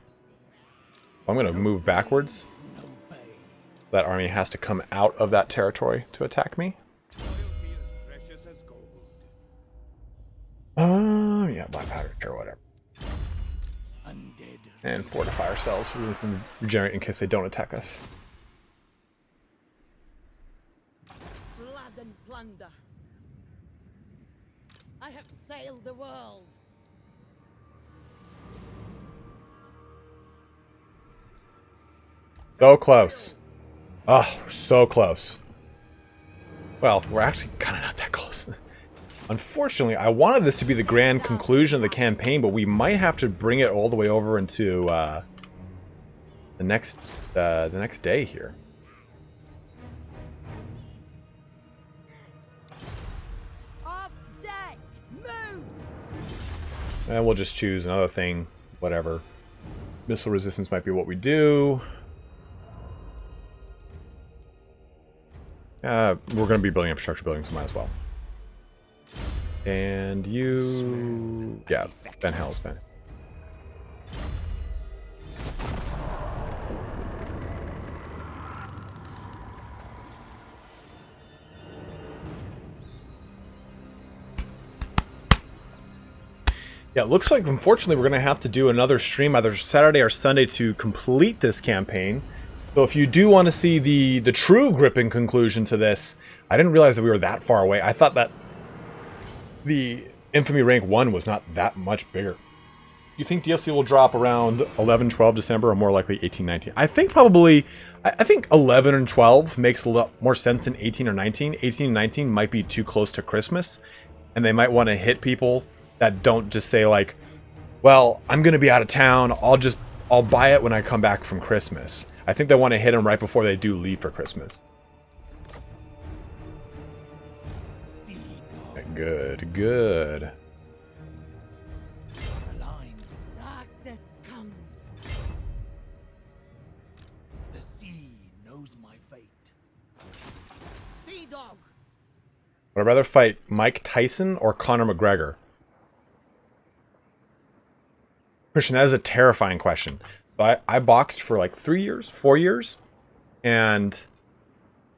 I'm going to move backwards. That army has to come out of that territory to attack me. Yeah, black powder, sure, whatever. And fortify ourselves so we can regenerate in case they don't attack us. Blood and plunder. I have sailed the world. So close. Oh, we're so close. Well, we're actually kind of not that close. Unfortunately, I wanted this to be the grand conclusion of the campaign, but we might have to bring it all the way over into the next day here. Off deck. Move. And we'll just choose another thing, whatever. Missile resistance might be what we do. We're going to be building infrastructure buildings, so might as well. And you... Yeah, Ben Hell's Ben. Yeah, it looks like, unfortunately, we're going to have to do another stream either Saturday or Sunday to complete this campaign. So if you do want to see the true gripping conclusion to this, I didn't realize that we were that far away. I thought that the Infamy Rank 1 was not that much bigger. You think DLC will drop around 11, 12 December, or more likely 18, 19? I think probably... I think 11 and 12 makes a lot more sense than 18 or 19. 18 and 19 might be too close to Christmas, and they might want to hit people that don't just say like, well, I'm going to be out of town, I'll buy it when I come back from Christmas. I think they want to hit them right before they do leave for Christmas. Good, good. Darkness comes. The sea knows my fate. Sea dog. Would I rather fight Mike Tyson or Conor McGregor? Christian, that is a terrifying question. I boxed for like 3 years, 4 years, and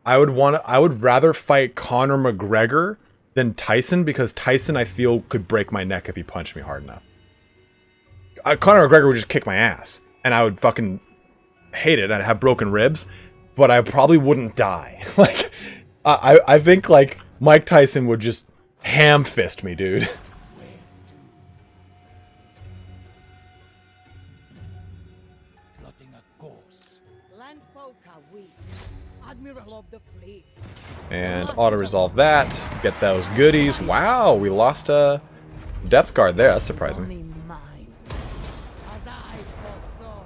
I would rather fight Conor McGregor than Tyson, because Tyson, I feel, could break my neck if he punched me hard enough. Conor McGregor would just kick my ass, and I would fucking hate it. I'd have broken ribs, but I probably wouldn't die. Like, I think like Mike Tyson would just ham fist me, dude. Plotting a course. Landfolk are weak. Admiral of the fleet. And auto-resolve that. Get those goodies. Wow, we lost a depth guard there. That's surprising. Only mine. As I foresaw.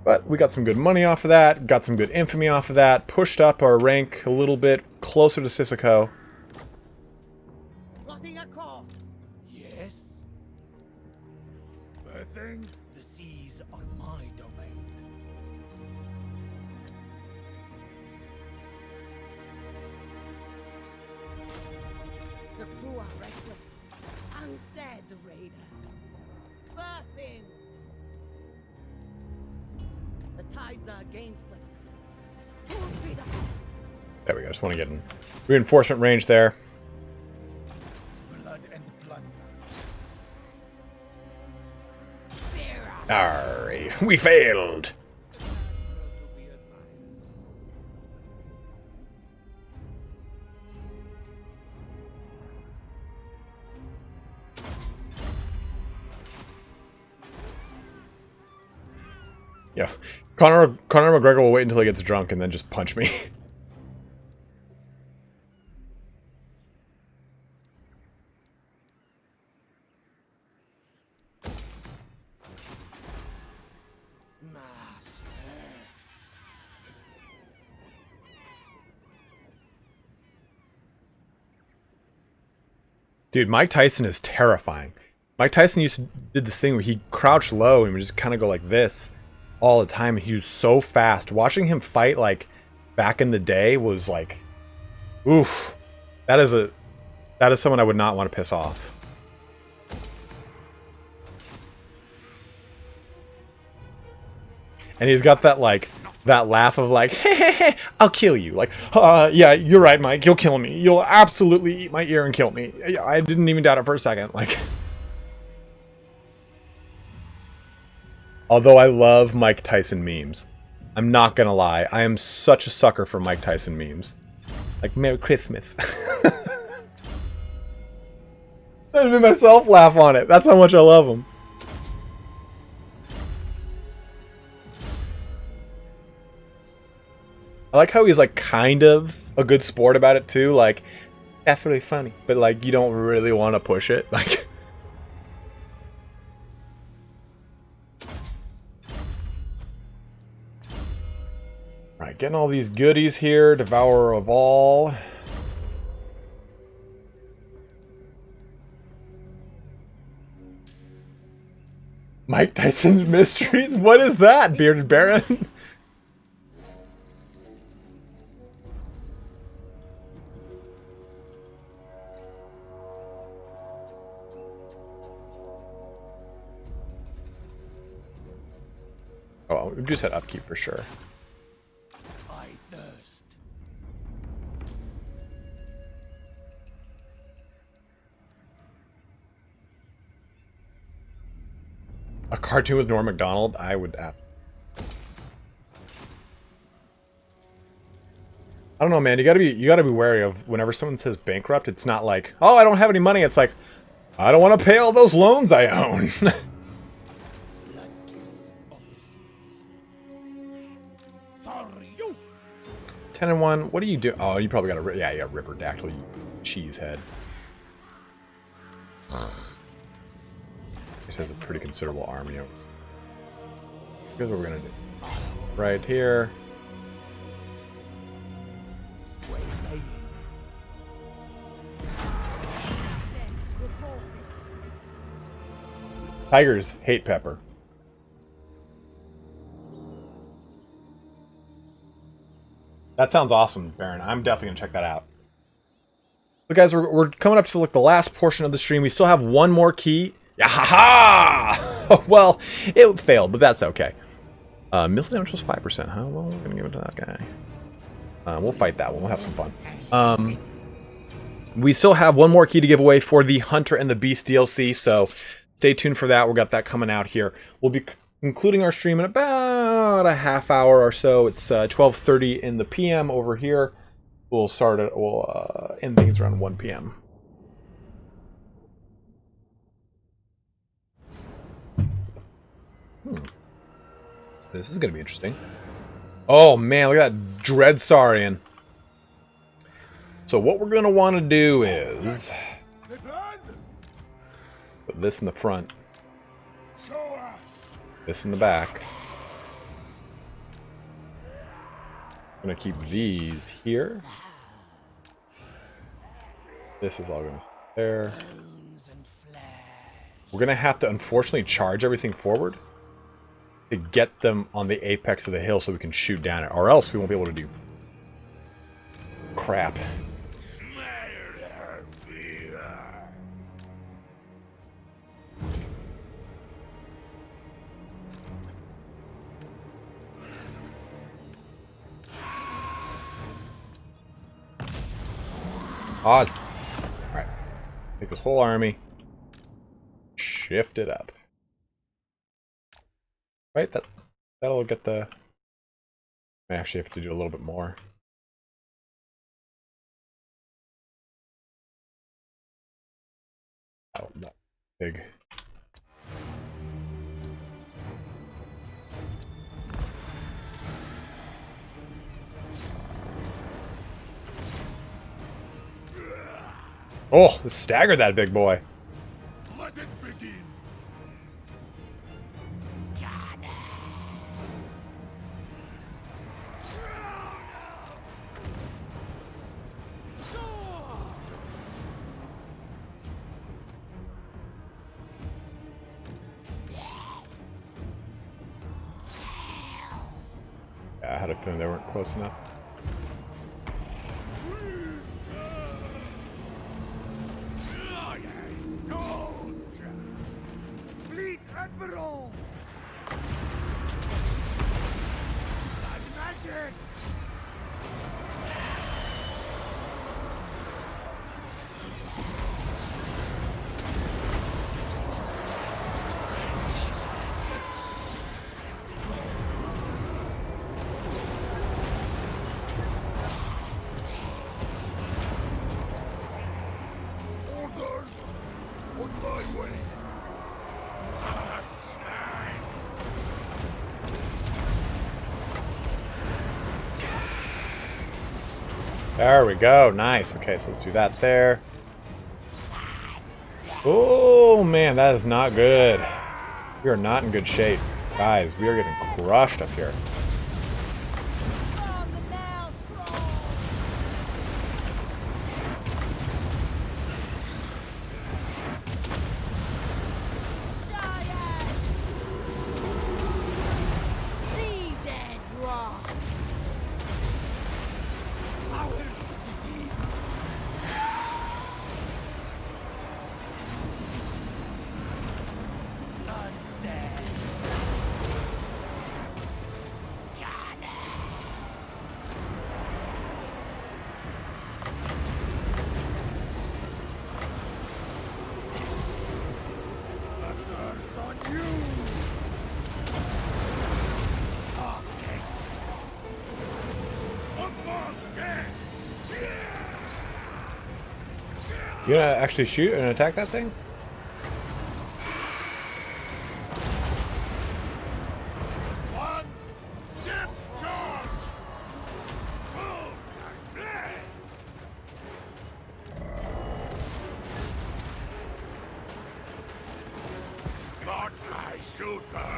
But we got some good money off of that. Got some good infamy off of that. Pushed up our rank a little bit closer to Sissoko. Plotting a course. Yes? Birthing? The seas are my domain. The crew are restless. Undead raiders. Birthing. The tides are against us. Full speed ahead. There we go. Just want to get in reinforcement range there. Blood and plunder. Arr, we failed. Yeah, Conor McGregor will wait until he gets drunk and then just punch me. Master. Dude, Mike Tyson is terrifying. Mike Tyson did this thing where he crouched low and would just kind of go like this all the time. He was so fast. Watching him fight like back in the day was like, oof. That is someone I would not want to piss off. And he's got that like that laugh of like, hey, I'll kill you. Like, yeah, you're right, Mike. You'll kill me. You'll absolutely eat my ear and kill me. I didn't even doubt it for a second. Like, although I love Mike Tyson memes, I'm not gonna lie. I am such a sucker for Mike Tyson memes. Like, Merry Christmas. I made myself laugh on it. That's how much I love him. I like how he's like kind of a good sport about it too. Like, that's really funny, but like you don't really want to push it. Like, alright, getting all these goodies here. Devourer of all. Mike Tyson's Mysteries? What is that, Bearded Baron? Oh, we just had upkeep for sure. I thirst. A cartoon with Norm Macdonald? I would... I don't know, man. You gotta be wary of whenever someone says bankrupt. It's not like, oh, I don't have any money. It's like, I don't want to pay all those loans I own. Bloodkiss of the seas. Sorry, you. 10 and 1. What do you do? Oh, you probably got a... Yeah, you got Ripper Dactyl, you cheesehead. It has a pretty considerable army over. Here's what we're gonna do. Right here. Waylaying. Tigers hate pepper. That sounds awesome, Baron. I'm definitely gonna check that out. But guys, we're coming up to like the last portion of the stream. We still have one more key. Yeah, ha ha! Well, it failed, but that's okay. Missile damage was 5%, huh? Well, we're gonna give it to that guy. We'll fight that one. We'll have some fun. We still have one more key to give away for the Hunter and the Beast DLC, so stay tuned for that. We got that coming out here. We'll be concluding our stream in about a half hour or so. It's 12:30 in the PM over here. We'll start it. We'll end things around 1 PM. This is going to be interesting. Oh man, look at that Dread Saurian. So what we're going to want to do is put this in the front, this in the back. I'm going to keep these here. This is all going to stay there. We're going to have to unfortunately charge everything forward to get them on the apex of the hill so we can shoot down it, or else we won't be able to do crap. Odds. Alright. Take this whole army. Shift it up. Right? That'll get the... I actually have to do a little bit more. Oh, not big. Oh, staggered that big boy. Let it begin. Yeah, I had a feeling they weren't close enough. Fleet Admiral. Blood magic. Orders on my way. There we go. Nice. Okay, so let's do that there. Oh, man, that is not good. We are not in good shape. Guys, we are getting crushed up here. From the Maelstrom! Giant! Sea dead rock! Powers begin. Blood dead. You gonna actually shoot and attack that thing? One dip charge! Boom and blast! Godfly shooter!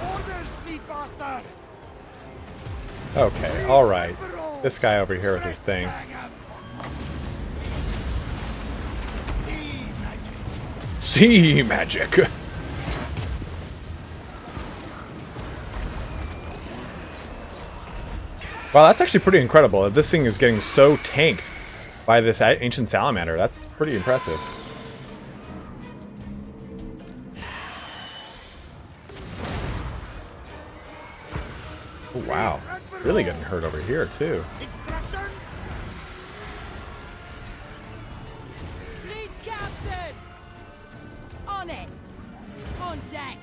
Orders, fleet bastard! Okay, alright. This guy over here with his thing. Sea magic! Wow, that's actually pretty incredible. That this thing is getting so tanked by this ancient salamander. That's pretty impressive. Oh, wow. Really getting hurt over here, too. Instructions? Fleet captain! On it! On deck!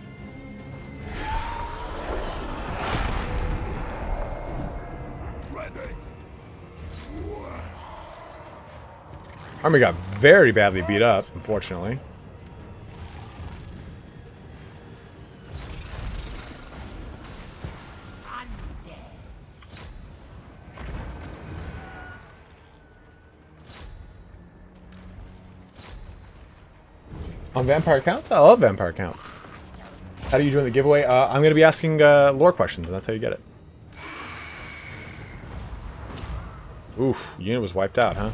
Ready! Army got very badly beat up, unfortunately. On vampire counts? I love vampire counts. How do you join the giveaway? I'm going to be asking lore questions, and that's how you get it. Oof, unit was wiped out, huh?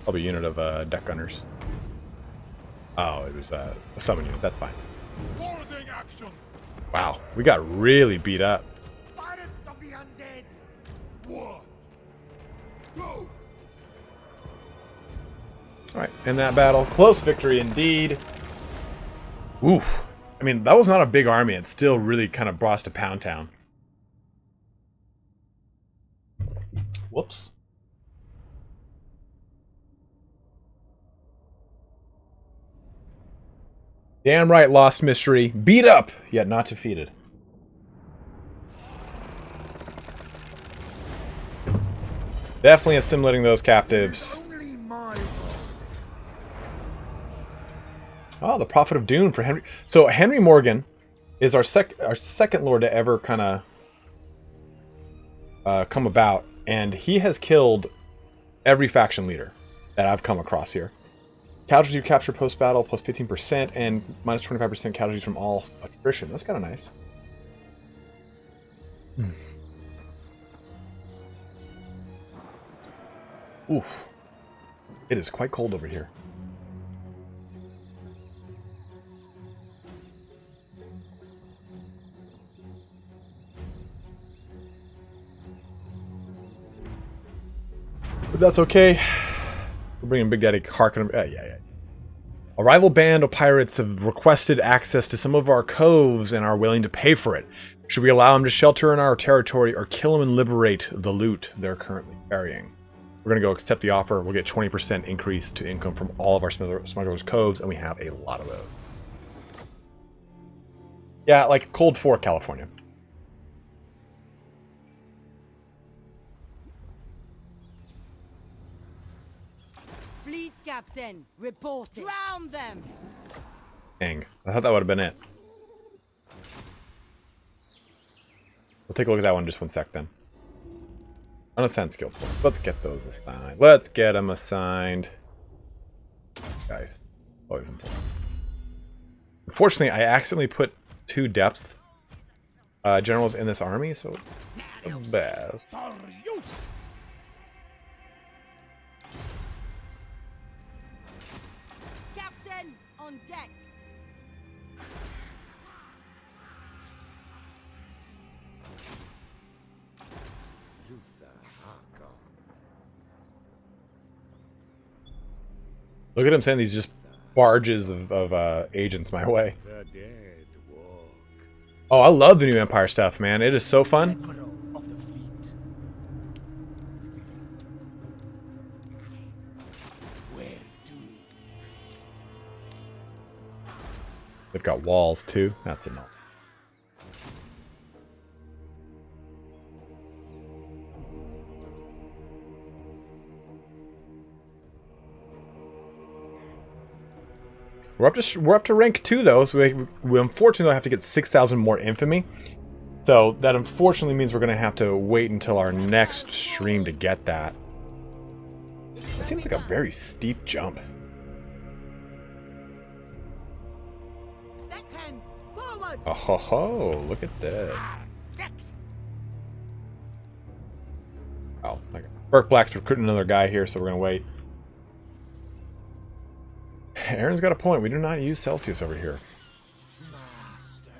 Probably a unit of deck gunners. Oh, it was a summon unit. That's fine. Boarding action! Wow, we got really beat up. Pirate of the undead! What? Go! Alright, in that battle, close victory indeed. Oof. I mean, that was not a big army. It still really kind of brought us to Pound Town. Whoops. Damn right, Lost Mystery. Beat up, yet not defeated. Definitely assimilating those captives. Only my Oh, the Prophet of Doom for Henry. So Henry Morgan is our second lord to ever kind of come about, and he has killed every faction leader that I've come across here. Casualty capture post battle plus 15% and minus 25% casualties from all attrition. That's kind of nice. Oof. It is quite cold over here. But that's okay. We're bringing Big Daddy Harkon. Yeah. A rival band of pirates have requested access to some of our coves and are willing to pay for it. Should we allow them to shelter in our territory or kill them and liberate the loot they're currently carrying? We're going to go accept the offer. We'll get 20% increase to income from all of our smugglers' coves, and we have a lot of those. Yeah, like Cold Fork, California. Fleet captain, reporting. Drown them! Dang. I thought that would have been it. We'll take a look at that one just one sec then. Unassign skill points. Let's get those assigned. Let's get them assigned. Guys, always important. Unfortunately, I accidentally put 2 depth generals in this army, so the best. Captain, on deck! Look at him sending these just barges of agents my way. The dead walk. Oh, I love the new Empire stuff, man. It is so fun. Admiral of the fleet. Where to? They've got walls too. That's enough. We're up to rank 2 though, so we unfortunately have to get 6,000 more infamy. So that unfortunately means we're gonna have to wait until our next stream to get that. That seems like a very steep jump. Deckhands, forward! Oh ho ho! Look at this. Oh, okay. Burke Black's recruiting another guy here, so we're gonna wait. Aaron's got a point. We do not use Celsius over here. Master.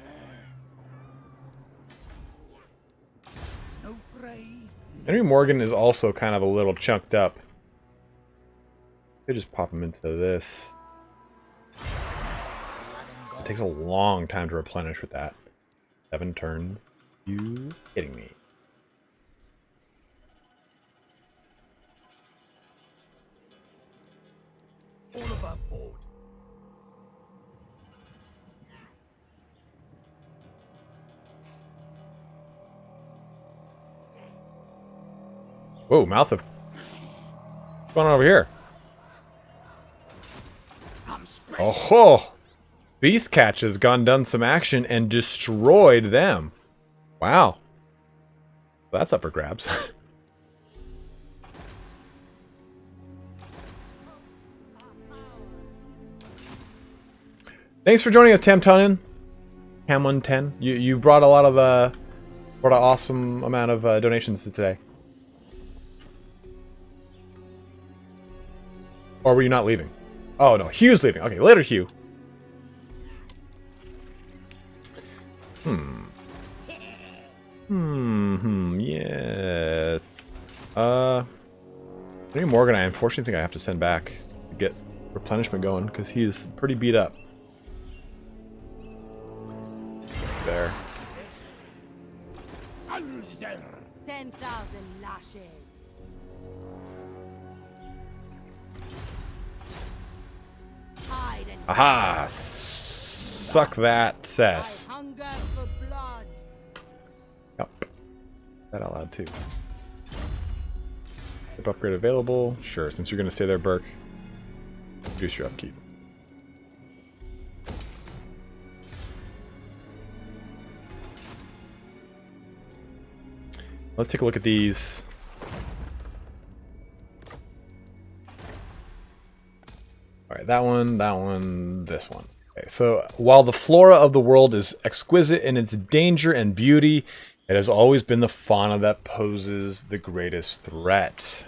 No brain. Henry Morgan is also kind of a little chunked up. Could just pop him into this. It takes a long time to replenish with that. 7 turns. You kidding me? All above board. Whoa, mouth of... What's going on over here? Oh ho! Beast Catch has done some action and destroyed them. Wow. That's up for grabs. Thanks for joining us, Tamtonin. Cam110. You brought a lot of brought an awesome amount of donations today. Or were you not leaving? Oh no, Hugh's leaving. Okay, later, Hugh. Yes. Maybe Morgan, I unfortunately think I have to send back to get replenishment going because he is pretty beat up. There. 10,000 lashes. Hide and Aha! Suck that, Cess. I hunger for blood. Yep. That out loud too. If upgrade available, sure. Since you're gonna stay there, Burke, reduce your upkeep. Let's take a look at these. Alright, that one, this one. Okay, so while the flora of the world is exquisite in its danger and beauty, it has always been the fauna that poses the greatest threat.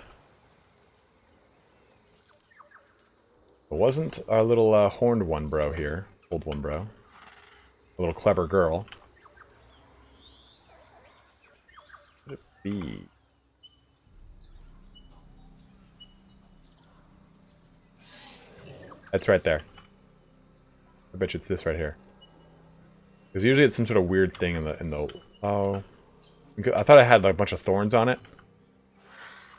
It wasn't our little horned one bro here. Old one bro. A little clever girl. What would it be? That's right there. I bet you it's this right here. Because usually it's some sort of weird thing in the oh, I thought it had like a bunch of thorns on it.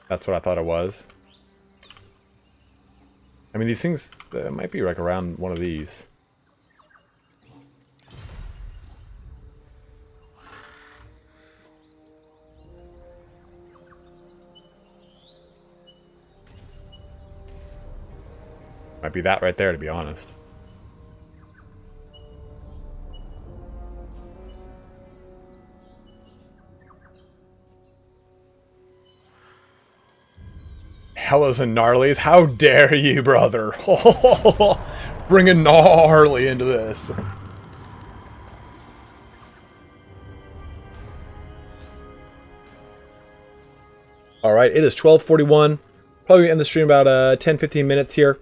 That's what I thought it was. I mean, these things might be like around one of these. Might be that right there, to be honest. Hellas and gnarlies, how dare you, brother? Bringing gnarly into this. All right, it is 12:41. Probably end the stream about 10-15 minutes here.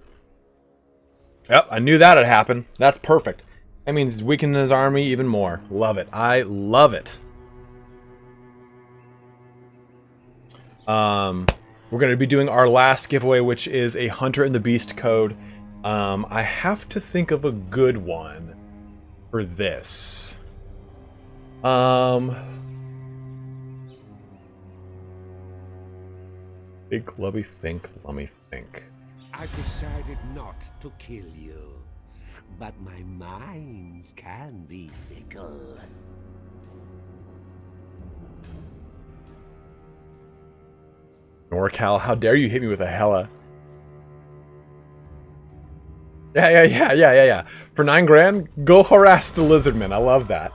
Yep, I knew that would happen. That's perfect. That means weaken his army even more. Love it. I love it. We're going to be doing our last giveaway, which is a Hunter and the Beast code. I have to think of a good one for this. Big let me think. I've decided not to kill you, but my minds can be fickle. NorCal, how dare you hit me with a Hella? Yeah. For 9 grand, go harass the lizardmen. I love that.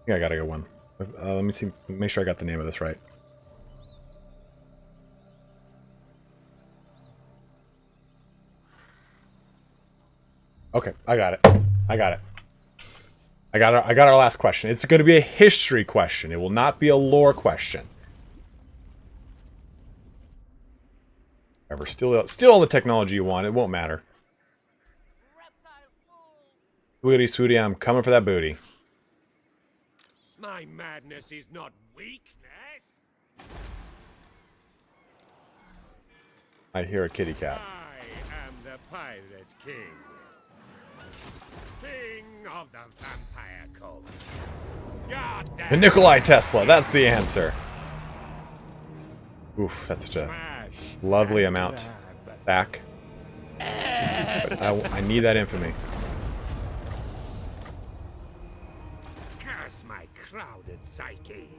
Yeah, I gotta go one. Let me see. Make sure I got the name of this right. Okay, I got it. I got our last question. It's going to be a history question. It will not be a lore question. However, still all the technology you want. It won't matter. Booty, sweetie, I'm coming for that booty. My madness is not weakness. I hear a kitty cat. I am the Pirate King. King of the Vampire Coast. Goddamn. And Nikolai Tesla, that's the answer. Oof, that's such a lovely amount. Back. I need that infamy. Curse my crowded psyche.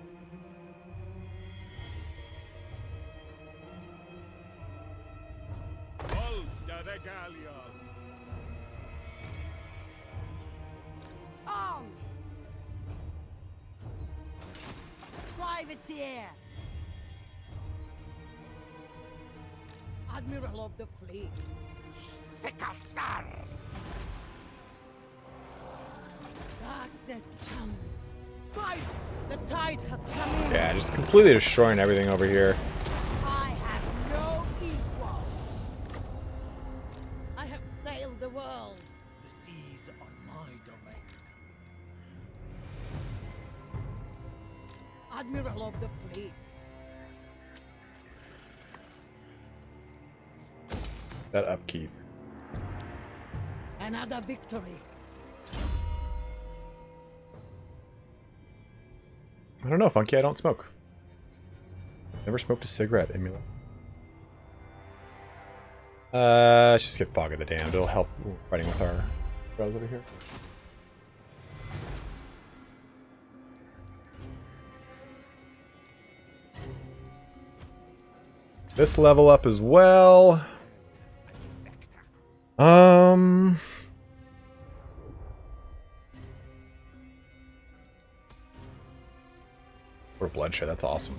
Holster the galleon. On! Privateer! Admiral of the fleet. Sickle, sir. Darkness comes. Fight! The tide has come in. Yeah, just completely destroying everything over here. I have no equal. I have sailed the world. The seas are my domain. Admiral of the fleet. That upkeep. Another victory. I don't know, Funky, I don't smoke. Never smoked a cigarette, emulate. Let's just get Fog of the Damned. It'll help fighting with our bros over here. This level up as well. For bloodshed, that's awesome.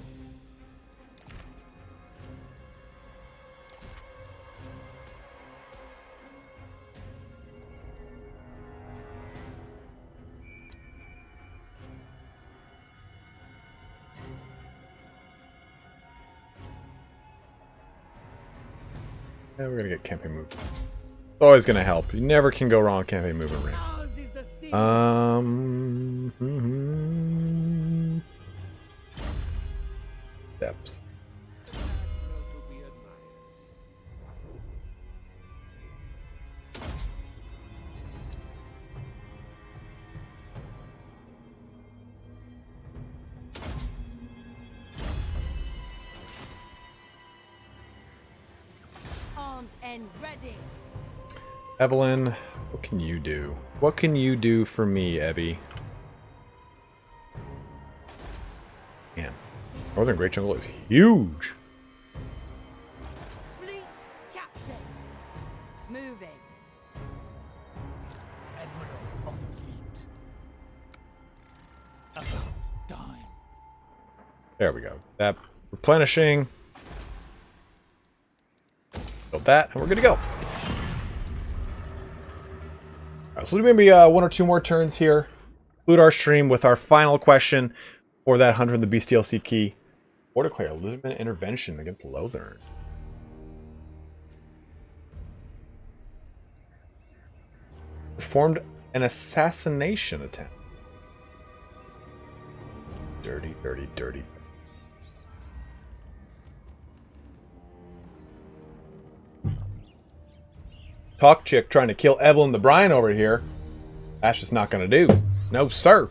Yeah, we're gonna get campaign movement. It's always gonna help. You never can go wrong with campaign movement rate. Ours is the sea. Steps. Armed and ready. Evelyn, what can you do? What can you do for me, Evie? Man, Northern Great Jungle is huge. Fleet captain. Moving. Admiral of the fleet. About time. There we go. That replenishing. Build that, and we're good to go. Alright, so there's going to be one or two more turns here. Conclude our stream with our final question for that Hunter of the Beast DLC key. Or declare Lizardman intervention against Lothern. Performed an assassination attempt. Dirty, dirty, dirty. Talk chick trying to kill Evelyn the Brian over here. That's just not going to do. No, sir.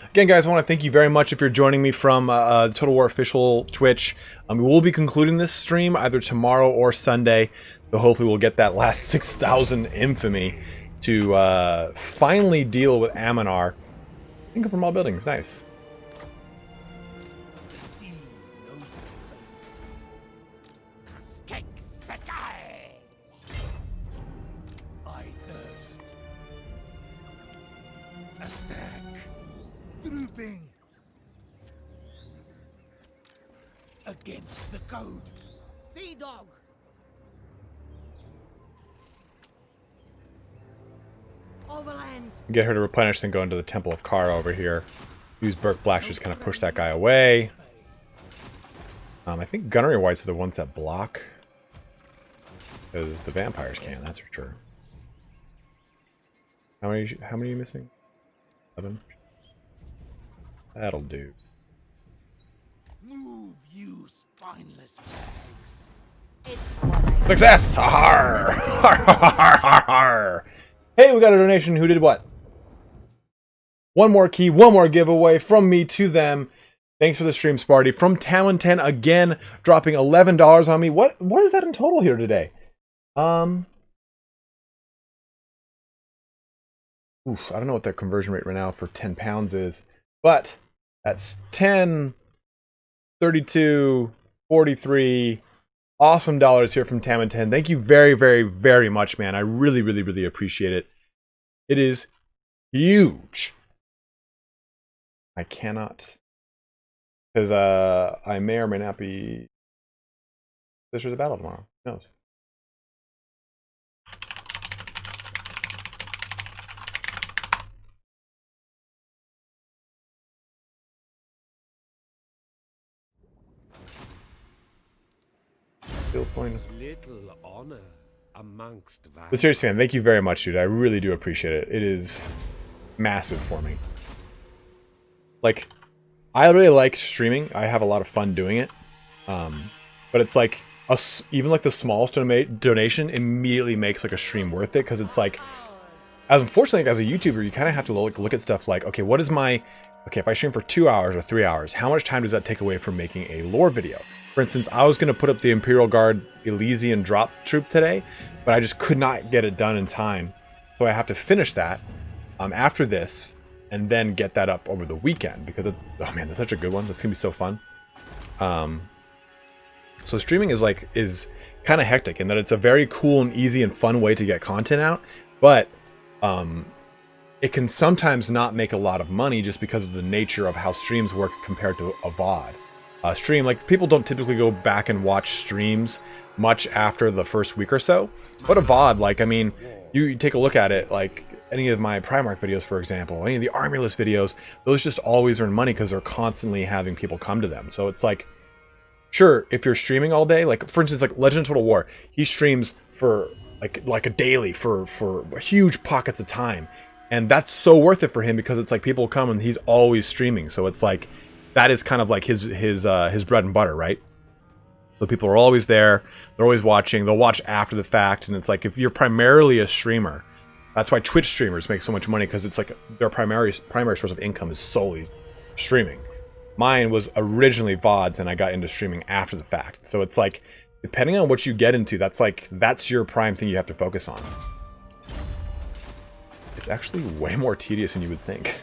Again, guys, I want to thank you very much if you're joining me from Total War official Twitch. We will be concluding this stream either tomorrow or Sunday. So hopefully we'll get that last 6,000 infamy to finally deal with Aminar Income from all buildings, nice. The sea knows I thirst. Attack. Drooping. Against the code. Sea dog. Overland. Get her to replenish, then go into the Temple of Kara over here. Use Burke Black to just kind of push that guy away. I think Gunnery Whites are the ones that block. Because the vampires can, that's for sure. How many are you missing? 7? That'll do. Move, you spineless bags. It's what I Success! Har! Har, har, har, har. Hey, we got a donation. Who did what? One more key, one more giveaway from me to them. Thanks for the stream, Sparty. From Talon10 again, dropping $11 on me. What is that in total here today? Oof, I don't know what the conversion rate right now for 10 pounds is, but that's 10, 32, 43. Awesome dollars here from Talon10. Thank you very, very, very much, man. I really, really, really appreciate it. It is huge. I cannot, because I may or may not be. There's a battle tomorrow. Who knows? Still point. Little honor amongst But seriously, man, thank you very much, dude. I really do appreciate it. It is massive for me. Like, I really like streaming. I have a lot of fun doing it. But it's like, even like the smallest donation immediately makes like a stream worth it. Because it's like, as unfortunately, as a YouTuber, you kind of have to look at stuff like, okay, what is my... Okay, if I stream for 2 hours or 3 hours, how much time does that take away from making a lore video? For instance, I was going to put up the Imperial Guard Elysian drop troop today, but I just could not get it done in time. So I have to finish that after this, and then get that up over the weekend, because oh man, that's such a good one. That's gonna be so fun. So streaming is kind of hectic in that it's a very cool and easy and fun way to get content out, but it can sometimes not make a lot of money just because of the nature of how streams work compared to a VOD. Stream, like, people don't typically go back and watch streams much after the first week or so, but a VOD, like, I mean, you take a look at it, like any of my Primarch videos, for example, any of the Army List videos, those just always earn money because they're constantly having people come to them. So it's like, sure, if you're streaming all day, like, for instance, like Legend of Total War, he streams for like a daily for huge pockets of time, and that's so worth it for him because it's like people come and he's always streaming. So it's like, that is kind of like his bread and butter, right? So people are always there, they're always watching, they'll watch after the fact, and it's like, if you're primarily a streamer, that's why Twitch streamers make so much money, because it's like their primary source of income is solely streaming. Mine was originally VODs, and I got into streaming after the fact. So it's like, depending on what you get into, that's your prime thing you have to focus on. It's actually way more tedious than you would think.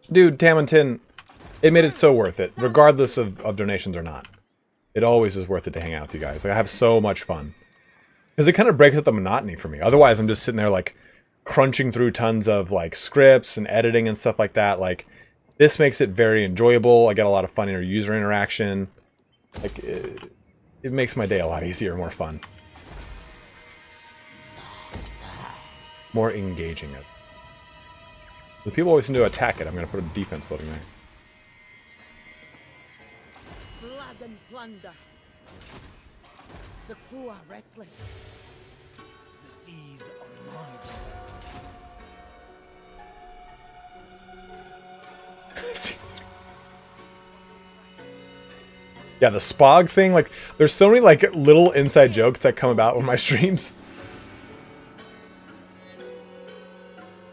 Dude, Talon10, it made it so worth it, regardless of donations or not. It always is worth it to hang out with you guys. Like, I have so much fun. Because it kind of breaks up the monotony for me. Otherwise, I'm just sitting there, like, crunching through tons of, like, scripts and editing and stuff like that. Like, this makes it very enjoyable. I get a lot of fun user interaction. Like, it makes my day a lot easier, more fun. More engaging. The people always seem to attack it. I'm going to put a defense building there. blood and plunder. The crew are restless. The seas are mine. Yeah, the Spog thing, like, there's so many, like, little inside jokes that come about with my streams.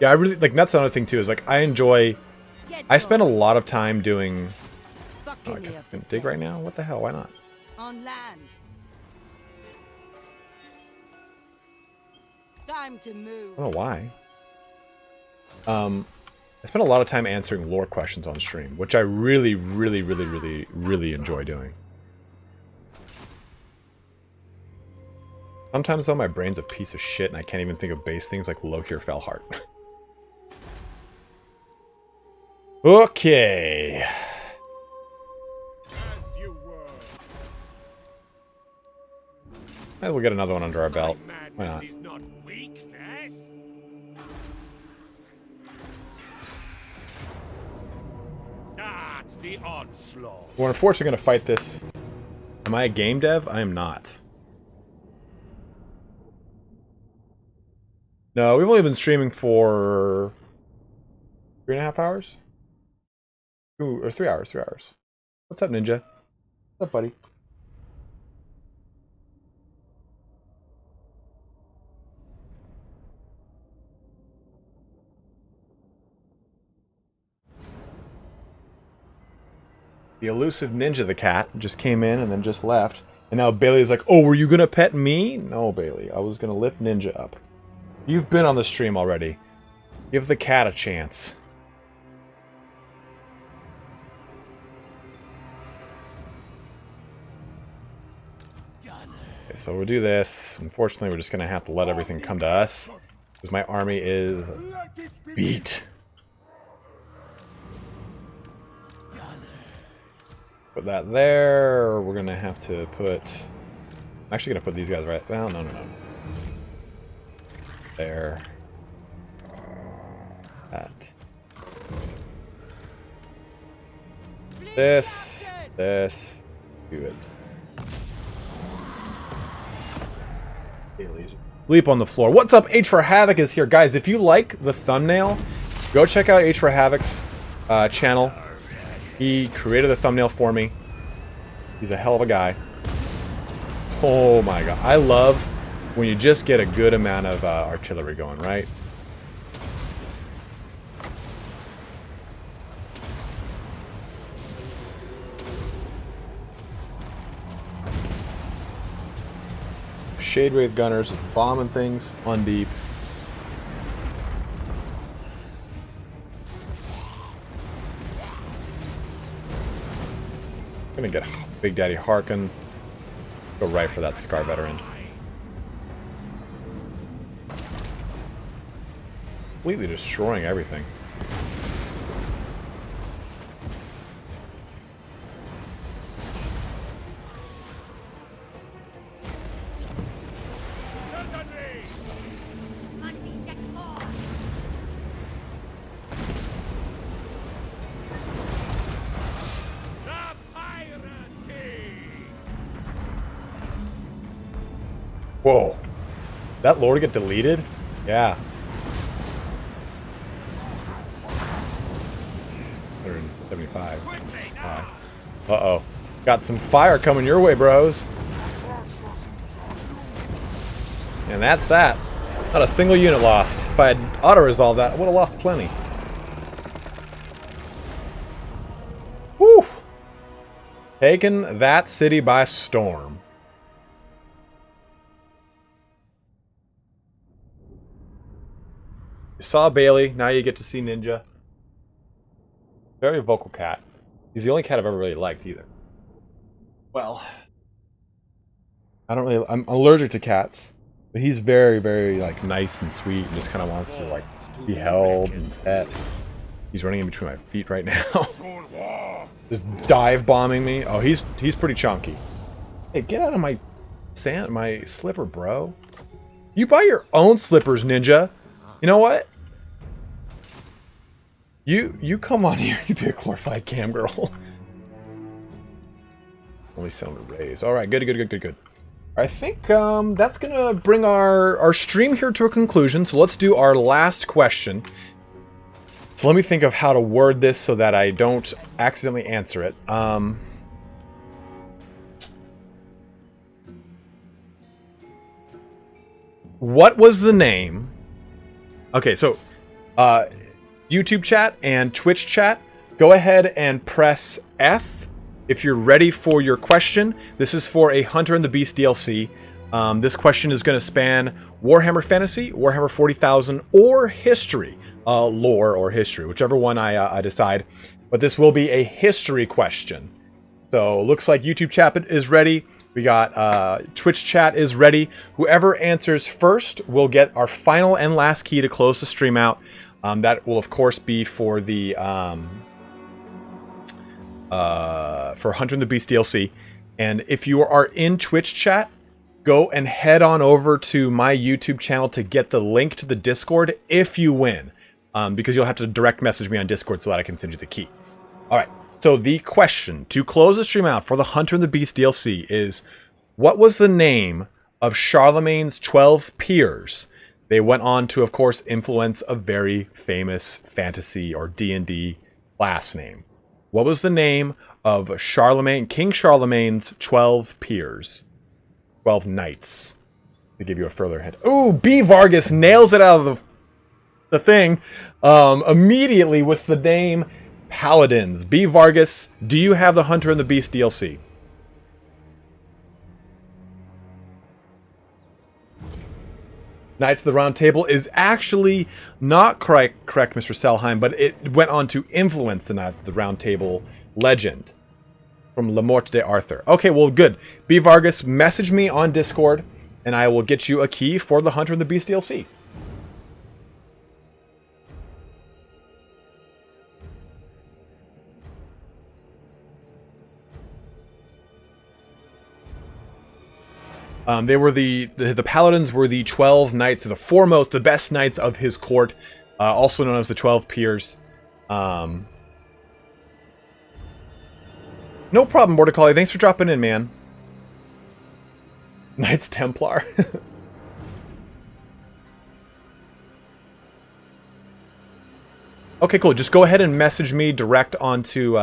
Yeah, I really, like, that's another thing, too, is, like, I spend a lot of time doing... Oh, I guess I can dig right now? What the hell? Why not? On land. Time to move. I don't know why. I spent a lot of time answering lore questions on stream, which I really enjoy doing. Sometimes, though, my brain's a piece of shit and I can't even think of base things like Lohir Felheart. Okay. As you were. Might as well get another one under our belt. Why Madness not? is not weakness. Start the onslaught. We're unfortunately going to fight this. Am I a game dev? I am not. No, we've only been streaming for 3.5 hours? 2 or 3 hours, 3 hours. What's up, Ninja? What's up, buddy? The elusive Ninja the cat just came in and then just left. And now Bailey's like, oh, were you gonna pet me? No, Bailey. I was gonna lift Ninja up. You've been on the stream already. Give the cat a chance. Okay, so we'll do this. Unfortunately, we're just gonna have to let everything come to us. Because my army is beat. Put that there. We're gonna have to put... I'm actually gonna put these guys right... Well, no. There. That. This. Do it. Leap on the floor. What's up? H for Havoc is here. Guys, if you like the thumbnail, go check out H for Havoc's channel. He created the thumbnail for me. He's a hell of a guy. Oh my god. I love when you just get a good amount of artillery going, right? Shade Wave gunners bombing things on deep. Gonna get Big Daddy Harkon. Go right for that Scar Veteran. Completely destroying everything. Whoa. That Lord get deleted? Yeah. 175. Uh-oh. Got some fire coming your way, bros. And that's that. Not a single unit lost. If I had auto-resolved that, I would have lost plenty. Whew. Taking that city by storm. You saw Bailey, now you get to see Ninja. Very vocal cat. He's the only cat I've ever really liked either. Well, I'm allergic to cats, but he's very like nice and sweet and just kind of wants to like be held and pet. He's running in between my feet right now. Just dive bombing me. Oh, he's pretty chunky. Hey, get out of my slipper, bro. You buy your own slippers, Ninja. You know what? You come on here, you be a glorified cam girl. Only sound to raise. Alright, good. I think that's gonna bring our stream here to a conclusion, so let's do our last question. So let me think of how to word this so that I don't accidentally answer it. What was the name? Okay, so YouTube chat and Twitch chat, go ahead and press F if you're ready for your question, this is for a Hunter and the Beast DLC. This question is going to span Warhammer Fantasy, Warhammer 40,000, or History. Lore or History, whichever one I decide. But this will be a history question. So, looks like YouTube chat is ready. We got Twitch chat is ready. Whoever answers first will get our final and last key to close the stream out. That will, of course, be for the for Hunter and the Beast DLC. And if you are in Twitch chat, go and head on over to my YouTube channel to get the link to the Discord if you win. Because you'll have to direct message me on Discord so that I can send you the key. Alright, so the question to close the stream out for the Hunter and the Beast DLC is, what was the name of Charlemagne's 12 peers? They went on to, of course, influence a very famous fantasy or D&D class name. What was the name of King Charlemagne's 12 peers? 12 knights. To give you a further hint. Ooh, B. Vargas nails it out of the thing immediately with the name Paladins. B. Vargas, do you have the Hunter and the Beast DLC? Knights of the Round Table is actually not correct, Mr. Selheim, but it went on to influence the Knights of the Round Table legend from La Morte de Arthur. Okay, well, good. B. Vargas, message me on Discord, and I will get you a key for the Hunter and the Beast DLC. They were the Paladins were the 12 knights, the foremost, the best knights of his court, also known as the 12 peers. No problem, Mordecai. Thanks for dropping in, man. Knights Templar. Okay, cool. Just go ahead and message me direct onto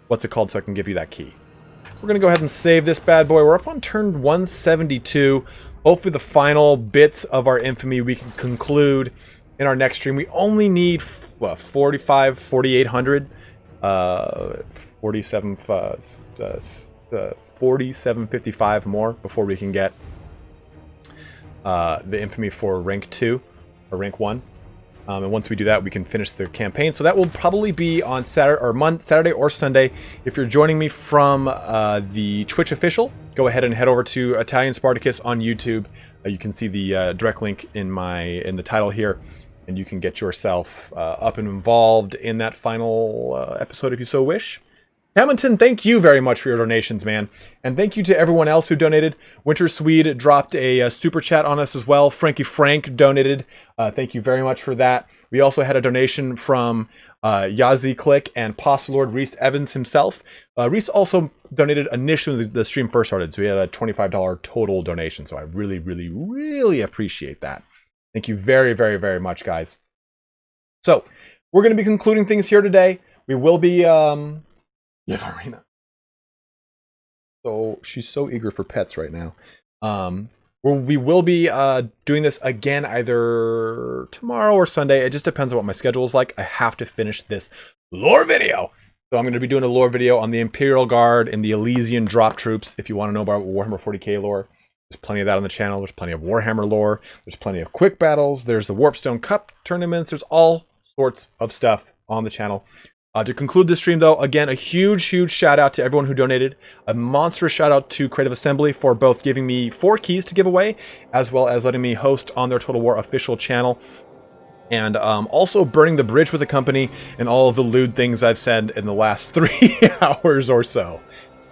what's it called so I can give you that key. We're going to go ahead and save this bad boy. We're up on turn 172. Hopefully the final bits of our infamy we can conclude in our next stream. We only need, what, 4,800? 4755 more before we can get the infamy for rank 2 or rank 1. And once we do that, we can finish the campaign. So that will probably be on Saturday or Sunday. If you're joining me from the Twitch official, go ahead and head over to Italian Spartacus on YouTube. You can see the direct link in the title here, and you can get yourself up and involved in that final episode if you so wish. Hamilton, thank you very much for your donations, man. And thank you to everyone else who donated. Winter Swede dropped a super chat on us as well. Frankie Frank donated. Thank you very much for that. We also had a donation from Yazi Click and Pasta Lord Reese Evans himself. Reese also donated initially when the stream first started, so we had a $25 total donation. So I really, really, really appreciate that. Thank you very, very, very much, guys. So we're going to be concluding things here today. We will be... Arena. So she's so eager for pets right now. We will be doing this again either tomorrow or Sunday. It just depends on what my schedule is like. I have to finish this lore video. So I'm going to be doing a lore video on the Imperial Guard and the Elysian drop troops. If you want to know about Warhammer 40k lore, there's plenty of that on the channel. There's plenty of Warhammer lore. There's plenty of quick battles. There's the Warpstone Cup tournaments. There's all sorts of stuff on the channel. To conclude this stream, though, again, a huge, huge shout out to everyone who donated. A monstrous shout out to Creative Assembly for both giving me 4 keys to give away, as well as letting me host on their Total War official channel. And also burning the bridge with the company and all of the lewd things I've said in the last 3 hours or so.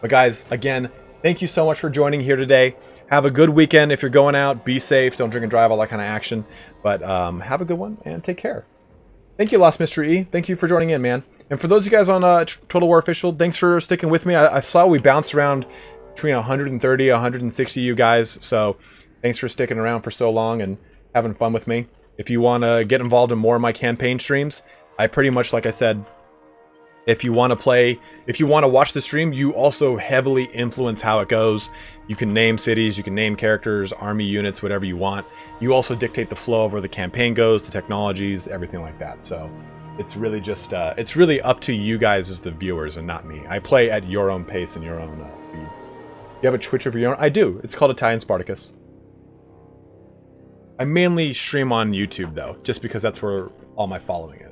But guys, again, thank you so much for joining here today. Have a good weekend. If you're going out, be safe. Don't drink and drive, all that kind of action. But have a good one and take care. Thank you, Lost Mystery E. Thank you for joining in, man. And for those of you guys on Total War Official, thanks for sticking with me. I saw we bounced around between 130, 160 you guys. So thanks for sticking around for so long and having fun with me. If you want to get involved in more of my campaign streams, I pretty much, like I said, if you want to watch the stream, you also heavily influence how it goes. You can name cities, you can name characters, army units, whatever you want. You also dictate the flow of where the campaign goes, the technologies, everything like that. So It's really just, it's really up to you guys as the viewers and not me. I play at your own pace and your own speed. You have a Twitch of your own? I do. It's called Italian Spartacus. I mainly stream on YouTube, though, just because that's where all my following is.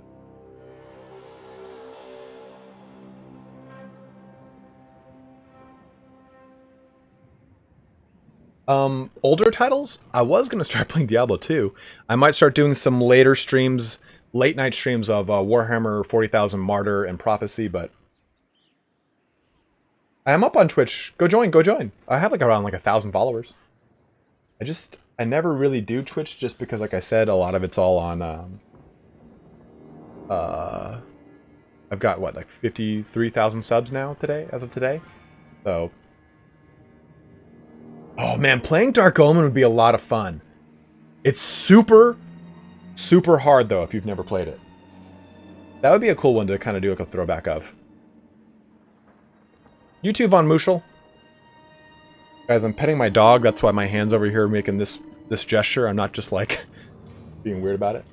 Older titles? I was going to start playing Diablo 2. I might start doing some later streams, late night streams of Warhammer 40,000 Martyr and Prophecy, but I am up on Twitch. Go join, go join. I have like around like 1,000 followers. I never really do Twitch just because, like I said, a lot of it's all on, I've got what, like 53,000 subs now today, as of today. So, oh man, playing Dark Omen would be a lot of fun. It's super, super hard though if you've never played it. That would be a cool one to kind of do like a throwback of. YouTube on Mushel. Guys, I'm petting my dog. That's why my hand's over here making this gesture. I'm not just like being weird about it.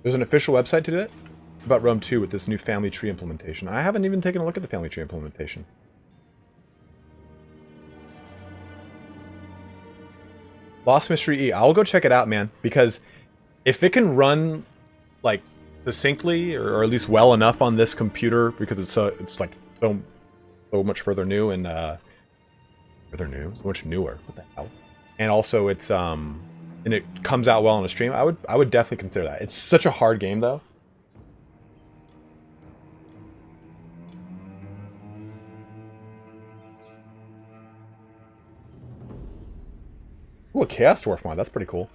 There's an official website to do it. It's about Rome 2 with this new family tree implementation. I haven't even taken a look at the family tree implementation. Lost Mystery E. I'll go check it out, man, because if it can run like succinctly or at least well enough on this computer, because it's like so much further new and so much newer. What the hell? And also it's and it comes out well on a stream. I would definitely consider that. It's such a hard game though. Ooh, a Chaos Dwarf mod. That's pretty cool.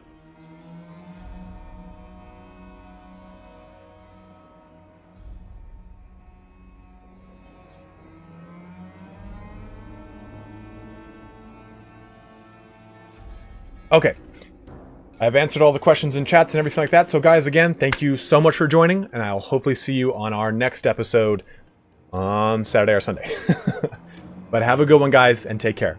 Okay. I've answered all the questions in chats and everything like that. So guys, again, thank you so much for joining, and I'll hopefully see you on our next episode on Saturday or Sunday. But have a good one, guys, and take care.